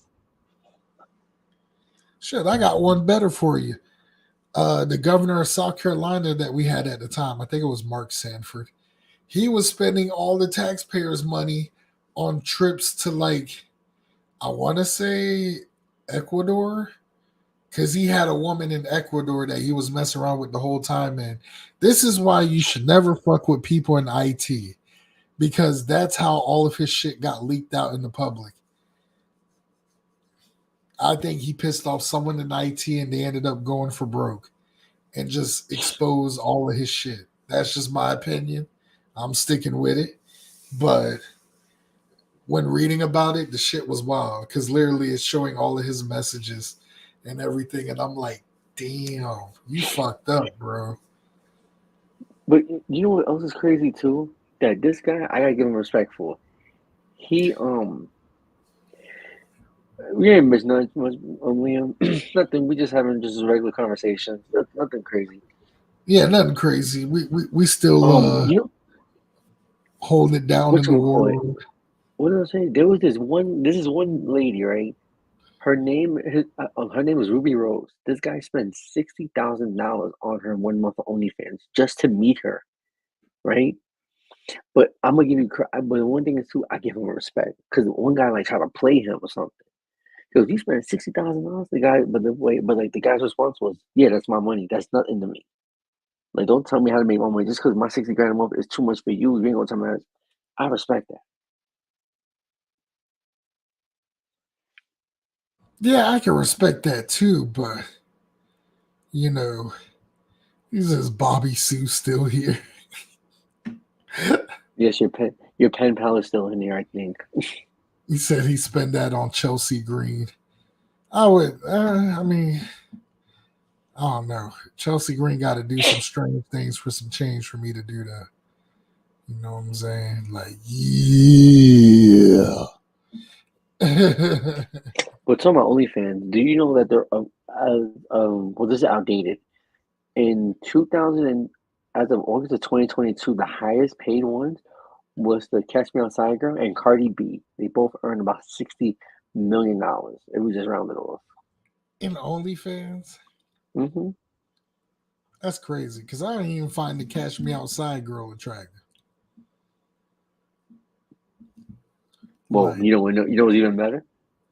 Shit, I got one better for you. The governor of South Carolina that we had at the time, I think it was Mark Sanford. He was spending all the taxpayers' money on trips to like, I want to say Ecuador, because he had a woman in Ecuador that he was messing around with the whole time. And this is why you should never fuck with people in IT, because that's how all of his shit got leaked out in the public. I think he pissed off someone in IT and they ended up going for broke and just exposed all of his shit. That's just my opinion. I'm sticking with it. But when reading about it, the shit was wild because literally it's showing all of his messages and everything. And I'm like, damn, you fucked up, bro. But you know what else is crazy too? That this guy, I gotta give him respect for. He we ain't missed much, Liam. Nothing. We just having just a regular conversation. Nothing crazy. Yeah, nothing crazy. We still You know holding it down in the world. What did I say? There was this one. This is one lady, right? Her name was Ruby Rose. This guy spent $60,000 on her 1 month of OnlyFans just to meet her, right? But I'm gonna give you. But one thing is too, I give him respect because one guy like tried to play him or something. Because you spent $60,000, the guy, but the guy's response was, "Yeah, that's my money. That's nothing to me. Like, don't tell me how to make my money just because my 60 grand a month is too much for you. You ain't gonna tell me that." I respect that. Yeah, I can respect that too, but you know, is Bobby Sue still here? Yes, your pen pal is still in here, I think. He said he spent that on Chelsea Green. I would, I mean, I don't know. Chelsea Green got to do some strange things for some change for me to do that. You know what I'm saying? Like, yeah. But talking about OnlyFans, do you know that they're well, this is outdated. In 2000, as of August of 2022, the highest paid ones was the Catch Me Outside girl and Cardi B. They both earned about $60 million. It was just rounded off. In OnlyFans? Mm-hmm. That's crazy because I didn't even find the Catch Me Outside girl attractive. Well, you know what's even better?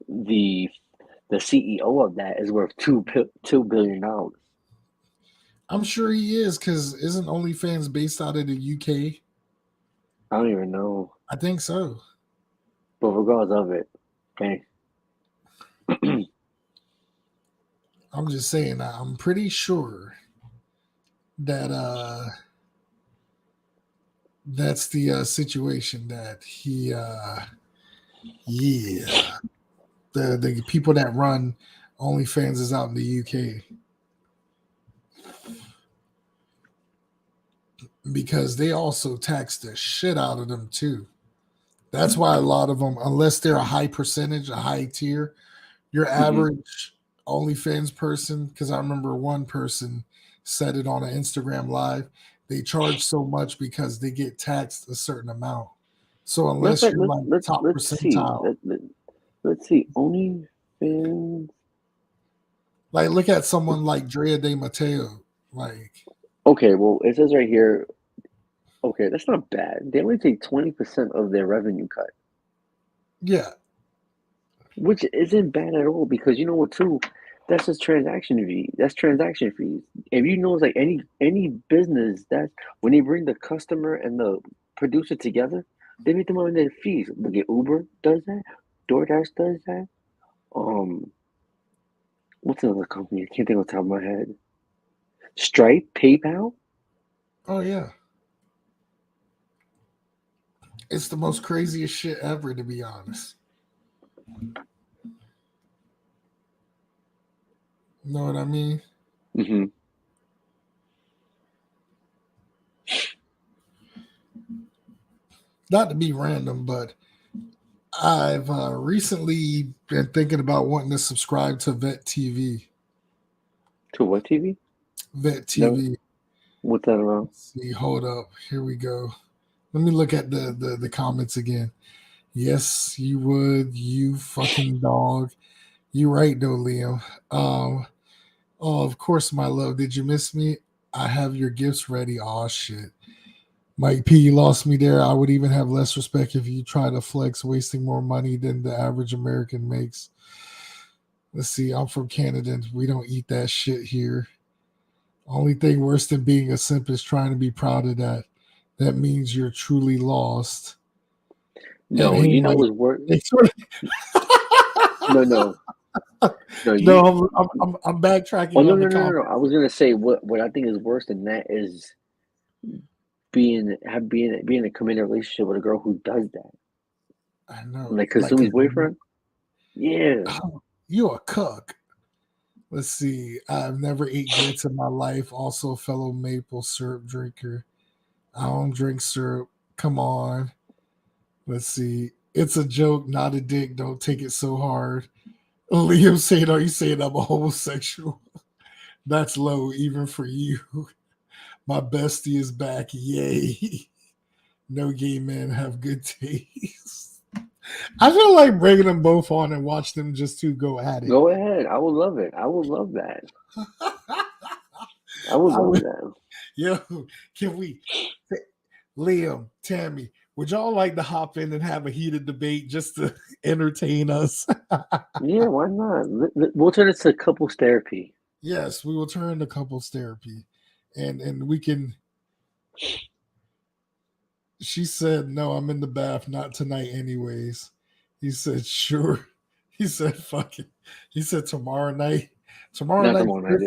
The CEO of that is worth $2 billion. I'm sure he is because isn't OnlyFans based out of the UK? I don't even know. I think so. But regardless of it, okay. I'm just saying, I'm pretty sure that that's the situation that he yeah. The people that run OnlyFans is out in the UK. Because they also tax the shit out of them too. That's why a lot of them, unless they're a high percentage, a high tier, your average OnlyFans person, because I remember one person said it on an Instagram live, they charge so much because they get taxed a certain amount. So unless you're like top percentile, let's see, OnlyFans. Like look at someone like Drea De Matteo. Like, okay, well it says right here. Okay, that's not bad. They only take 20% of their revenue cut. Yeah. Which isn't bad at all because you know what too? That's just transaction fee. That's transaction fees. If you know, it's like any business that when they bring the customer and the producer together, they make them on their fees. Look at Uber does that, DoorDash does that. What's another company? I can't think off the top of my head. Stripe, PayPal. Oh yeah. It's the most craziest shit ever, to be honest. Know what I mean? Mm-hmm. Not to be random, but I've recently been thinking about wanting to subscribe to Vet TV. To what TV? Vet TV. No. What's that about? Let's see, hold up. Here we go. Let me look at the comments again. Yes, you would, you fucking dog. You right though, Liam. Oh, of course, my love. Did you miss me? I have your gifts ready. Oh shit. Mike P, you lost me there. I would even have less respect if you try to flex wasting more money than the average American makes. Let's see, I'm from Canada and we don't eat that shit here. Only thing worse than being a simp is trying to be proud of that. That means you're truly lost. No, And you know Mike, what's worse? No, no. No, no, I'm backtracking Oh, no, on no, the no, no, comment. no. I was gonna say what I think is worse than that is being a committed relationship with a girl who does that. I know. Like Kasumi's boyfriend? Yeah. Oh, you a cuck. Let's see. I've never ate grits in my life. Also, a fellow maple syrup drinker. I don't drink syrup. Come on. Let's see. It's a joke, not a dick. Don't take it so hard. Liam saying, are you saying I'm a homosexual? That's low, even for you. My bestie is back. Yay. No gay men have good taste. I feel like bringing them both on and watch them just two go at it. Go ahead. I would love it. I would love that. I would love that. Yo, can we, Liam, Tammy, would y'all like to hop in and have a heated debate just to entertain us? Yeah, why not? We'll turn it to couples therapy. Yes, we will turn to couples therapy, and we can. She said, "No, I'm in the bath. Not tonight, anyways." He said, "Sure." He said, "Fuck it." He said, "Tomorrow night." Tomorrow Not night. tomorrow night.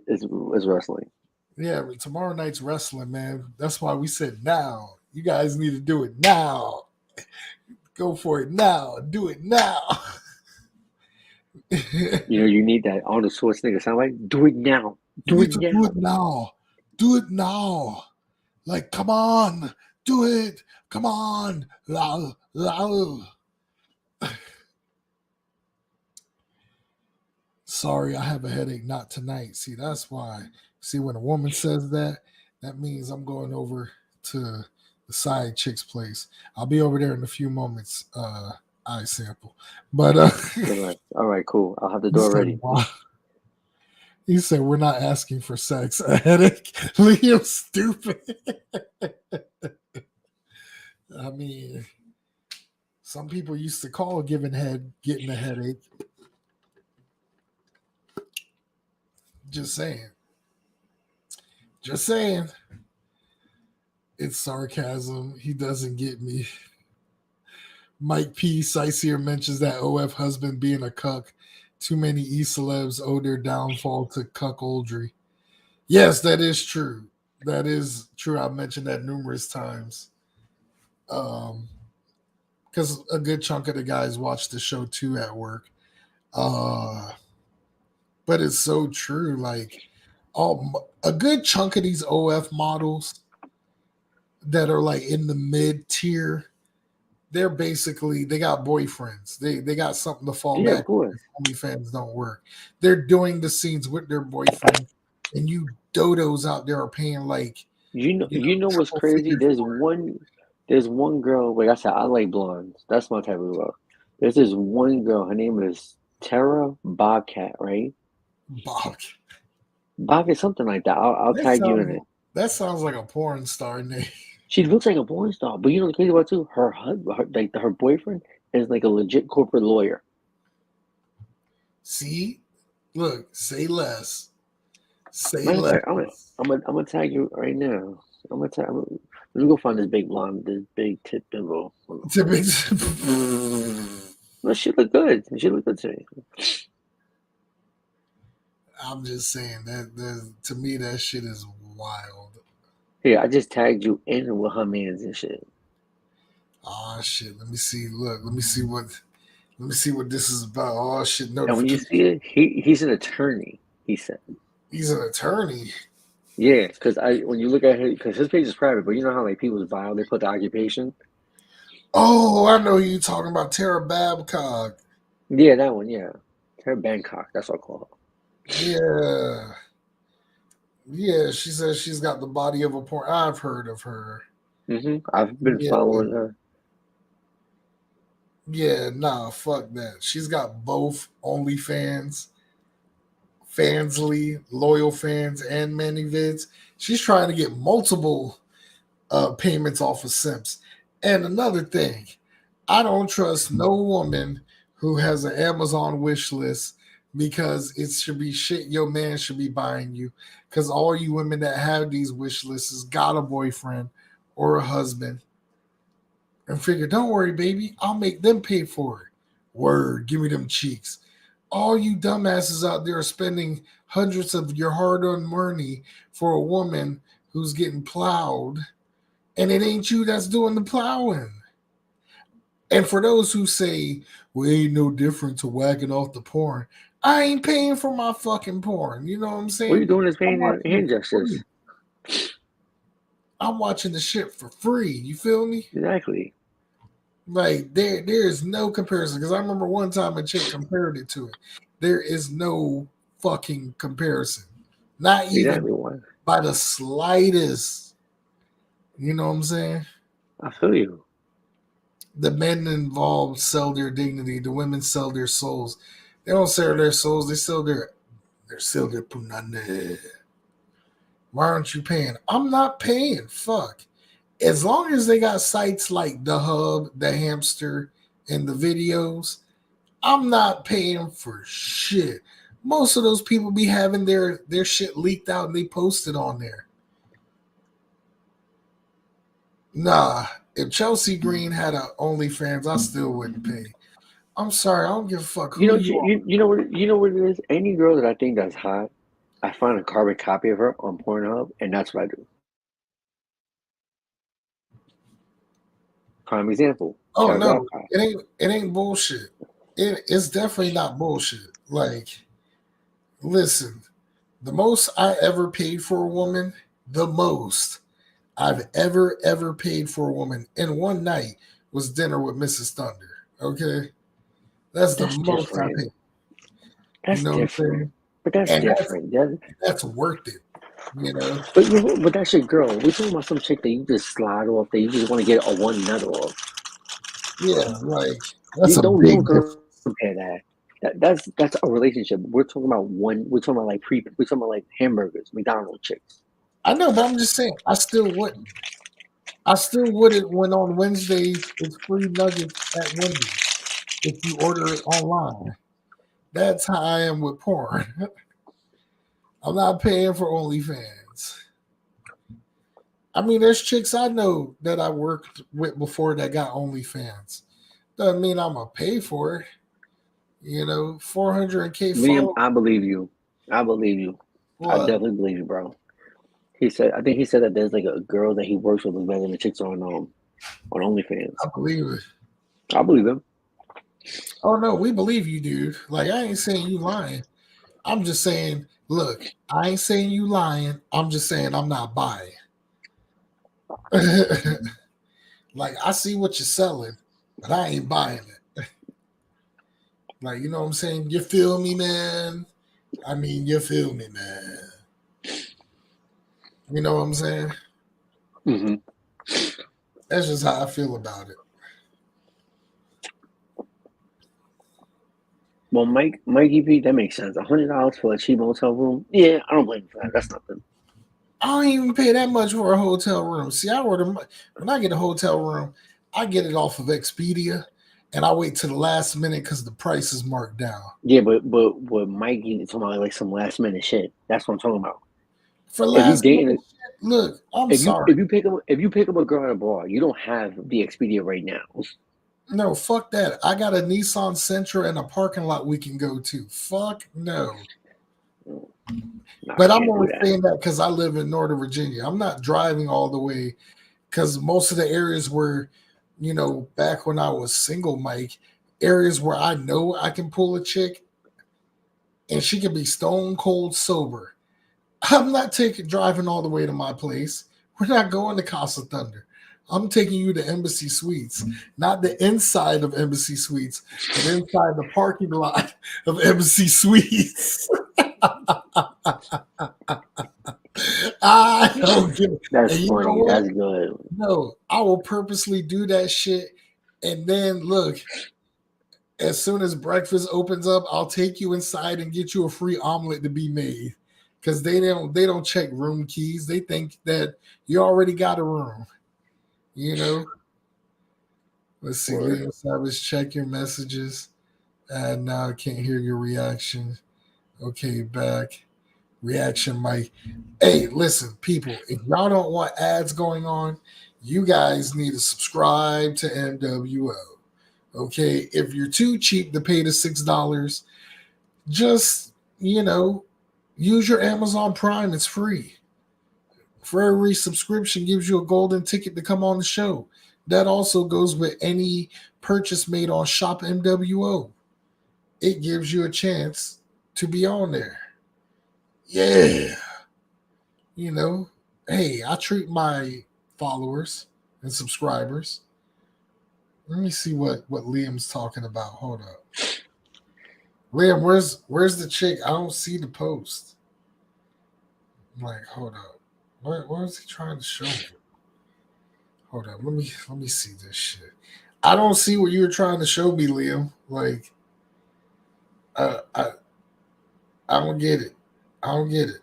It's wrestling. Yeah, but tomorrow night's wrestling, man. That's why we said now. You guys need to do it now. Go for it now. Do it now. You know, you need that Arnold Schwarzenegger sound like, do it now. Do it now. Do it now. Do it now. Like, come on. Do it. Come on. Lol. Lol. Sorry, I have a headache. Not tonight. See, that's why. See, when a woman says that, that means I'm going over to the side chick's place. I'll be over there in a few moments. Eye sample. But all right, cool. I'll have the door ready. Wow. He said we're not asking for sex. A headache. Liam stupid. I mean, some people used to call getting a headache. Just saying. Just saying. It's sarcasm. He doesn't get me. Mike P. Sightseer mentions that OF husband being a cuck. Too many E-celebs owe their downfall to cuckoldry. Yes, that is true. That is true. I've mentioned that numerous times. Because a good chunk of the guys watch the show too at work. But it's so true. Like, a good chunk of these OF models that are like in the mid tier, they got boyfriends. They got something to fall back on. OnlyFans don't work. They're doing the scenes with their boyfriend, and you dodos out there are paying like you know what's crazy? There's one girl. Like I said, I like blondes. That's my type of girl. There's this one girl. Her name is Tara Bobcat, right? Bobcat, something like that. I'll tag you in it. That sounds like a porn star name. She looks like a porn star, but you know the crazy part too. Her husband, her boyfriend, is like a legit corporate lawyer. See, look, say less. Say Matter less. fact, I'm gonna tag you right now. Let me go find this big blonde, this big tit bimbo. No, she look good. She look good to me. I'm just saying that to me that shit is wild. Here, I just tagged you in with her mans and shit. Oh shit! Let me see. Look, let me see what this is about. Oh shit! No. And when you see it, he's an attorney. He said he's an attorney. Yeah, because when you look at his, because his page is private, but you know how like people's bio they put the occupation. Oh, I know you talking about Tara Babcock. Yeah, that one. Yeah, Tara Bangkok. That's what I call her. Yeah, she says she's got the body of a porn. I've heard of her. I've been following her. Yeah, nah, fuck that. She's got both OnlyFans, Fansly, Loyal Fans, and ManyVids. She's trying to get multiple payments off of simps. And another thing, I don't trust no woman who has an Amazon wish list because it should be shit your man should be buying you. Because all you women that have these wish lists got a boyfriend or a husband and figure, don't worry, baby, I'll make them pay for it. Word, give me them cheeks. All you dumbasses out there are spending hundreds of your hard-earned money for a woman who's getting plowed, and it ain't you that's doing the plowing. And for those who say, well, ain't no different to whacking off the porn, I ain't paying for my fucking porn. You know what I'm saying? What you doing is paying hand gestures. I'm watching the shit for free. You feel me? Exactly. Like there is no comparison. Because I remember one time a chick compared it to it. There is no fucking comparison. Not even by the slightest. You know what I'm saying? I feel you. The men involved sell their dignity. The women sell their souls. They don't sell their souls. They sell their punane. Why aren't you paying? I'm not paying. Fuck. As long as they got sites like the Hub, the Hamster, and the videos, I'm not paying for shit. Most of those people be having their shit leaked out and they post it on there. Nah, if Chelsea Green had a OnlyFans, I still wouldn't pay. I'm sorry, I don't give a fuck who you know what it is? Any girl that I think that's hot, I find a carbon copy of her on Pornhub, and that's what I do. Prime example. Oh no, it ain't bullshit. It's definitely not bullshit. Like, listen, the most I ever paid for a woman, the most I've ever paid for a woman in one night was dinner with Mrs. Thunder. Okay, that's the most I paid. That's different. But that's different. That's worth it. You know. But that's your girl. We're talking about some chick that you just slide off, that you just want to get a one nut off. Yeah, like that's don't big difference. Compare that. That's a relationship. We're talking about one. We're talking about like hamburgers, McDonald's chicks. I know, but I'm just saying, I still wouldn't. I still wouldn't when on Wednesdays it's free nuggets at Wendy's if you order it online. That's how I am with porn. I'm not paying for OnlyFans. I mean, there's chicks I know that I worked with before that got OnlyFans. Doesn't mean I'm gonna pay for it. You know, 400K. Liam, I believe you. What? I definitely believe you, bro. I think he said that there's like a girl that he works with better than the chicks on OnlyFans. I believe it. I believe him. Oh no, we believe you, dude. Like, I ain't saying you lying. I'm just saying, look, I ain't saying you lying. I'm just saying I'm not buying. Like, I see what you're selling, but I ain't buying it. Like, you know what I'm saying? You feel me, man? I mean, you feel me, man? You know what I'm saying? Mm-hmm. That's just how I feel about it. Well, Mikey P, that makes sense. $100 for a cheap hotel room? Yeah, I don't blame you for that. That's nothing. I don't even pay that much for a hotel room. See, when I get a hotel room, I get it off of Expedia, and I wait to the last minute because the price is marked down. Yeah, but Mikey talking about like some last minute shit. That's what I'm talking about. For last minute shit, look, I'm sorry. If you pick up a girl at a bar, you don't have the Expedia right now. No, fuck that. I got a Nissan Sentra and a parking lot we can go to. Fuck no. But I'm only saying that because I live in Northern Virginia. I'm not driving all the way because most of the areas where, you know, back when I was single, Mike, areas where I know I can pull a chick and she can be stone cold sober. I'm not driving all the way to my place. We're not going to Casa Thunder. I'm taking you to Embassy Suites, not the inside of Embassy Suites, but inside the parking lot of Embassy Suites. I don't give it. That's funny. That's good. No, I will purposely do that shit. And then look, as soon as breakfast opens up, I'll take you inside and get you a free omelet to be made. Because they don't check room keys. They think that you already got a room. You know. Let's see, Word. Liam Savage, check your messages. And now I can't hear your reaction. Okay, back. Reaction, Mike. Hey, listen, people, if y'all don't want ads going on, you guys need to subscribe to mWo. Okay, if you're too cheap to pay the $6, just, use your Amazon Prime. It's free. For every subscription gives you a golden ticket to come on the show. That also goes with any purchase made on Shop mWo. It gives you a chance to be on there. Yeah. Hey, I treat my followers and subscribers. Let me see what Liam's talking about. Hold up. Liam, where's the chick? I don't see the post. I'm like, hold up. What is he trying to show me? Hold up. Let me see this shit. I don't see what you were trying to show me, Liam. Like, I don't get it. I don't get it.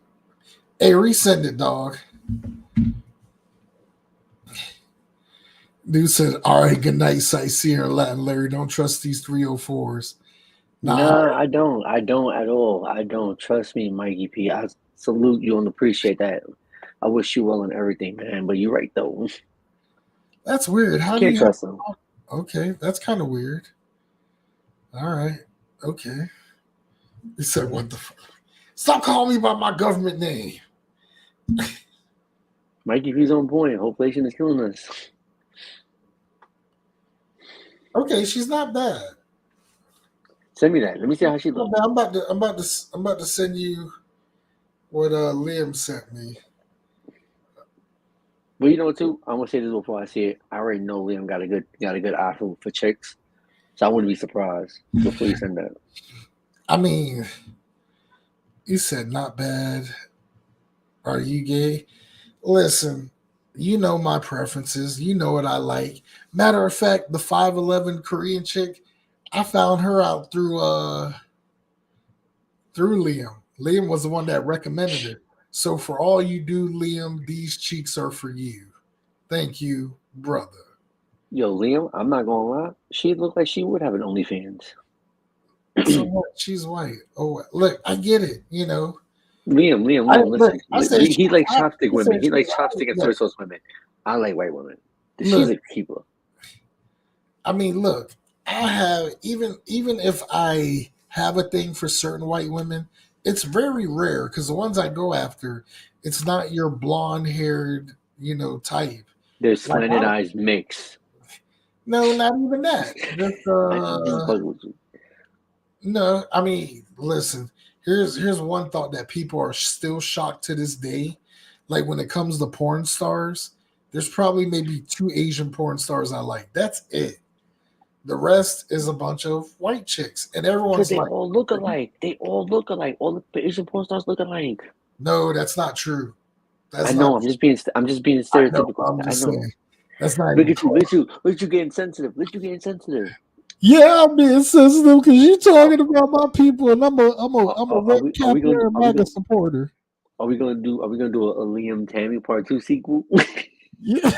Hey, resend it, dog. Dude said, all right, good night, sightseer in Latin Larry. Don't trust these 304s. Nah, I don't. I don't at all. I don't. Trust me, Mikey P. I salute you and appreciate that. I wish you well in everything, man. But you're right, though. That's weird. How do Can't you trust them. Okay, that's kind of weird. All right. Okay. He said, what the fuck? Stop calling me by my government name. Mikey P's on point. Hopeflation is killing us. Okay, she's not bad. Send me that. Let me see how she looks. I'm about to send you what Liam sent me. But you know what, too? I'm gonna say this before I see it. I already know Liam got a good eye for chicks, so I wouldn't be surprised before you send that. I mean, you said not bad. Are you gay? Listen, you know my preferences. You know what I like. Matter of fact, the 5'11" Korean chick, I found her out through Liam. Liam was the one that recommended it. So for all you do, Liam, these cheeks are for you. Thank you, brother. Yo, Liam, I'm not gonna lie. She looked like she would have an OnlyFans. So what? She's white. Oh, look, I get it. Liam, listen. He likes chopstick women. He likes chopstick and soy sauce women. I like white women. She's a keeper. I mean, look, I have even if I have a thing for certain white women, it's very rare because the ones I go after, it's not your blonde-haired, type. There's slanted eyes mix. No, not even that. No, I mean, listen. Here's one thought that people are still shocked to this day. Like when it comes to porn stars, there's probably maybe 2 Asian porn stars I like. That's it. The rest is a bunch of white chicks, and everyone's they all look alike. They all look alike. All the Asian porn stars look alike. No, that's not true. I know. I'm just being stereotypical. I know. Saying. That's not. Look at you getting sensitive. Yeah, I'm being sensitive because you're talking about my people, and I'm a red cap wearing MAGA supporter. Are we gonna do a Liam Tammy Part 2 sequel? Yeah,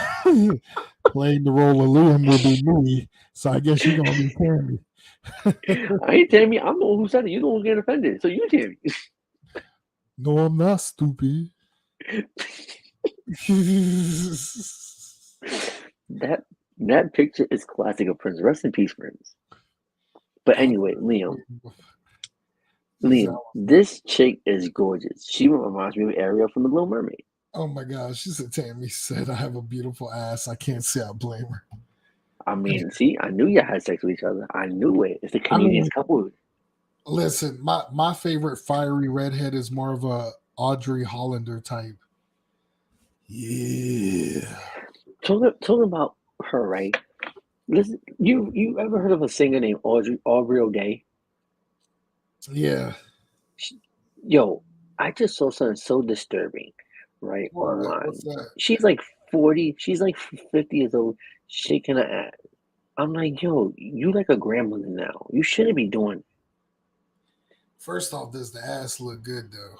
playing the role of Liam will be me, so I guess you're gonna be Tammy. I ain't Tammy. I'm the one who said it. You don't get offended, so you Tammy. No, I'm not stupid. That picture is classic of Prince. Rest in peace, Prince. But anyway, Liam, this chick is gorgeous. She reminds me of Ariel from The Little Mermaid. Oh my gosh, she said Tammy said I have a beautiful ass. I can't say I blame her. I mean, see, I knew you had sex with each other. I knew it. It's a Canadian couple. Listen, my favorite fiery redhead is more of a Audrey Hollander type. Yeah. Talking about her, right? Listen, you ever heard of a singer named Aubrey O'Day? Yeah. Yo, I just saw something so disturbing, right? Online. She's like 40. She's like 50 years old, shaking her ass. I'm like, yo, you like a grandmother now. You shouldn't be doing. First off, does the ass look good though?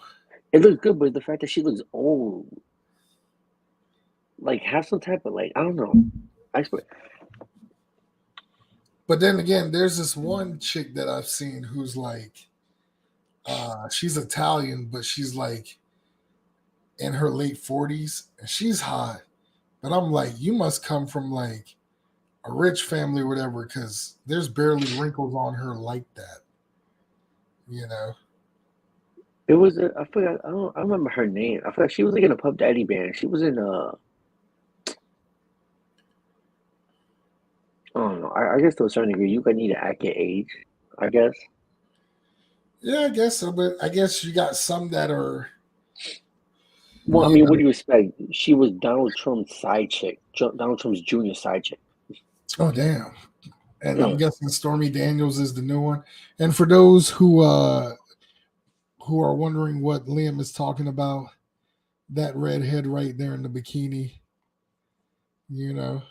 It looks good, but the fact that she looks old. like have some type of like I don't know. But then again, there's this one chick that I've seen who's like, she's Italian, but she's like in her late 40s, and she's hot. But I'm like, you must come from like a rich family or whatever, because there's barely wrinkles on her like that. You know? It was I forgot. I don't remember her name. I forgot she was like in a Puff Daddy band. She was in I don't know. I guess to a certain degree, you could need to act your age. I guess. Yeah, I guess so. But I guess you got some that are. Well, I mean, what do you expect? She was Donald Trump's side chick, Donald Trump's junior side chick. Oh damn! And Yeah. I'm guessing Stormy Daniels is the new one. And for those who are wondering what Liam is talking about, that redhead right there in the bikini, you know,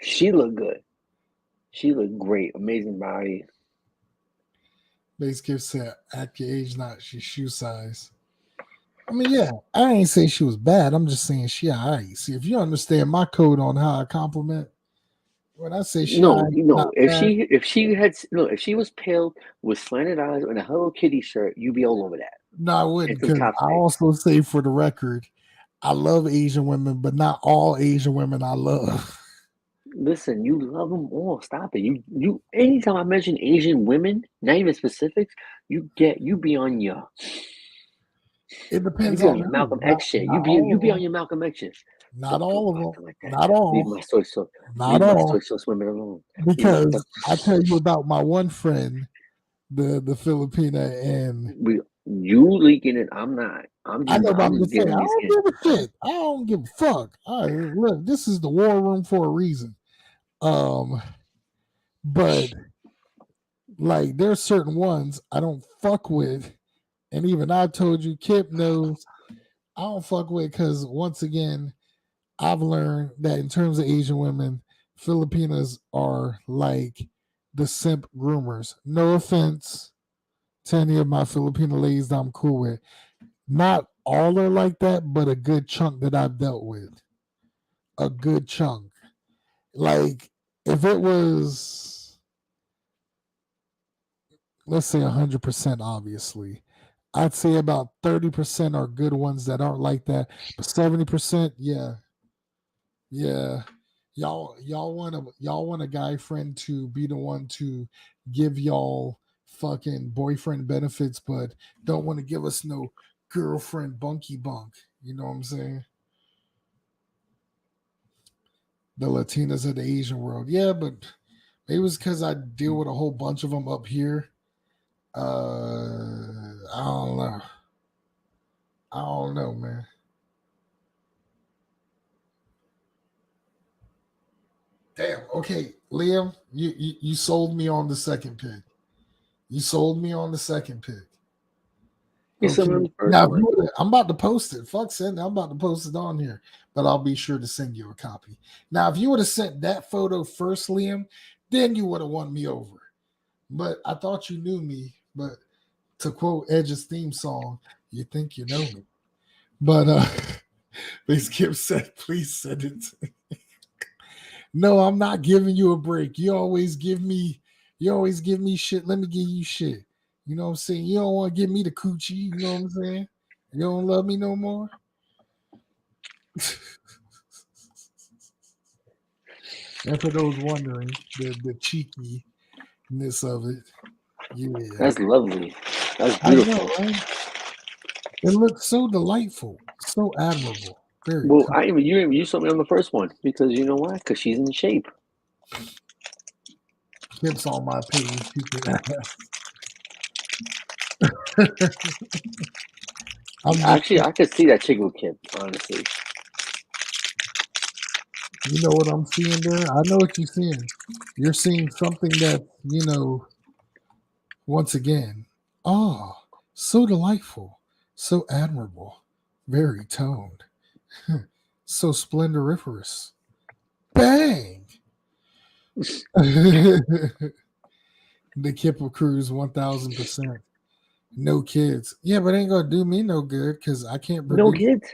she looked good. She looked great, amazing body. Base Gift said, "Act your age, not your shoe size." I mean, yeah, I ain't say she was bad. I'm just saying she alright. See, if you understand my code on how I compliment, when I say she No, alright, not if bad, if she was pale with slanted eyes and a Hello Kitty shirt, you'd be all over that. no, I wouldn't, And some because I chopsticks. also say for the record, I love Asian women, but not all Asian women I love. Listen, you love them all. Stop it. You. Anytime I mention Asian women, not even specifics, you be on your. It depends You be on on your who. Malcolm X shit. Not You all of be them. on your Malcolm X shit. Not Don't all of talk them. like that. Not Leave all. my soy sauce. Not Leave my all. soy sauce women alone. Because I tell you about my one friend, the Filipina, and you leaking it. I'm not. I know, but I'm just saying, I giving these don't give a shit. I don't give a fuck. Look, this is the war room for a reason. But like, there's certain ones I don't fuck with, and even I told you, Kip knows I don't fuck with, because once again, I've learned that in terms of Asian women, Filipinas are like the simp groomers. No offense to any of my Filipino ladies that I'm cool with. Not all are like that, but a good chunk that I've dealt with. A good chunk. Like, if it was, let's say 100%, obviously, I'd say about 30% are good ones that aren't like that. But 70%, yeah. Yeah. Y'all want a guy friend to be the one to give y'all fucking boyfriend benefits, but don't want to give us no girlfriend bunky bunk. You know what I'm saying? The Latinas of the Asian world. Yeah, but maybe it was because I deal with a whole bunch of them up here. I don't know. I don't know, man. Damn. Okay, Liam, you sold me on the second pick. You sold me on the second pick. Okay. Now, I'm about to post it. Fuck send. I'm about to post it on here, but I'll be sure to send you a copy. Now, if you would have sent that photo first, Liam, then you would have won me over. But I thought you knew me. But to quote Edge's theme song, you think you know me. But Skip said, please send it to me. No, I'm not giving you a break. You always give me shit. Let me give you shit. You know what I'm saying? You don't want to give me the coochie. You know what I'm saying? You don't love me no more. And for those wondering, the cheekiness of it, yeah, that's lovely. That's beautiful. I know, right? It looks so delightful, so admirable. Very. Well, you saw me on the first one because you know why? Because she's in shape. Tips on my page. Actually, I could see that chick with Kip, honestly. You know what I'm seeing there? I know what you're seeing. You're seeing something that, once again, so delightful, so admirable, very toned, so splendoriferous. Bang! The Kipper Cruise 1000%. No kids. Yeah, but it ain't gonna do me no good because I can't produce. No kids?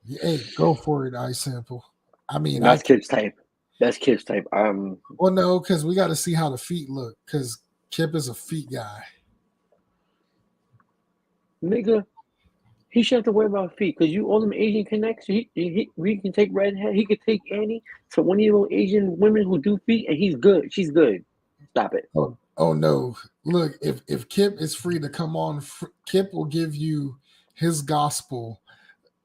Hey, go for it, I sample. I mean, That's Kip's type. That's Kip's type. Well, no, because we got to see how the feet look. Because Kip is a feet guy. Nigga, he should have to worry about feet because you all them Asian connects. We can take redhead. He could take Annie to one of those Asian women who do feet, and he's good. She's good. Stop it. Oh no! Look, if Kip is free to come on, Kip will give you his gospel.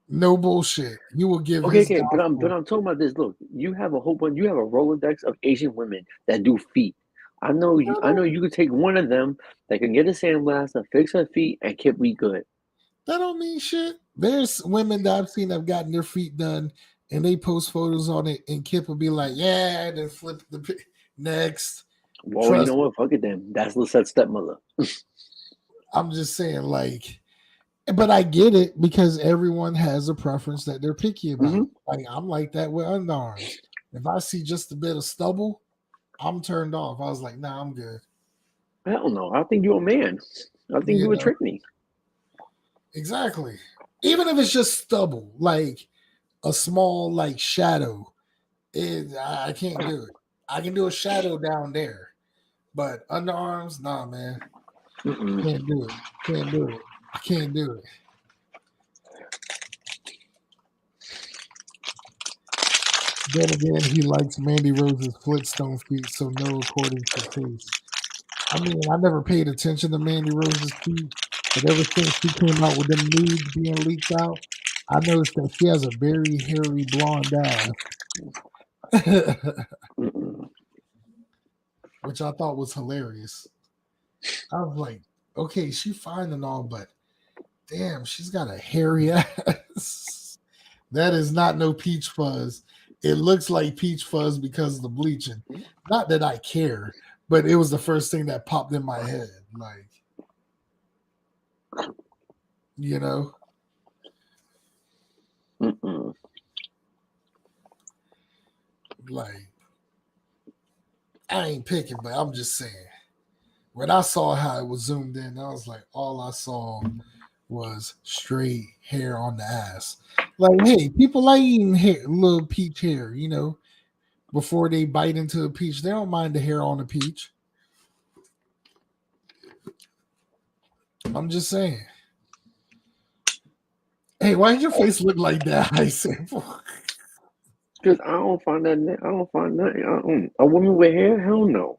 No bullshit. You will give. Okay, but I'm talking about this. Look, you have a whole bunch. You have a Rolodex of Asian women that do feet. I know you could take one of them that can get a sandblaster, fix her feet, and Kip be good. That don't mean shit. There's women that I've seen have gotten their feet done, and they post photos on it, and Kip will be like, "Yeah," and then flip the next. Well, you know what? Fuck it then. That's Lisette's stepmother. I'm just saying, like, but I get it because everyone has a preference that they're picky about. Mm-hmm. Like, I'm like that with underarms. If I see just a bit of stubble, I'm turned off. I was like, nah, I'm good. Hell no. I think you're a man. I think you would trick me. Exactly. Even if it's just stubble, like a small like shadow, I can't do it. I can do a shadow down there, but underarms, nah, man. Can't do it. Can't do it. I can't do it. Then again, he likes Mandy Rose's Flintstone feet, so no according to taste. I mean, I never paid attention to Mandy Rose's feet, but ever since she came out with them nudes being leaked out, I noticed that she has a very hairy blonde ass. Which I thought was hilarious. I was like, okay, she's fine and all, but damn, she's got a hairy ass. That is not no peach fuzz. It looks like peach fuzz because of the bleaching. Not that I care, but it was the first thing that popped in my head. Like, you know? Like, I ain't picking, but I'm just saying. When I saw how it was zoomed in, I was like, all I saw was straight hair on the ass. Like, hey, people like eating hair, little peach hair, you know, before they bite into a peach. They don't mind the hair on a peach. I'm just saying. Hey, why did your face look like that, I sample? Because I don't find nothing. A woman with hair? Hell no.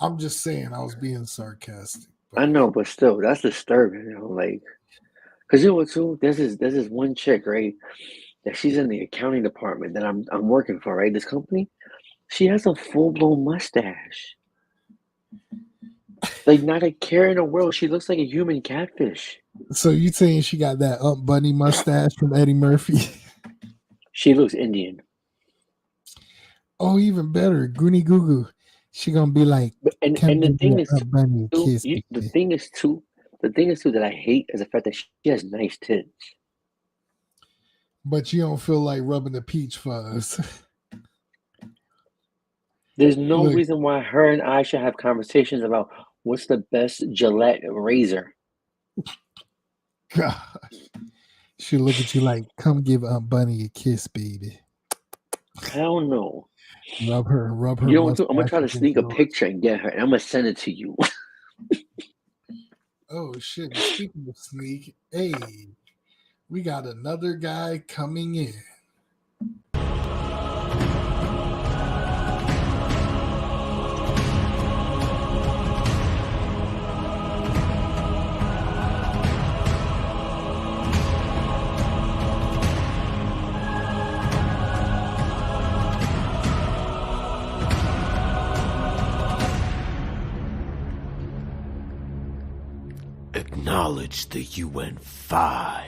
I'm just saying, I was being sarcastic. I know, but still, that's disturbing. You know, like, because you know what, too? There's this one chick, right? That she's in the accounting department that I'm working for, right? This company. She has a full-blown mustache. Like, not a care in the world. She looks like a human catfish. So you saying she got that Bunny mustache from Eddie Murphy? She looks Indian. Oh, even better, Goonie Goo Goo. She gonna be like, and the thing is, the thing is too that I hate is the fact that she has nice tits. But you don't feel like rubbing the peach fuzz. There's no reason why her and I should have conversations about what's the best Gillette razor. Gosh. She look at you like, come give Aunt Bunny a kiss, baby. Hell no. Rub her. You know what? I'm gonna try to sneak a picture and get her, and I'm gonna send it to you. Oh shit! Speaking of sneak, hey, we got another guy coming in. Acknowledge the UN-5.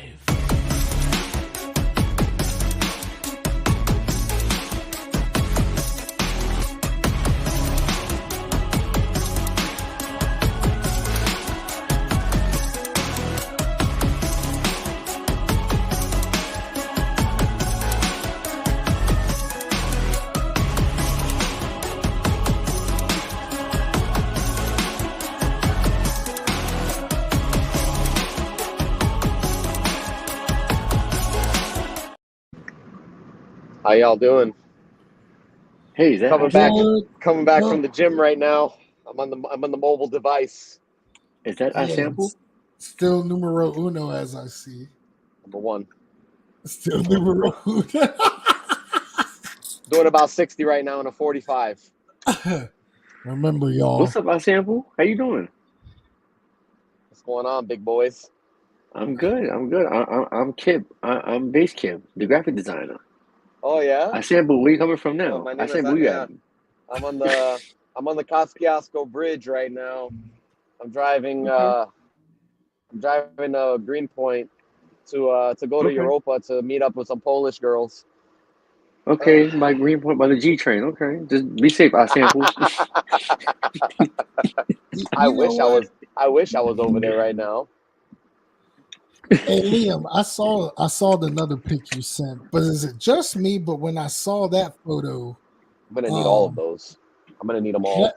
How y'all doing? Hey, is that coming back? Coming back Well, from the gym right now. I'm on the mobile device. Is that a sample? Still numero uno, as I see. Number one. Still numero uno. Doing about 60 right now in a 45. Remember, y'all. What's up, I sample? How you doing? What's going on, big boys? I'm good. I'm Kib. I'm Base Kib, the graphic designer. Oh yeah. I sample. Where you coming from now? My I name sample. is Where you yeah. at? I'm on the Kosciuszko Bridge right now. I'm driving Greenpoint to go to Okay. Europa to meet up with some Polish girls. Okay, by Greenpoint, by the G train. Okay, just be safe, I sample. I wish I was over there right now. Hey Liam, I saw another pic you sent, but is it just me? But when I saw that photo, I'm gonna need all of those. I'm gonna need them all.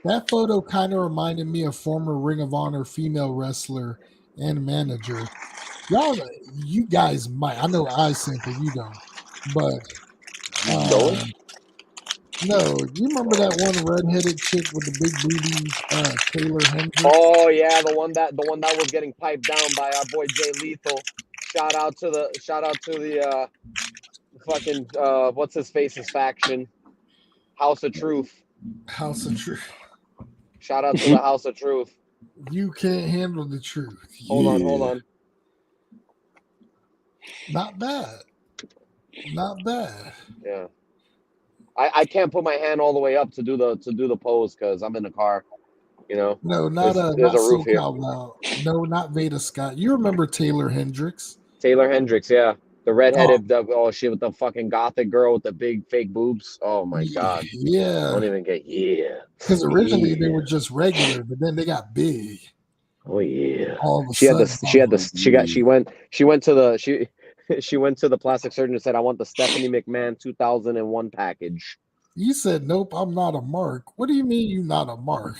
That photo kind of reminded me of former Ring of Honor female wrestler and manager. You guys might. I know I sample, you don't, but no, you remember that one redheaded chick with the big boobies, Taylor Hendricks? Oh yeah, the one that was getting piped down by our boy Jay Lethal. Shout out to the fucking what's his face's faction, House of Truth. House of Truth. Shout out to the House of Truth. You can't handle the truth. Hold on. Not bad. Yeah. I can't put my hand all the way up to do the pose because I'm in the car. You know. No, there's not a roof here. Loud. No, not Veda Scott. You remember Taylor Hendricks? Taylor Hendricks, yeah. The redheaded, she with the fucking gothic girl with the big fake boobs. Oh my god. Yeah. Don't even get Because originally they were just regular, but then they got big. Oh yeah. All of a She went to the plastic surgeon and said, I want the Stephanie McMahon 2001 package. You said, nope, I'm not a mark. What do you mean you're not a mark?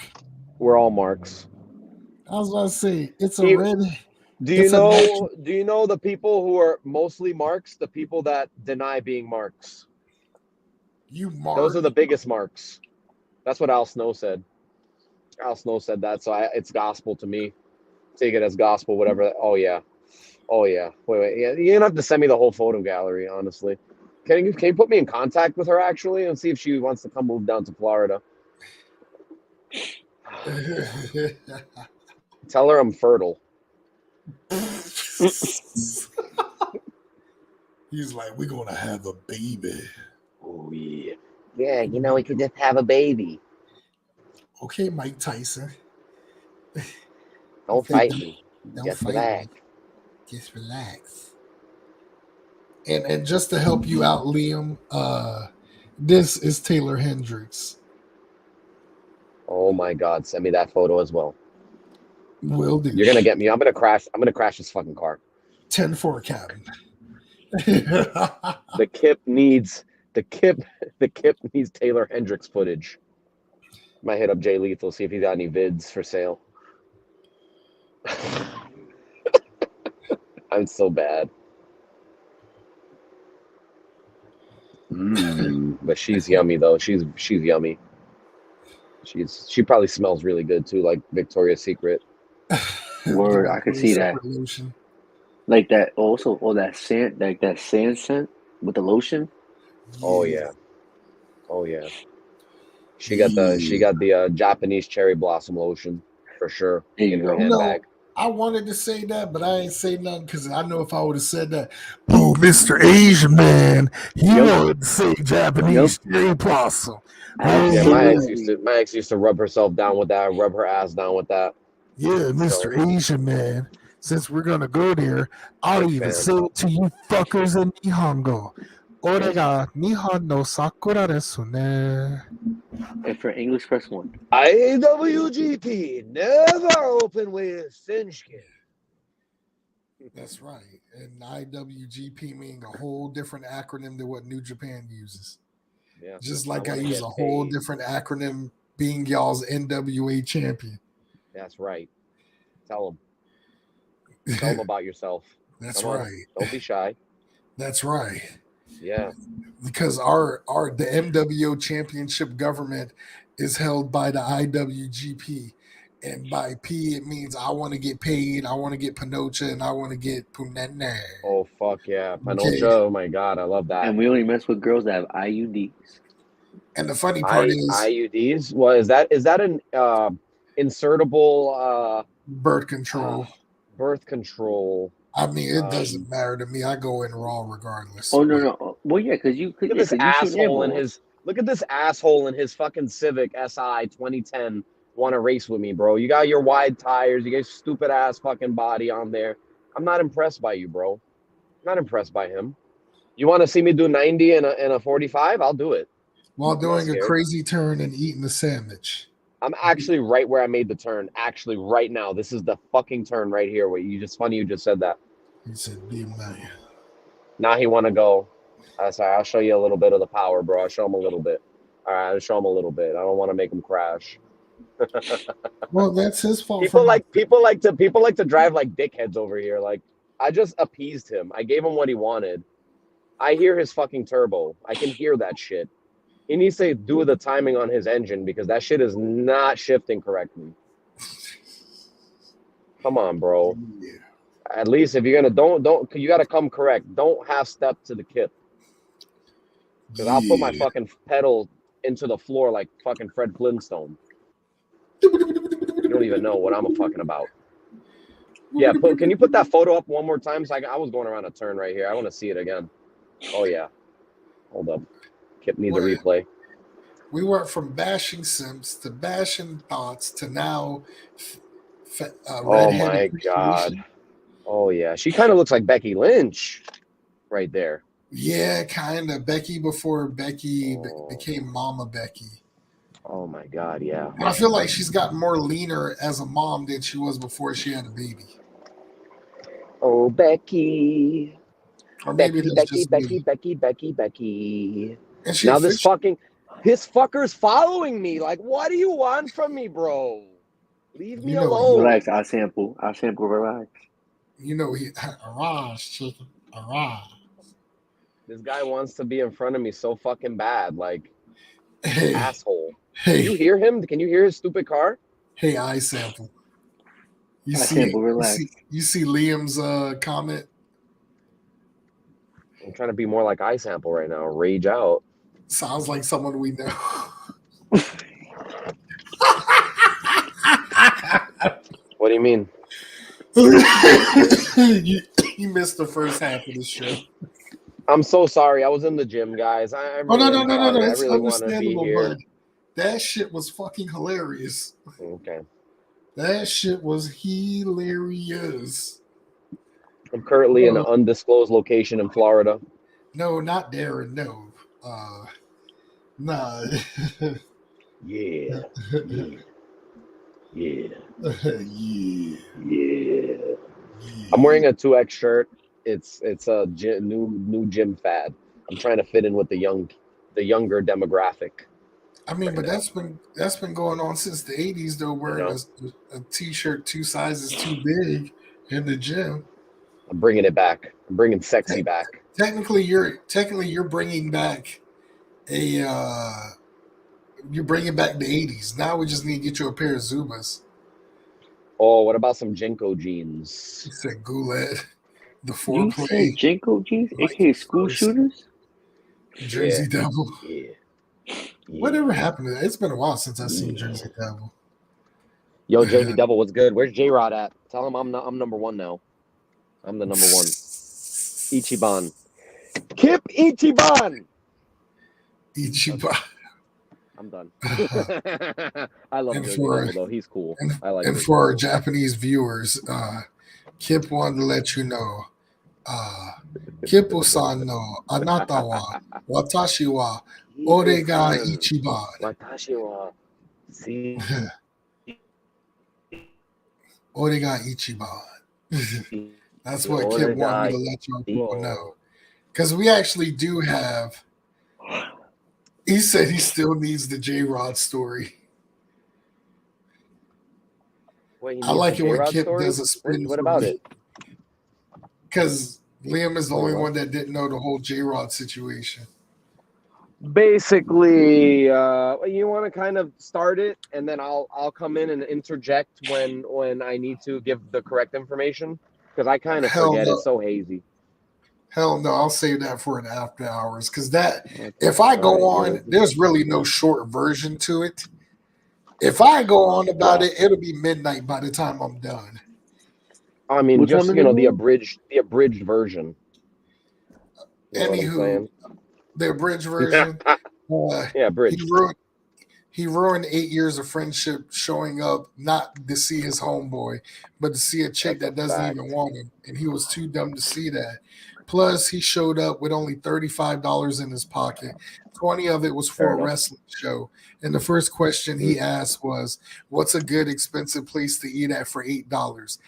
We're all marks. I was about to say, it's a red. Do you know the people who are mostly marks? The people that deny being marks. Those are the biggest marks. That's what Al Snow said. Al Snow said that, so it's gospel to me. Take it as gospel, whatever. Oh yeah. Wait. Yeah, you don't have to send me the whole photo gallery, honestly. Can you put me in contact with her actually and see if she wants to come move down to Florida? Tell her I'm fertile. He's like, we're gonna have a baby. Oh yeah. Yeah, we could just have a baby. Okay, Mike Tyson. Don't fight me. Just relax. Just relax. And just to help you out, Liam, this is Taylor Hendricks. Oh my God! Send me that photo as well. Will do. You're gonna get me. I'm gonna crash this fucking car. 10-4 cabin. The Kip needs Taylor Hendricks footage. Might hit up Jay Lethal, see if he's got any vids for sale. I'm so bad. But she's yummy though. She's yummy. She probably smells really good too, like Victoria's Secret. Word, I could see that. Lotion. Like that. Also, that sand, like that sand scent with the lotion. Oh yeah. She got the Japanese cherry blossom lotion for sure. There you go. Handbag. I wanted to say that, but I ain't say nothing because I know if I would have said that, oh, Mr. Asian man, he would say Japanese cherry blossom. Yeah, my ex used to rub herself down with that, rub her ass down with that. Yeah, Mr. Asian man. Since we're gonna go there, I'll even say it to you fuckers in Nihongo. Orega Nihon no sakura desu ne. And for English, press 1. IWGP never open with Shinsuke. That's right. And IWGP meaning a whole different acronym than what New Japan uses. Yeah. Just like I use a whole different acronym being y'all's NWA champion. That's right. Tell them. Tell them about yourself. That's Come on. right. Don't be shy. That's right. Yeah. Because the mWo championship government is held by the IWGP. And by P, it means I want to get paid, I want to get Panocha, and I want to get Punene. Oh, fuck yeah. Panocha, Okay. oh my God, I love that. And we only mess with girls that have IUDs. And the funny part is IUDs? Well, is that an insertable birth control. Birth control. I mean, it doesn't matter to me. I go in raw regardless. Oh no! Well, yeah, because you look at this asshole in his. Look at this asshole in his fucking Civic Si 2010. Want to race with me, bro? You got your wide tires. You got your stupid ass fucking body on there. I'm not impressed by you, bro. I'm not impressed by him. You want to see me do 90 in a 45? I'll do it. While doing a crazy turn and eating a sandwich. I'm actually right where I made the turn. Actually, right now, this is the fucking turn right here. Where you just said that. He said, "Be a man." Now he want to go. Sorry, I'll show you a little bit of the power, bro. I'll show him a little bit. All right, I'll show him a little bit. I don't want to make him crash. Well, that's his fault. People like to drive like dickheads over here. Like, I just appeased him. I gave him what he wanted. I hear his fucking turbo. I can hear that shit. He needs to do the timing on his engine because that shit is not shifting correctly. Come on, bro. Yeah. At least if you're gonna don't you gotta come correct. Don't half step to the kip. Because I'll put my fucking pedal into the floor like fucking Fred Flintstone. You don't even know what I'm fucking about. Yeah, can you put that photo up one more time? So I was going around a turn right here. I want to see it again. Oh yeah. Hold up. Kip needs a replay. We went from bashing Sims to bashing thoughts to now. Oh my God. Oh yeah. She kind of looks like Becky Lynch, right there. Yeah, kind of. Becky before Becky became Mama Becky. Oh my God, yeah. And I feel like she's gotten more leaner as a mom than she was before she had a baby. Oh, Becky. Or maybe Becky. And now this fucker's following me. Like, what do you want from me, bro? Leave me alone. Relax. I sample. Relax. You know arise, chicken. Arise. This guy wants to be in front of me so fucking bad. Like, hey, asshole. Hey. Can you hear him? Can you hear his stupid car? Hey, I sample. You see Liam's comment? I'm trying to be more like I sample right now. Rage out. Sounds like someone we know. What do you mean? you missed the first half of the show. I'm so sorry. I was in the gym, guys. No. It's really understandable, bud. That shit was fucking hilarious. Okay. That shit was hilarious. I'm currently in an undisclosed location in Florida. No, not Darren. No. Nah. Yeah. I'm wearing a 2X shirt. It's a new gym fad. I'm trying to fit in with the younger demographic. I mean, but that's been going on since the 80s, though, wearing a t-shirt 2 sizes too big in the gym. I'm bringing it back. I'm bringing sexy back. Technically, you're bringing back you're bringing back the 80s. Now we just need to get you a pair of Zubas. Oh, what about some Jinko jeans? You said Goulet. The You said Jinko jeans, aka school shooters? Jersey Devil. Yeah. Whatever happened to that? It's been a while since I've seen Jersey Devil. Yo, Jersey Devil, what's good? Where's J-Rod at? Tell him I'm number one now. I'm the number one. Ichiban. Kip Ichiban! Ichiban. I'm done. I love Jersey Devil, though. He's cool. I like him. And for our Japanese viewers, Kip wanted to let you know, Kippo-san no anata wa watashi wa ore ga ichiban. Watashi wa ore ga ichiban. That's what Kip wanted me to let you people know. Because we actually do have. He said he still needs the J-Rod story. Wait, I like it when Kip does a spin. What about it? Because Liam is the only one that didn't know the whole J-Rod situation. Basically, you want to kind of start it, and then I'll come in and interject when I need to give the correct information, because I kind of forget. No. It's so hazy. Hell no, I'll save that for an after hours, because if I go on, there's really no short version to it. If I go on about it, it'll be midnight by the time I'm done. I mean, just the abridged version. You know what I'm saying? The abridged version. Abridged. He ruined 8 years of friendship showing up not to see his homeboy, but to see a chick that doesn't even want him, and he was too dumb to see that. Plus, he showed up with only $35 in his pocket. 20 of it was for a wrestling show. And the first question he asked was, "What's a good expensive place to eat at for $8?"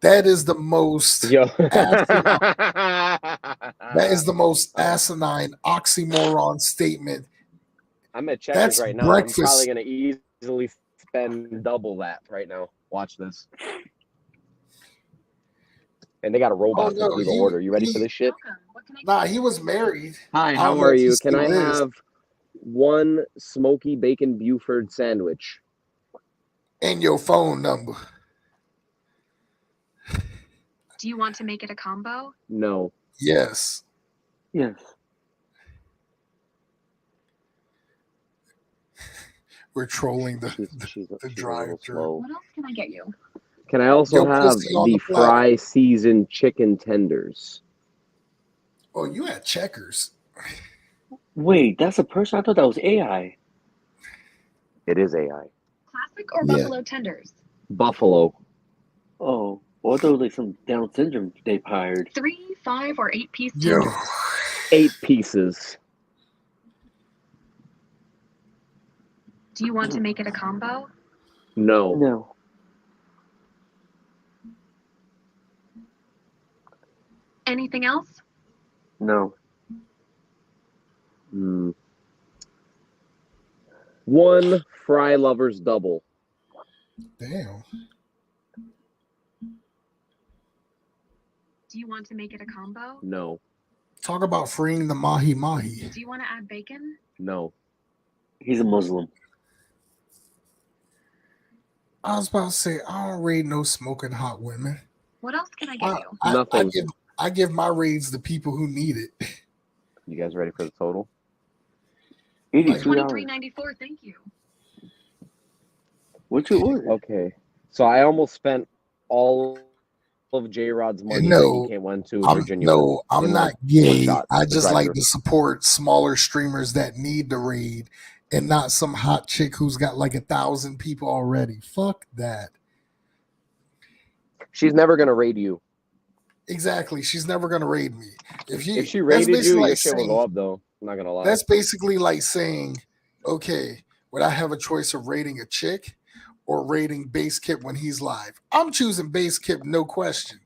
That is the most asinine oxymoron statement. I'm at Checkers right now. Breakfast. I'm probably going to easily spend double that right now. Watch this. And they got a robot to do the order. You ready for this shit? Nah, he was married. Hi, how are you? Can I have one smoky bacon Buford sandwich? And your phone number. Do you want to make it a combo? No. Yes. Yes. We're trolling the drive-thru. What else can I get you? Can I also have the fry seasoned chicken tenders? Oh, you had Checkers. Wait, that's a person? I thought that was AI. It is AI. Classic or buffalo tenders? Buffalo. Oh, well, I thought it was like some Down syndrome they've hired. 3, 5, or 8 piece tenders? 8 pieces. Do you want to make it a combo? No. No. Anything else? No. One fry lovers double. Damn. Do you want to make it a combo? No. Talk about freeing the mahi-mahi. Do you want to add bacon? No. He's a Muslim. I was about to say, I don't raid no smoking hot women. What else can I get you? Nothing. I give my raids to people who need it. You guys ready for the total? $23.94. Thank you. What's your order? Okay. So I almost spent all of J-Rod's money when he went to Virginia. I'm not gay. I just like to support smaller streamers that need the raid and not some hot chick who's got like 1,000 people already. Fuck that. She's never going to raid you. Exactly. She's never going to raid me. If she raided you, your shit will go up, though. I'm not going to lie. That's basically like saying, okay, would I have a choice of raiding a chick or raiding Base Kip when he's live? I'm choosing Base Kip, no question.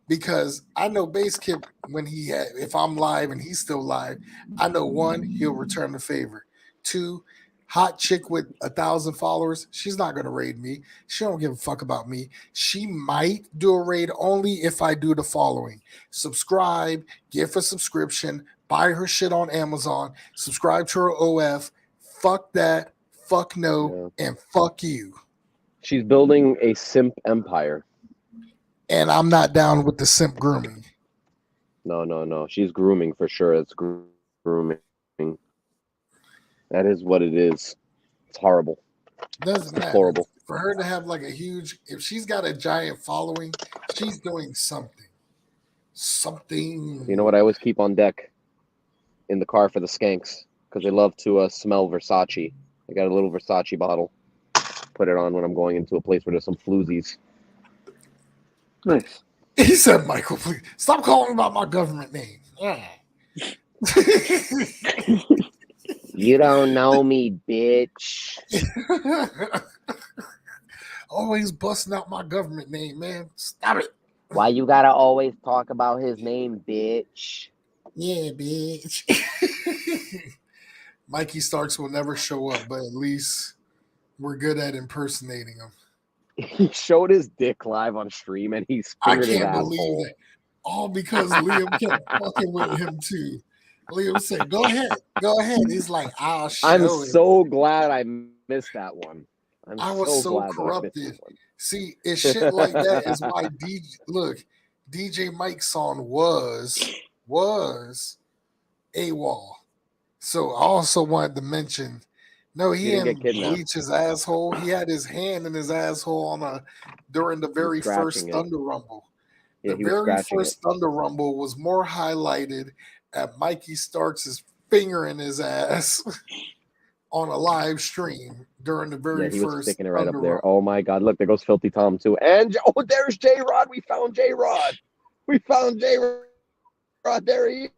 Because I know Base Kip if I'm live and he's still live, I know 1, he'll return the favor. 2, hot chick with 1,000 followers, she's not going to raid me. She don't give a fuck about me. She might do a raid only if I do the following: subscribe, give a subscription, buy her shit on Amazon, subscribe to her OF, fuck that, fuck no, and fuck you. She's building a simp empire. And I'm not down with the simp grooming. No. She's grooming for sure. It's grooming. That is what it is. It's horrible. Doesn't matter. Horrible. For her to have like if she's got a giant following, she's doing something. Something. You know what I always keep on deck in the car for the skanks? Because they love to smell Versace. I got a little Versace bottle. Put it on when I'm going into a place where there's some floozies. Nice. He said, Michael, please stop calling about my government name. You don't know me, bitch. Always busting out my government name, man. Stop it. Why you gotta always talk about his name, bitch? Yeah, bitch. Mikey Starks will never show up, but at least we're good at impersonating him. He showed his dick live on stream, and he's I can't believe that. all because Liam kept fucking with him too. Liam said, "Go ahead, go ahead." He's like, "I'll I'm show it." so glad I missed that one. I'm I was so so glad that I missed corrupted. that one. See, it's shit like that is why DJ Mike's song was AWOL. So I also wanted to mention, no, he He didn't get didn't kidnapped. bleach his asshole. He had his hand in his asshole during the very first scratching it. Thunder Rumble. Yeah, The he was very scratching first Thunder Rumble was more highlighted at Mikey Starks' finger in his ass on a live stream during the very Yeah, he was first sticking it right Thunder up there. Rumble. Oh my God! Look, there goes Filthy Tom too. And oh, there's J Rod. We found J Rod. We found J Rod. There he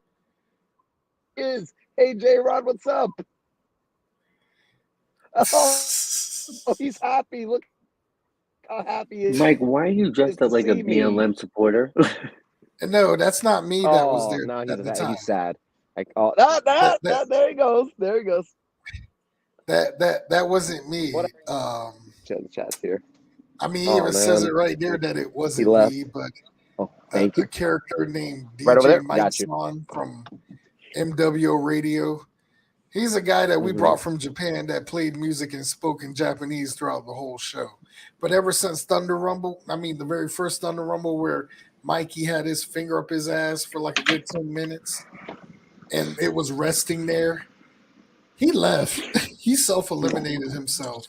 is. Hey J Rod, what's up? Oh, he's happy. Look how happy he is. Mike, why are you dressed up like a see me. BLM supporter? No, that's not me. That was Oh, there now at the time. he's sad. Like, oh, there he goes. There he goes. That wasn't me. Chat's here. I mean, he Oh, even says man. it right there that it He wasn't left. me, but Oh, thank you. a character named Right over DJ there. Mike Got you. Son from mWo Radio. He's a guy that we brought from Japan that played music and spoke in Japanese throughout the whole show. But ever since Thunder Rumble, I mean, the very first Thunder Rumble where Mikey had his finger up his ass for like a good 10 minutes and it was resting there, he left. He self-eliminated himself.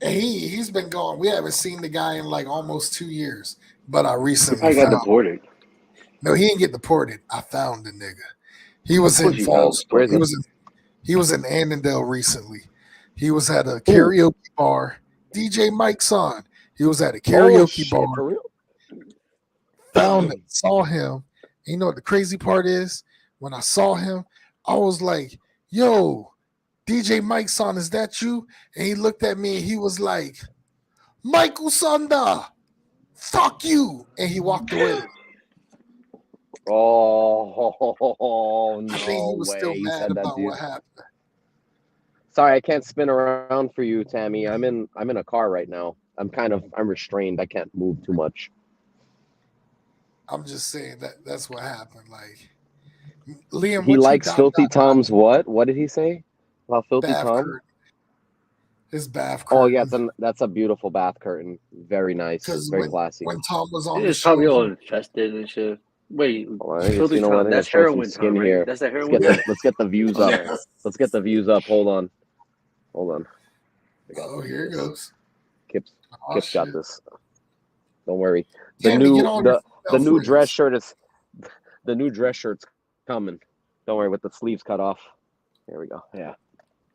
And he's been gone. We haven't seen the guy in like almost 2 years. But I recently I got found deported. No, he didn't get deported. I found the nigga. He was in you Falls. found him. He was in Annandale recently. He was at a karaoke bar. DJ Mike's on. He was at a karaoke bar. For real? Found him, saw him. You know what the crazy part is? When I saw him, I was like, "Yo, DJ Mike's on. Is that you?" And he looked at me and he was like, "Michael Sunda, fuck you!" And he walked away. Oh, no I think he was way. still You mad said that, about dude. what happened. Sorry, I can't spin around for you, Tammy. I'm in a car right now. I'm restrained. I can't move too much. I'm just saying that's what happened. Like Liam, He likes Filthy Tom's what? What did he say about Filthy bath Tom? curtain. His bath curtain. Oh yeah, that's a beautiful bath curtain. Very nice. Very classy. When Tom was on It the is probably show, all infested and shit. Wait, Filthy Tom, that's heroin skin Tom, right? here. That's the heroin. Let's get the views up. Let's get the views up. Hold on. Oh, here it goes. Kip's got shit. this. Don't worry. Tammy, The new dress shirt is the new dress shirt's coming. Don't worry, with the sleeves cut off. There we go. Yeah,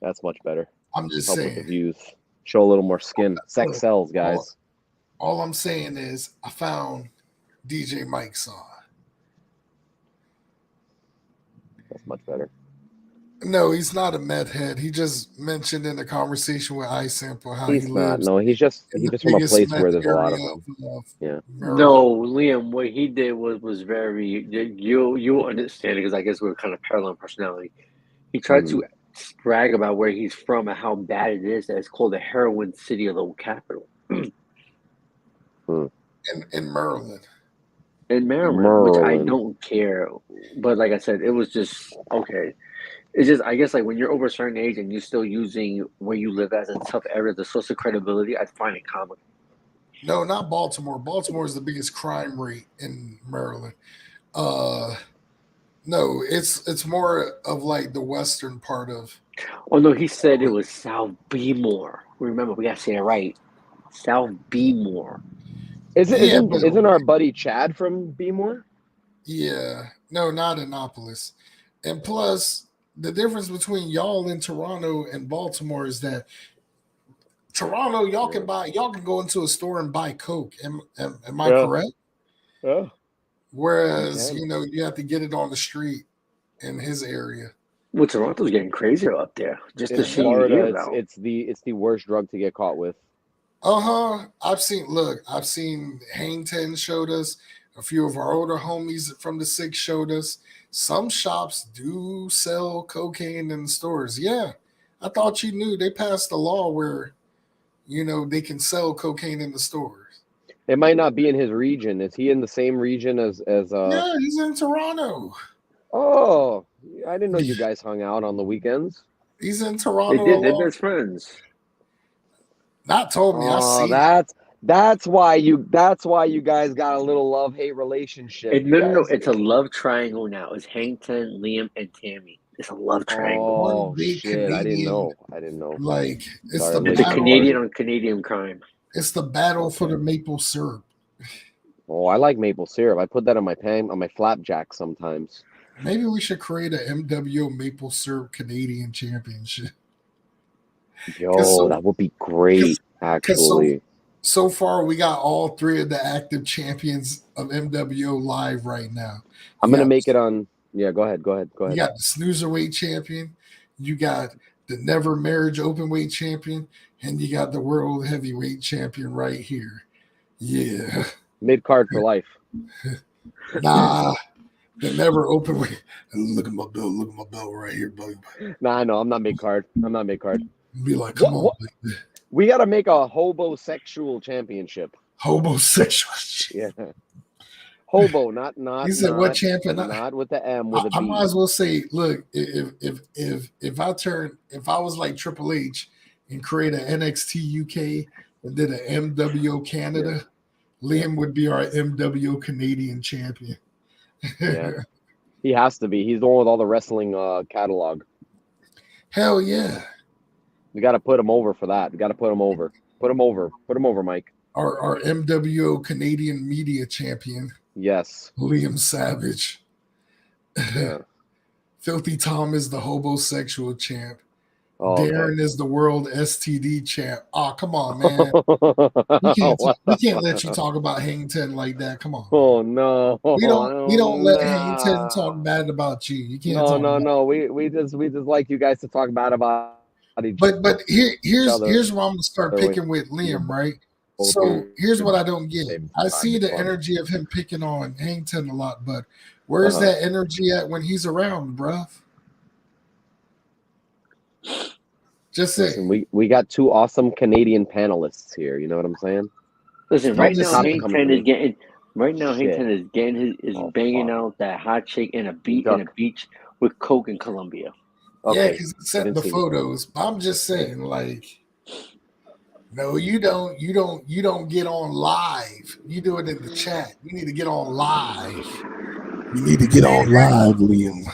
that's much better. I'm just Help saying. with the views. Show a little more skin. Sex sells, guys. All I'm saying is I found DJ Mike's on. That's much better. No, he's not a meth head. He just mentioned in the conversation with iSample how He's he not. lives. No, he's just from a biggest place meth where there's a lot of area them. of Yeah. No, Liam, what he did was very you understand it because I guess we're kind of parallel personality. He tried to brag about where he's from and how bad it is that it's called the heroin city of the capital. In Maryland. In Maryland, which I don't care. But like I said, it was just okay. It's just I guess like when you're over a certain age and you're still using where you live as a tough area, the social credibility, I find it comical. No, not Baltimore. Baltimore is the biggest crime rate in Maryland. No, it's more of like the western part of. Oh no, he said it was South Beemore. Remember, we gotta say it right. South Beemore. Isn't our buddy Chad from Beemore? Yeah, no, not Annapolis. And plus, the difference between y'all in Toronto and Baltimore is that Toronto, y'all can go into a store and buy Coke. Am I correct? Yeah. Whereas, you have to get it on the street in his area. Well, Toronto's getting crazier up there. Just In the shit you Florida, hear about. it's the worst drug to get caught with. I've seen Hang 10 showed us. A few of our older homies from the Six showed us. Some shops do sell cocaine in stores. Yeah. I thought you knew they passed a law where, they can sell cocaine in the stores. It might not be in his region. Is he in the same region as Yeah, he's in Toronto. Oh, I didn't know you guys hung out on the weekends. He's in They Toronto did. They're alone. best friends. Not told me. I Oh, see. that's why you guys got a little love-hate relationship. No, no, no. Guys, It's a love triangle now. It's Hang Ten, Liam, and Tammy. It's a love triangle. Oh One big shit! I didn't Canadian, know. I didn't know. like it's Sorry, the I'm late It's a to the battle. Canadian party. on Canadian crime. It's the battle for the maple syrup. Oh, I like maple syrup. I put that on my flapjack sometimes. Maybe we should create a mWo maple syrup Canadian championship. Yo, that would be great. Actually, so far we got all three of the active champions of mWo live right now. I'm gonna make it on. Yeah, go ahead. You got the snoozerweight champion, you got the never marriage openweight champion, and you got the world heavyweight champion right here. Yeah. Mid card for life. Nah, the never openweight. Look at my belt right here, buddy. Nah, no, I'm not mid card. Be like, come on. Baby. We got to make a hobosexual championship. Hobosexual. Yeah. Hobo, not. He said, "What champion? Not with the M, with a B." I might as well say, look, if I was like Triple H and create an NXT UK and did an MWO Canada, Liam would be our MWO Canadian champion. Yeah, he has to be. He's the one with all the wrestling catalog. Hell yeah! We got to put him over for that. We got to put him over. Put him over, Mike. Our MWO Canadian media champion. Yes. Liam Savage. Yeah. Filthy Tom is the hobosexual champ. Oh, Darren is the world STD champ. Oh, come on, man. we can't let you talk about Hang Ten like that. Come on. Oh no. We don't let Hang Ten talk bad about you. You can't No. We just like you guys to talk bad about each other. But here's where I'm gonna start picking with Liam, right? So here's what I don't get. I see the energy of him picking on Hang Ten a lot, but where's that energy at when he's around, bruh? Just say. Listen, we got two awesome Canadian panelists here. You know what I'm saying? Listen, right now Hang Ten is getting. Right now, Hang Ten is getting banging out that hot chick in a beach with coke in Colombia. Okay. Yeah, because he sent the photos. I'm just saying, like. No, you don't get on live. You do it in the chat. You need to get on live. You need to get on live, Liam.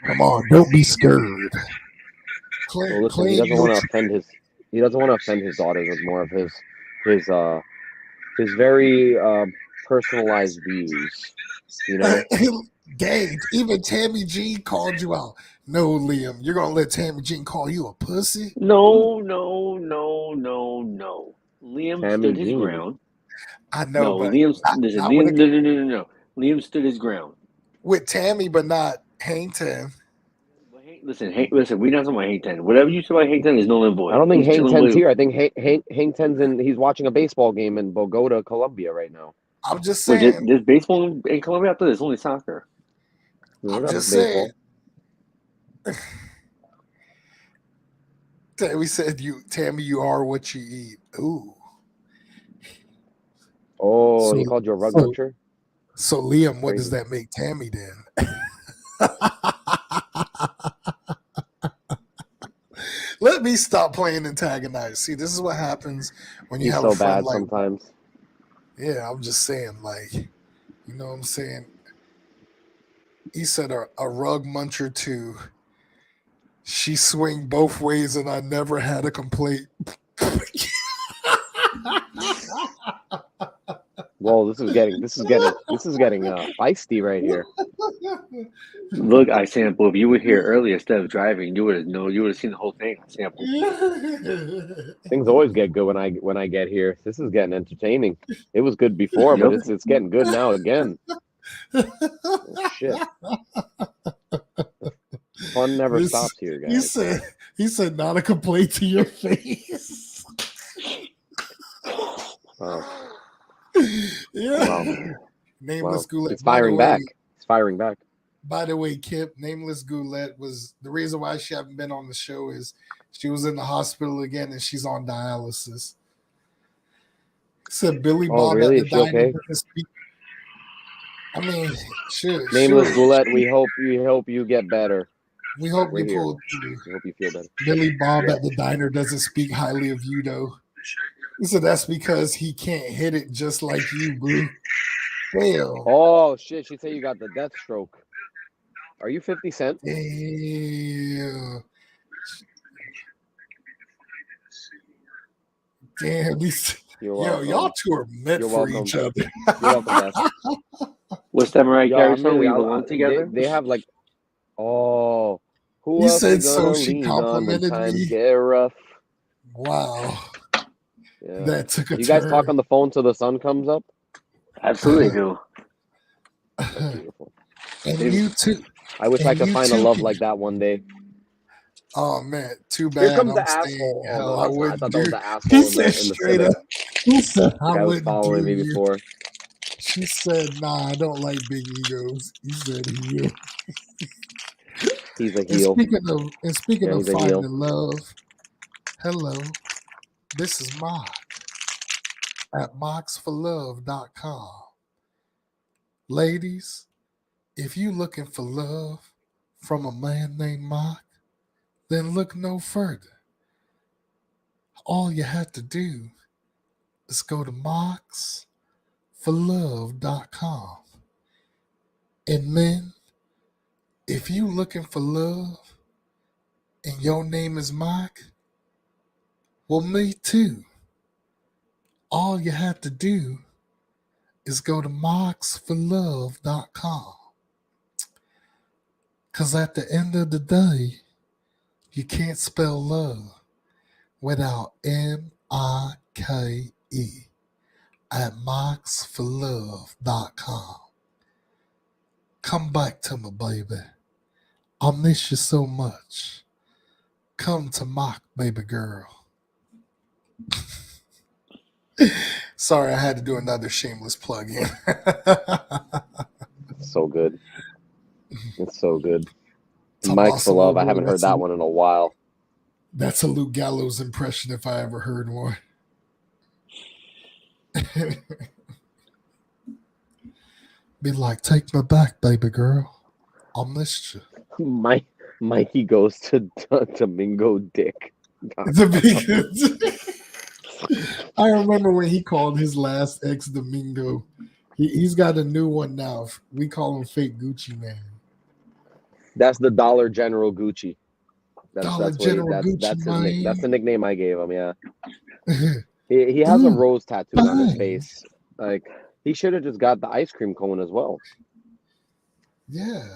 Come on, don't be scared. Well, listen, he doesn't want to offend his daughters with more of his very personalized views. You know? Dang, even Tammy Jean called you out. No, Liam, you're gonna let Tammy Jean call you a pussy? No. Liam stood his ground. I know, but Liam. No. Liam stood his ground with Tammy, but not Hang Ten. Listen. We're not talking about Hang Ten. Whatever you say about Hang Ten is null and void. I don't think Hang Ten's here. I think Hang Ten's he's watching a baseball game in Bogota, Colombia right now. I'm just saying. There's baseball in Colombia. I thought there's only soccer. I'm just saying. We said Tammy, you are what you eat. Ooh. Oh, he called you a rug muncher? So Liam, what does that make Tammy then? Let me stop playing antagonized. See, this is what happens when you have a friend like sometimes. Yeah, I'm just saying, like, you know what I'm saying? He said a rug muncher too. She swing both ways, and I never had a complaint. Whoa, this is getting feisty right here. Look, I sample. If you were here earlier instead of driving, you would have seen the whole thing. I sample. Things always get good when I get here. This is getting entertaining. It was good before, but it's getting good now again. Oh, shit. Fun never stops here, guys. He said not a complaint to your face. Oh. Yeah. Wow. Nameless Goulet. It's firing back. It's firing back. By the way, Kip, Nameless Goulet was the reason why she haven't been on the show is she was in the hospital again and she's on dialysis. Said Billy Oh, Bob at really? the Is she diner okay? doesn't speak. I mean, Nameless sure. Goulet, we hope you get better. We hope We're you here. pull through. We hope you feel better. Billy Bob Yeah. at the diner doesn't speak highly of you, though. He said that's because he can't hit it just like you, boo. Damn. Oh shit! She said you got the death stroke. Are you 50 Cent? Damn. Damn, these You're yo, welcome. y'all two are meant You're for welcome. each other. You're welcome, Beth. What's that Mariah Yo, Carey I'm song? really. We belong together. They have like, oh, who He else we said so. gonna She lean on when complimented times me. get rough? Wow. Yeah. That took a You guys turn. talk on the phone till the sun comes up? Absolutely do. That's beautiful. And you too. I wish I And could you find a too love can. like that one day. Oh man, too Here bad. comes I'm the staying. asshole. Oh Hell, no, I that's not. I wouldn't thought that was do. the He asshole said in the straight Civic. up. He said I Guy was wouldn't following me do you. before. She said, "Nah, I don't like big egos." He said, "Heel." He's a And heel. speaking Yeah, of he's a heel. finding love, hello, this is Mock at moxforlove.com. Ladies, if you looking for love from a man named Mock, then look no further. All you have to do is go to moxforlove.com. And men, if you looking for love and your name is Mock, well, me too. All you have to do is go to moxforlove.com. Because at the end of the day, you can't spell love without M-I-K-E at moxforlove.com. Come back to me, baby. I miss you so much. Come to Mock, baby girl. Sorry, I had to do another shameless plug in. It's so good. It's so good. Talk Mike about for some Love. old I boy. haven't heard that one in a while. That's a Luke Gallows impression if I ever heard one. Be like, take me back, baby girl. I missed you. Mikey goes to Domingo Dick. I remember when he called his last ex Domingo. He's got a new one now. We call him Fake Gucci Man. That's the Dollar General Gucci. Dollar General Gucci, that's his man. that's the nickname I gave him. Yeah. He has a rose tattooed on his face. Like he should have just got the ice cream cone as well. Yeah.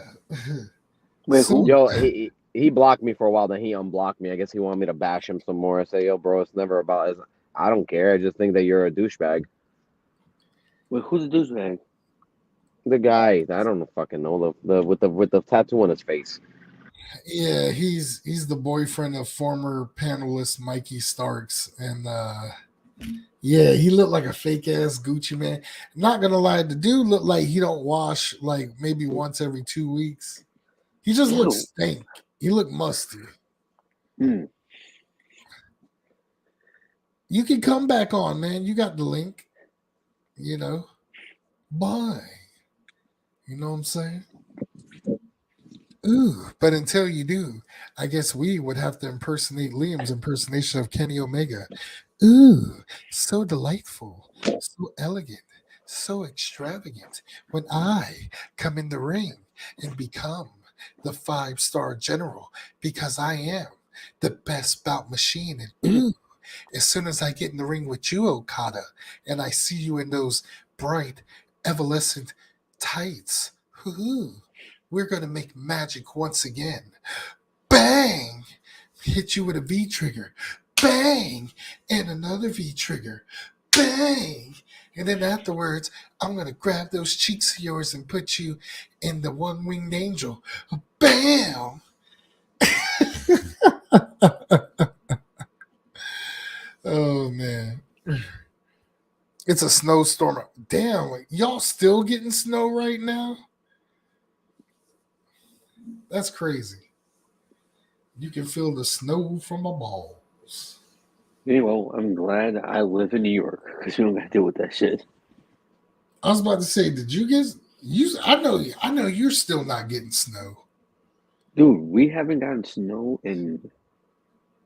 Wait, who? Yo, he blocked me for a while, then he unblocked me. I guess he wanted me to bash him some more. I say, yo, bro, it's never about it. I don't care. I just think that you're a douchebag. Wait, who's the douchebag? The guy, I don't fucking know the with the tattoo on his face. Yeah, he's the boyfriend of former panelist Mikey Starks, and yeah, he looked like a fake ass Gucci man. Not gonna lie, the dude looked like he don't wash like maybe once every 2 weeks. He just looks stink. He looked musty. Mm. You can come back on, man. You got the link. You know, bye. You know what I'm saying? Ooh, but until you do, I guess we would have to impersonate Liam's impersonation of Kenny Omega. Ooh, so delightful, so elegant, so extravagant. When I come in the ring and become the 5-star general because I am the best bout machine. And ooh, as soon as I get in the ring with you, Okada, and I see you in those bright, evanescent tights, hoo-hoo, we're going to make magic once again. Bang! Hit you with a V trigger. Bang! And another V trigger. Bang! And then afterwards, I'm going to grab those cheeks of yours and put you in the one-winged angel. Bam! Oh, man. It's a snowstorm. Damn, y'all still getting snow right now? That's crazy. You can feel the snow from my balls. Yeah, well, I'm glad I live in New York because you don't got to deal with that shit. I was about to say, did you get you? I know you're still not getting snow. Dude, we haven't gotten snow in.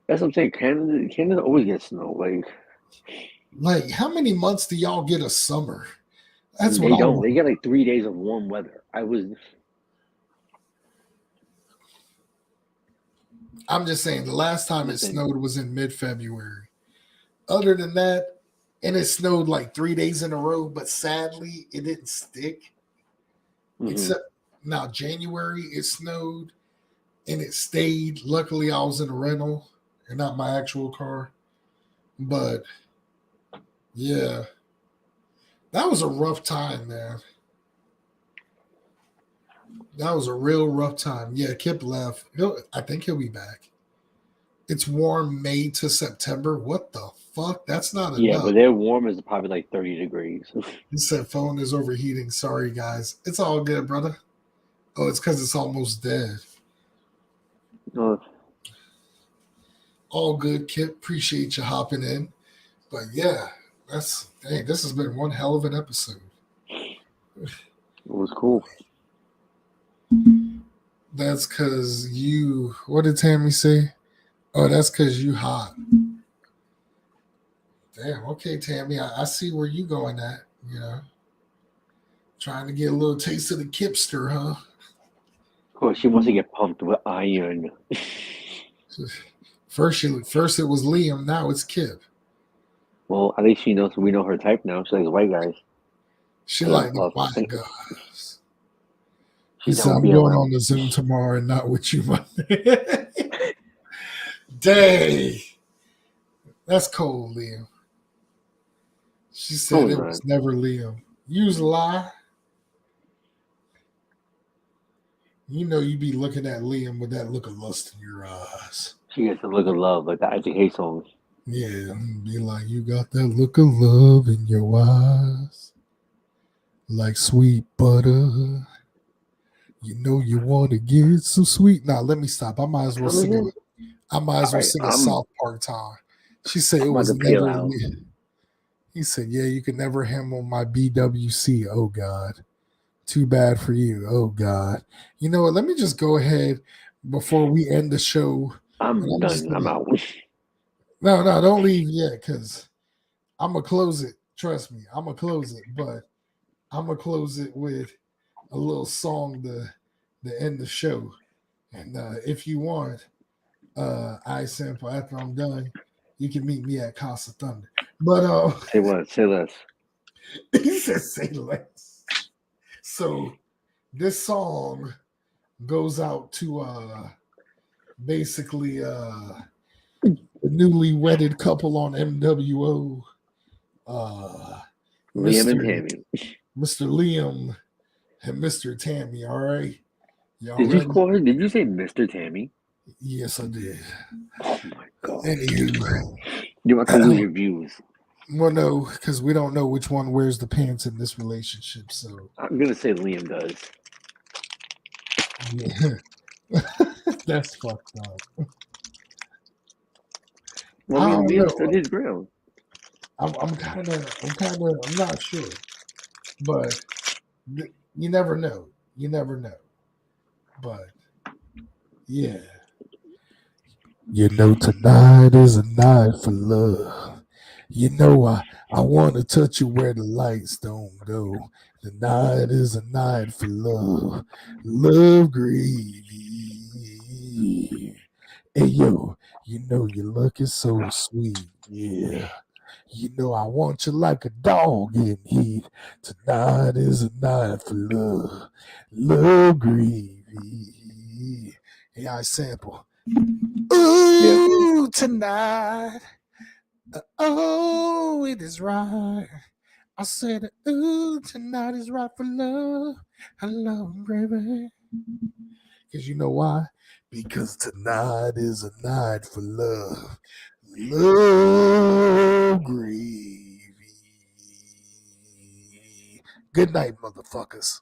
That's what I'm saying. Canada always gets snow. Like, how many months do y'all get a summer? That's what They I don't. want. They get like 3 days of warm weather. I'm just saying, the last time it snowed was in mid-February. Other than that, and it snowed like 3 days in a row, but sadly, it didn't stick. Except now, January, it snowed and it stayed. Luckily, I was in a rental and not my actual car. But yeah, that was a rough time, man. That was a real rough time. Yeah, Kip left. I think he'll be back. It's warm May to September. What the fuck? That's not enough. Yeah, but their warm is probably like 30 degrees. He said phone is overheating. Sorry, guys. It's all good, brother. Oh, it's because it's almost dead. All good, Kip. Appreciate you hopping in. But yeah, this has been one hell of an episode. It was cool. That's because what did Tammy say? Oh, that's because you hot. Damn, okay, Tammy. I see where you going at, Trying to get a little taste of the Kipster, huh? Of course, she wants to get pumped with iron. First it was Liam, now it's Kip. Well, at least we know her type now. She likes white guys. She like the white guys. She She's said, I'm going on the Zoom tomorrow and not with you Monday. Dang. That's cold, Liam. She said it was never Liam. You was a lie. You know you be looking at Liam with that look of lust in your eyes. She gets the look of love, like the IGK song. Yeah, be like, you got that look of love in your eyes. Like sweet butter. You know you want to get some sweet. Now, let me stop. I might as well sing it. I might as well sing a South Park time. She said it was never. He said, yeah, you can never handle my BWC. Oh, God. Too bad for you. Oh, God. You know what? Let me just go ahead before we end the show. I'm done. I'm out. No, don't leave yet because I'm going to close it. Trust me. I'm going to close it. But I'm going to close it with a little song to end the show. And if you want, I sample after I'm done, you can meet me at Casa Thunder. But say what? Say less. He said say less. So this song goes out to basically the newly wedded couple on mWo. Liam and Tammy. Mr. Liam and Mr. Tammy, all right? Y'all did ready? You call her? Did you say Mr. Tammy? Yes, I did. Oh my God. Anywho. You're about to lose your views. Well, no, because we don't know which one wears the pants in this relationship. So I'm gonna say Liam does. Yeah. That's fucked up. Well, I mean, Liam stood his ground. I'm not sure, but you never know. You never know. But yeah, tonight is a night for love. I want to touch you where the lights don't go. The night is a night for love. Love gravy. Hey, yo, your look is so sweet. Yeah. I want you like a dog in heat. Tonight is a night for love. Love gravy. Hey, I sample. Ooh, tonight. Oh, it is right. I said, ooh, tonight is right for love. I love gravy. Because you know why? Because tonight is a night for love. Love gravy. Good night, motherfuckers.